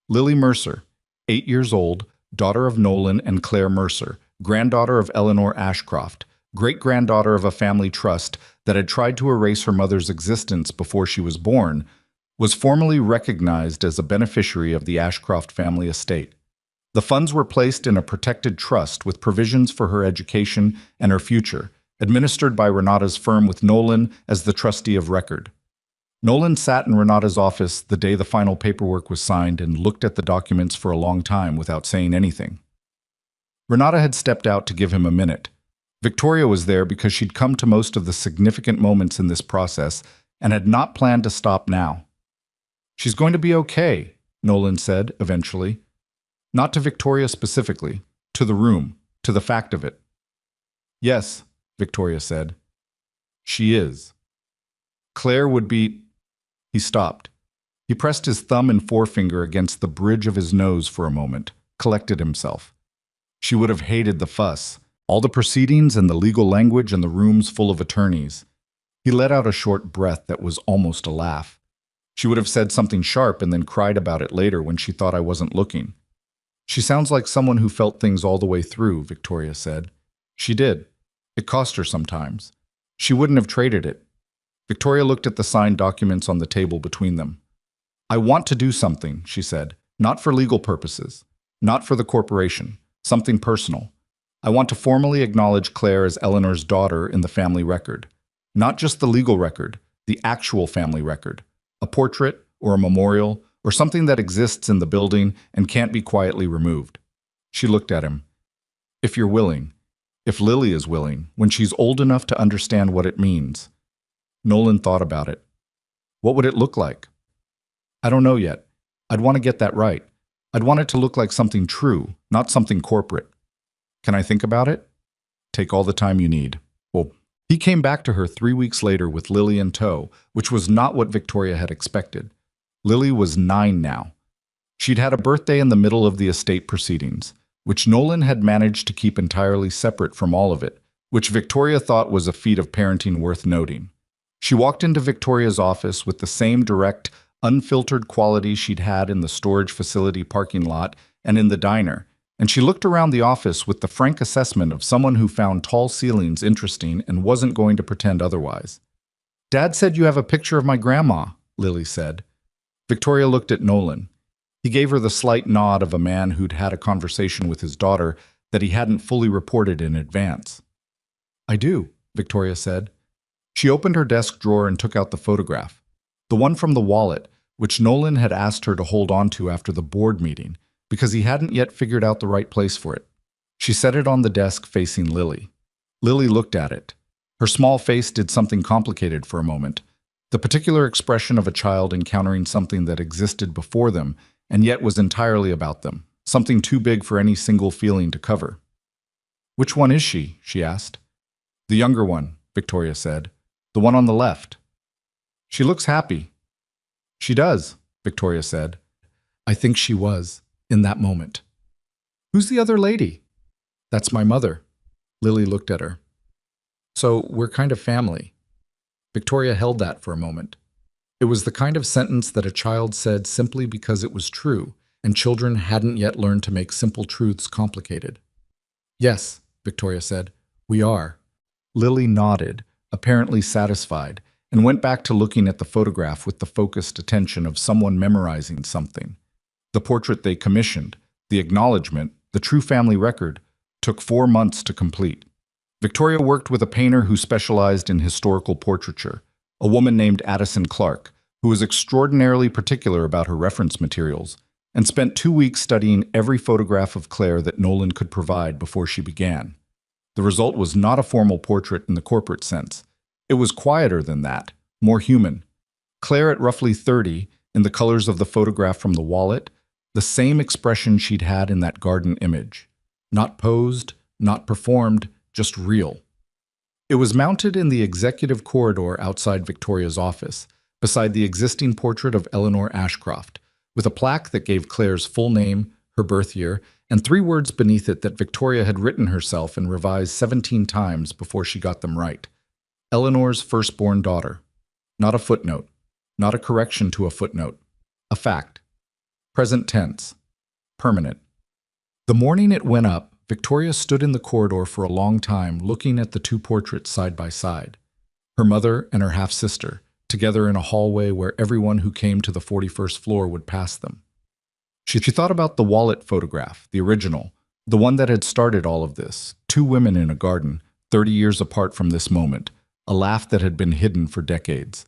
Lily Mercer, 8 years old, daughter of Nolan and Claire Mercer, granddaughter of Eleanor Ashcroft, great-granddaughter of a family trust that had tried to erase her mother's existence before she was born, was formally recognized as a beneficiary of the Ashcroft family estate. The funds were placed in a protected trust with provisions for her education and her future, administered by Renata's firm with Nolan as the trustee of record. Nolan sat in Renata's office the day the final paperwork was signed and looked at the documents for a long time without saying anything. Renata had stepped out to give him a minute. Victoria was there because she'd come to most of the significant moments in this process and had not planned to stop now. She's going to be okay, Nolan said eventually. Not to Victoria specifically, to the room, to the fact of it. Yes, Victoria said. She is. Claire would be... He stopped. He pressed his thumb and forefinger against the bridge of his nose for a moment, collected himself. She would have hated the fuss, all the proceedings and the legal language and the rooms full of attorneys. He let out a short breath that was almost a laugh. She would have said something sharp and then cried about it later when she thought I wasn't looking. She sounds like someone who felt things all the way through, Victoria said. She did. It cost her sometimes. She wouldn't have traded it. Victoria looked at the signed documents on the table between them. I want to do something, she said. Not for legal purposes. Not for the corporation. Something personal. I want to formally acknowledge Claire as Eleanor's daughter in the family record. Not just the legal record, the actual family record. A portrait or a memorial or something that exists in the building and can't be quietly removed. She looked at him. If you're willing, if Lily is willing, when she's old enough to understand what it means. Nolan thought about it. What would it look like? I don't know yet. I'd want to get that right. I'd want it to look like something true, not something corporate. Can I think about it? Take all the time you need. Well, he came back to her 3 weeks later with Lily in tow, which was not what Victoria had expected. Lily was 9 now. She'd had a birthday in the middle of the estate proceedings, which Nolan had managed to keep entirely separate from all of it, which Victoria thought was a feat of parenting worth noting. She walked into Victoria's office with the same direct, unfiltered quality she'd had in the storage facility parking lot and in the diner, and she looked around the office with the frank assessment of someone who found tall ceilings interesting and wasn't going to pretend otherwise. "Dad said you have a picture of my grandma," Lily said. Victoria looked at Nolan. He gave her the slight nod of a man who'd had a conversation with his daughter that he hadn't fully reported in advance. "I do," Victoria said. She opened her desk drawer and took out the photograph, the one from the wallet, which Nolan had asked her to hold on to after the board meeting, because he hadn't yet figured out the right place for it. She set it on the desk facing Lily. Lily looked at it. Her small face did something complicated for a moment, the particular expression of a child encountering something that existed before them and yet was entirely about them, something too big for any single feeling to cover. "Which one is she?" she asked. "The younger one," Victoria said. "The one on the left." "She looks happy." "She does," Victoria said. "I think she was, in that moment." "Who's the other lady?" "That's my mother." Lily looked at her. "So we're kind of family." Victoria held that for a moment. It was the kind of sentence that a child said simply because it was true, and children hadn't yet learned to make simple truths complicated. "Yes," Victoria said, "we are." Lily nodded, apparently satisfied, and went back to looking at the photograph with the focused attention of someone memorizing something. The portrait they commissioned, the acknowledgement, the true family record, took 4 months to complete. Victoria worked with a painter who specialized in historical portraiture, a woman named Addison Clark, who was extraordinarily particular about her reference materials, and spent 2 weeks studying every photograph of Claire that Nolan could provide before she began. The result was not a formal portrait in the corporate sense. It was quieter than that, more human. Claire at roughly 30, in the colors of the photograph from the wallet, the same expression she'd had in that garden image. Not posed, not performed, just real. It was mounted in the executive corridor outside Victoria's office, beside the existing portrait of Eleanor Ashcroft, with a plaque that gave Claire's full name, her birth year, and 3 words beneath it that Victoria had written herself and revised 17 times before she got them right. Eleanor's firstborn daughter. Not a footnote. Not a correction to a footnote. A fact. Present tense. Permanent. The morning it went up, Victoria stood in the corridor for a long time looking at the 2 portraits side by side. Her mother and her half-sister, together in a hallway where everyone who came to the 41st floor would pass them. She thought about the wallet photograph, the original, the one that had started all of this, 2 women in a garden, 30 years apart from this moment, a laugh that had been hidden for decades.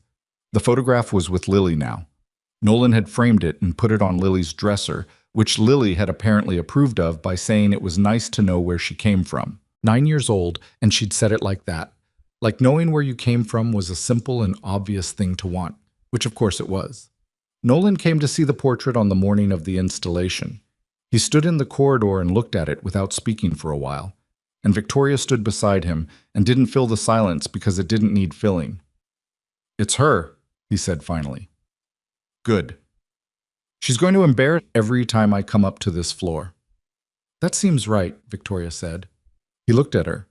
The photograph was with Lily now. Nolan had framed it and put it on Lily's dresser, which Lily had apparently approved of by saying it was nice to know where she came from. 9 years old, and she'd said it like that. Like knowing where you came from was a simple and obvious thing to want, which of course it was. Nolan came to see the portrait on the morning of the installation. He stood in the corridor and looked at it without speaking for a while, and Victoria stood beside him and didn't fill the silence because it didn't need filling. "It's her," he said finally. "Good. She's going to embarrass every time I come up to this floor." "That seems right," Victoria said. He looked at her.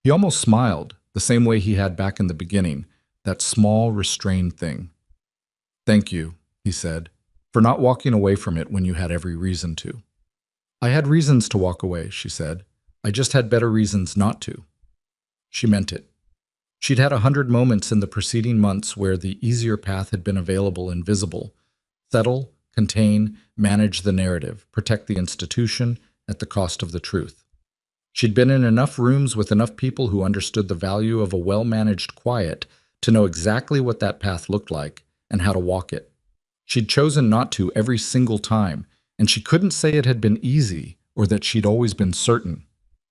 He almost smiled, the same way he had back in the beginning, that small, restrained thing. "Thank you," he said, "for not walking away from it when you had every reason to." "I had reasons to walk away," she said. "I just had better reasons not to." She meant it. She'd had 100 moments in the preceding months where the easier path had been available and visible. Settle, contain, manage the narrative, protect the institution at the cost of the truth. She'd been in enough rooms with enough people who understood the value of a well-managed quiet to know exactly what that path looked like and how to walk it. She'd chosen not to every single time, and she couldn't say it had been easy or that she'd always been certain.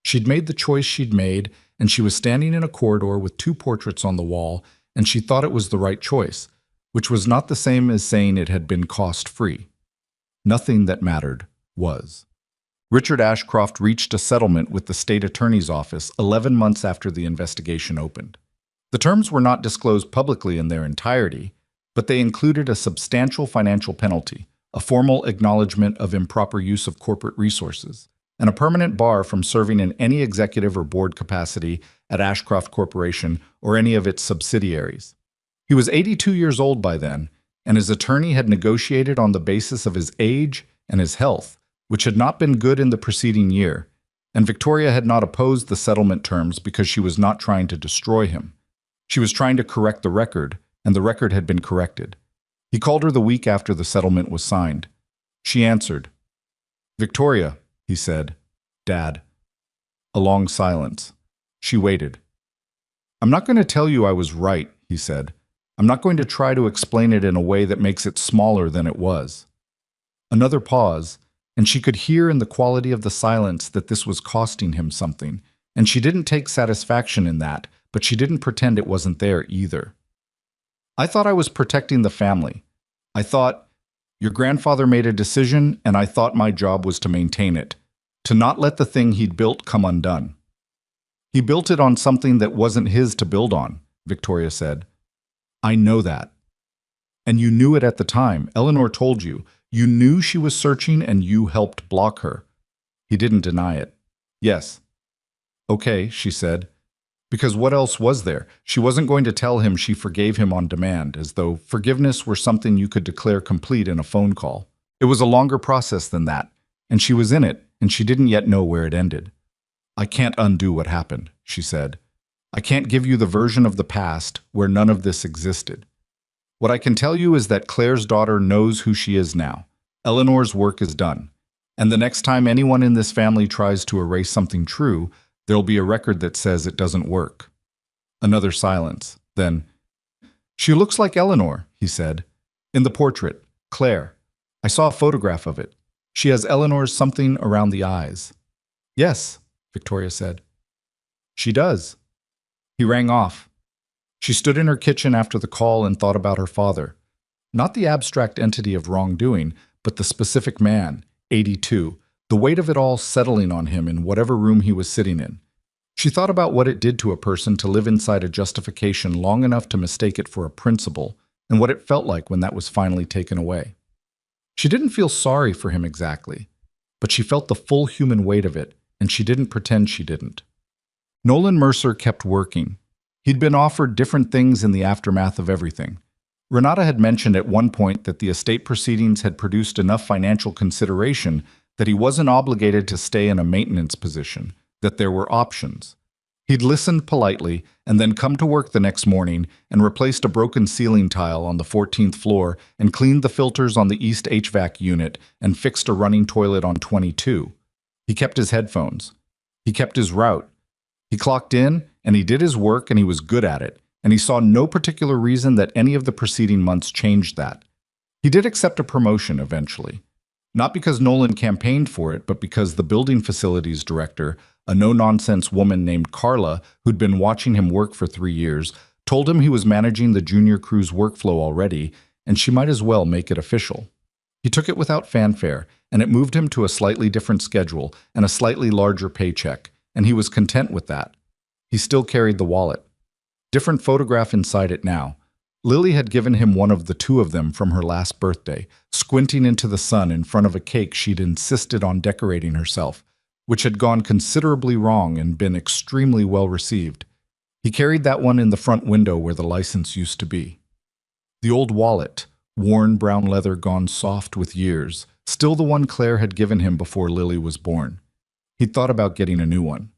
She'd made the choice she'd made, and she was standing in a corridor with two portraits on the wall, and she thought it was the right choice, which was not the same as saying it had been cost-free. Nothing that mattered was. Richard Ashcroft reached a settlement with the state attorney's office 11 months after the investigation opened. The terms were not disclosed publicly in their entirety, but they included a substantial financial penalty, a formal acknowledgement of improper use of corporate resources, and a permanent bar from serving in any executive or board capacity at Ashcroft Corporation or any of its subsidiaries. He was 82 years old by then, and his attorney had negotiated on the basis of his age and his health, which had not been good in the preceding year, and Victoria had not opposed the settlement terms because she was not trying to destroy him. She was trying to correct the record, and the record had been corrected. He called her the week after the settlement was signed. She answered. "Victoria," he said. "Dad." A long silence. She waited. "I'm not going to tell you I was right," he said. "I'm not going to try to explain it in a way that makes it smaller than it was." Another pause, and she could hear in the quality of the silence that this was costing him something, and she didn't take satisfaction in that, but she didn't pretend it wasn't there either. "I thought I was protecting the family. I thought, your grandfather made a decision, and I thought my job was to maintain it, to not let the thing he'd built come undone." "He built it on something that wasn't his to build on," Victoria said. "I know that. And you knew it at the time. Eleanor told you. You knew she was searching and you helped block her." He didn't deny it. "Yes." "Okay," she said. Because what else was there? She wasn't going to tell him she forgave him on demand, as though forgiveness were something you could declare complete in a phone call. It was a longer process than that, and she was in it, and she didn't yet know where it ended. "I can't undo what happened," she said. "I can't give you the version of the past where none of this existed. What I can tell you is that Claire's daughter knows who she is now. Eleanor's work is done. And the next time anyone in this family tries to erase something true, there'll be a record that says it doesn't work." Another silence. Then, "She looks like Eleanor," he said. "In the portrait. Claire. I saw a photograph of it. She has Eleanor's something around the eyes." "Yes," Victoria said. "She does." He rang off. She stood in her kitchen after the call and thought about her father. Not the abstract entity of wrongdoing, but the specific man, 82, the weight of it all settling on him in whatever room he was sitting in. She thought about what it did to a person to live inside a justification long enough to mistake it for a principle, and what it felt like when that was finally taken away. She didn't feel sorry for him exactly, but she felt the full human weight of it, and she didn't pretend she didn't. Nolan Mercer kept working. He'd been offered different things in the aftermath of everything. Renata had mentioned at one point that the estate proceedings had produced enough financial consideration that he wasn't obligated to stay in a maintenance position, that there were options. He'd listened politely and then come to work the next morning and replaced a broken ceiling tile on the 14th floor and cleaned the filters on the East HVAC unit and fixed a running toilet on 22. He kept his headphones. He kept his route. He clocked in and he did his work and he was good at it, and he saw no particular reason that any of the preceding months changed that. He did accept a promotion eventually. Not because Nolan campaigned for it, but because the building facilities director, a no-nonsense woman named Carla, who'd been watching him work for 3 years, told him he was managing the junior crew's workflow already, and she might as well make it official. He took it without fanfare, and it moved him to a slightly different schedule and a slightly larger paycheck, and he was content with that. He still carried the wallet. Different photograph inside it now. Lily had given him one of the two of them from her last birthday, squinting into the sun in front of a cake she'd insisted on decorating herself, which had gone considerably wrong and been extremely well received. He carried that one in the front window where the license used to be. The old wallet, worn brown leather gone soft with years, still the one Claire had given him before Lily was born. He'd thought about getting a new one.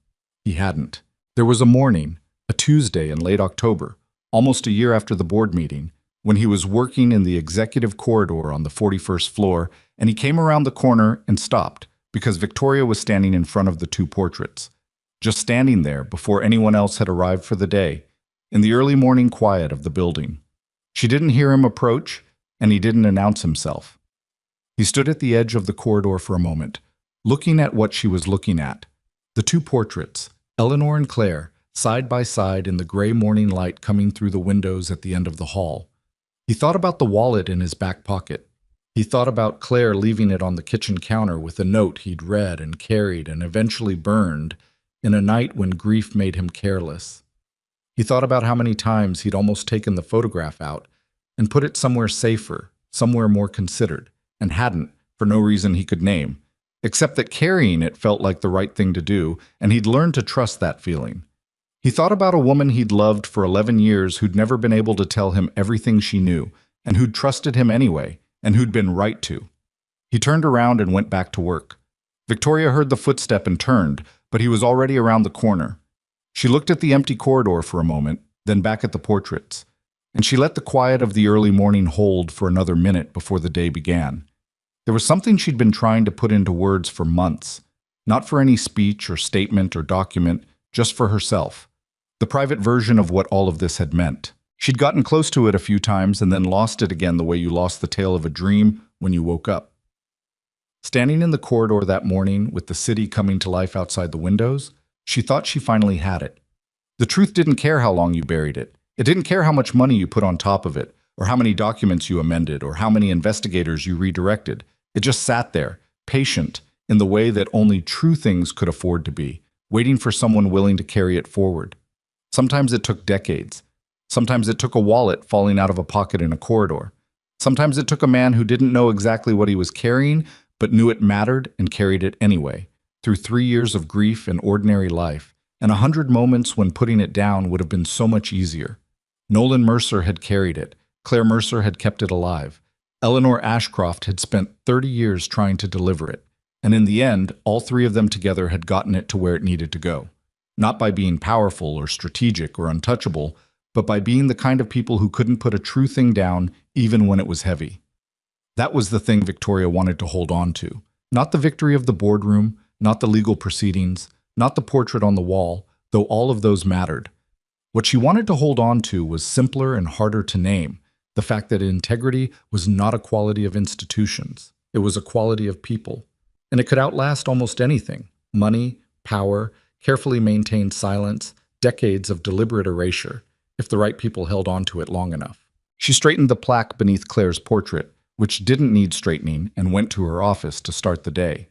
He hadn't. There was a morning, a Tuesday in late October, almost a year after the board meeting, when he was working in the executive corridor on the 41st floor, and he came around the corner and stopped because Victoria was standing in front of the two portraits, just standing there before anyone else had arrived for the day, in the early morning quiet of the building. She didn't hear him approach, and he didn't announce himself. He stood at the edge of the corridor for a moment, looking at what she was looking at. The two portraits, Eleanor and Claire, side by side in the gray morning light coming through the windows at the end of the hall. He thought about the wallet in his back pocket. He thought about Claire leaving it on the kitchen counter with a note he'd read and carried and eventually burned in a night when grief made him careless. He thought about how many times he'd almost taken the photograph out and put it somewhere safer, somewhere more considered, and hadn't, for no reason he could name, except that carrying it felt like the right thing to do, and he'd learned to trust that feeling. He thought about a woman he'd loved for 11 years who'd never been able to tell him everything she knew, and who'd trusted him anyway, and who'd been right to. He turned around and went back to work. Victoria heard the footstep and turned, but he was already around the corner. She looked at the empty corridor for a moment, then back at the portraits, and she let the quiet of the early morning hold for another minute before the day began. There was something she'd been trying to put into words for months, not for any speech or statement or document, just for herself. The private version of what all of this had meant. She'd gotten close to it a few times and then lost it again the way you lost the tail of a dream when you woke up. Standing in the corridor that morning with the city coming to life outside the windows, she thought she finally had it. The truth didn't care how long you buried it. It didn't care how much money you put on top of it, or how many documents you amended, or how many investigators you redirected. It just sat there, patient, in the way that only true things could afford to be, waiting for someone willing to carry it forward. Sometimes it took decades. Sometimes it took a wallet falling out of a pocket in a corridor. Sometimes it took a man who didn't know exactly what he was carrying, but knew it mattered and carried it anyway, through 3 years of grief and ordinary life, and 100 moments when putting it down would have been so much easier. Nolan Mercer had carried it. Claire Mercer had kept it alive. Eleanor Ashcroft had spent 30 years trying to deliver it, and in the end, all three of them together had gotten it to where it needed to go. Not by being powerful or strategic or untouchable, but by being the kind of people who couldn't put a true thing down even when it was heavy. That was the thing Victoria wanted to hold on to. Not the victory of the boardroom, not the legal proceedings, not the portrait on the wall, though all of those mattered. What she wanted to hold on to was simpler and harder to name, the fact that integrity was not a quality of institutions. It was a quality of people. And it could outlast almost anything: money, power, carefully maintained silence, decades of deliberate erasure, if the right people held on to it long enough. She straightened the plaque beneath Claire's portrait, which didn't need straightening, and went to her office to start the day.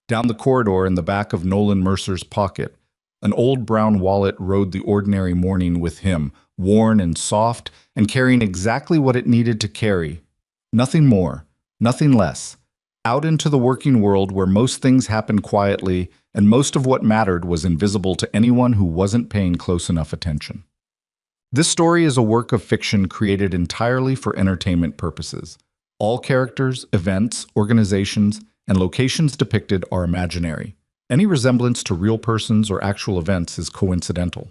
Down the corridor in the back of Nolan Mercer's pocket, an old brown wallet rode the ordinary morning with him, worn and soft, and carrying exactly what it needed to carry. Nothing more, nothing less. Out into the working world where most things happened quietly, and most of what mattered was invisible to anyone who wasn't paying close enough attention. This story is a work of fiction created entirely for entertainment purposes. All characters, events, organizations, and locations depicted are imaginary. Any resemblance to real persons or actual events is coincidental.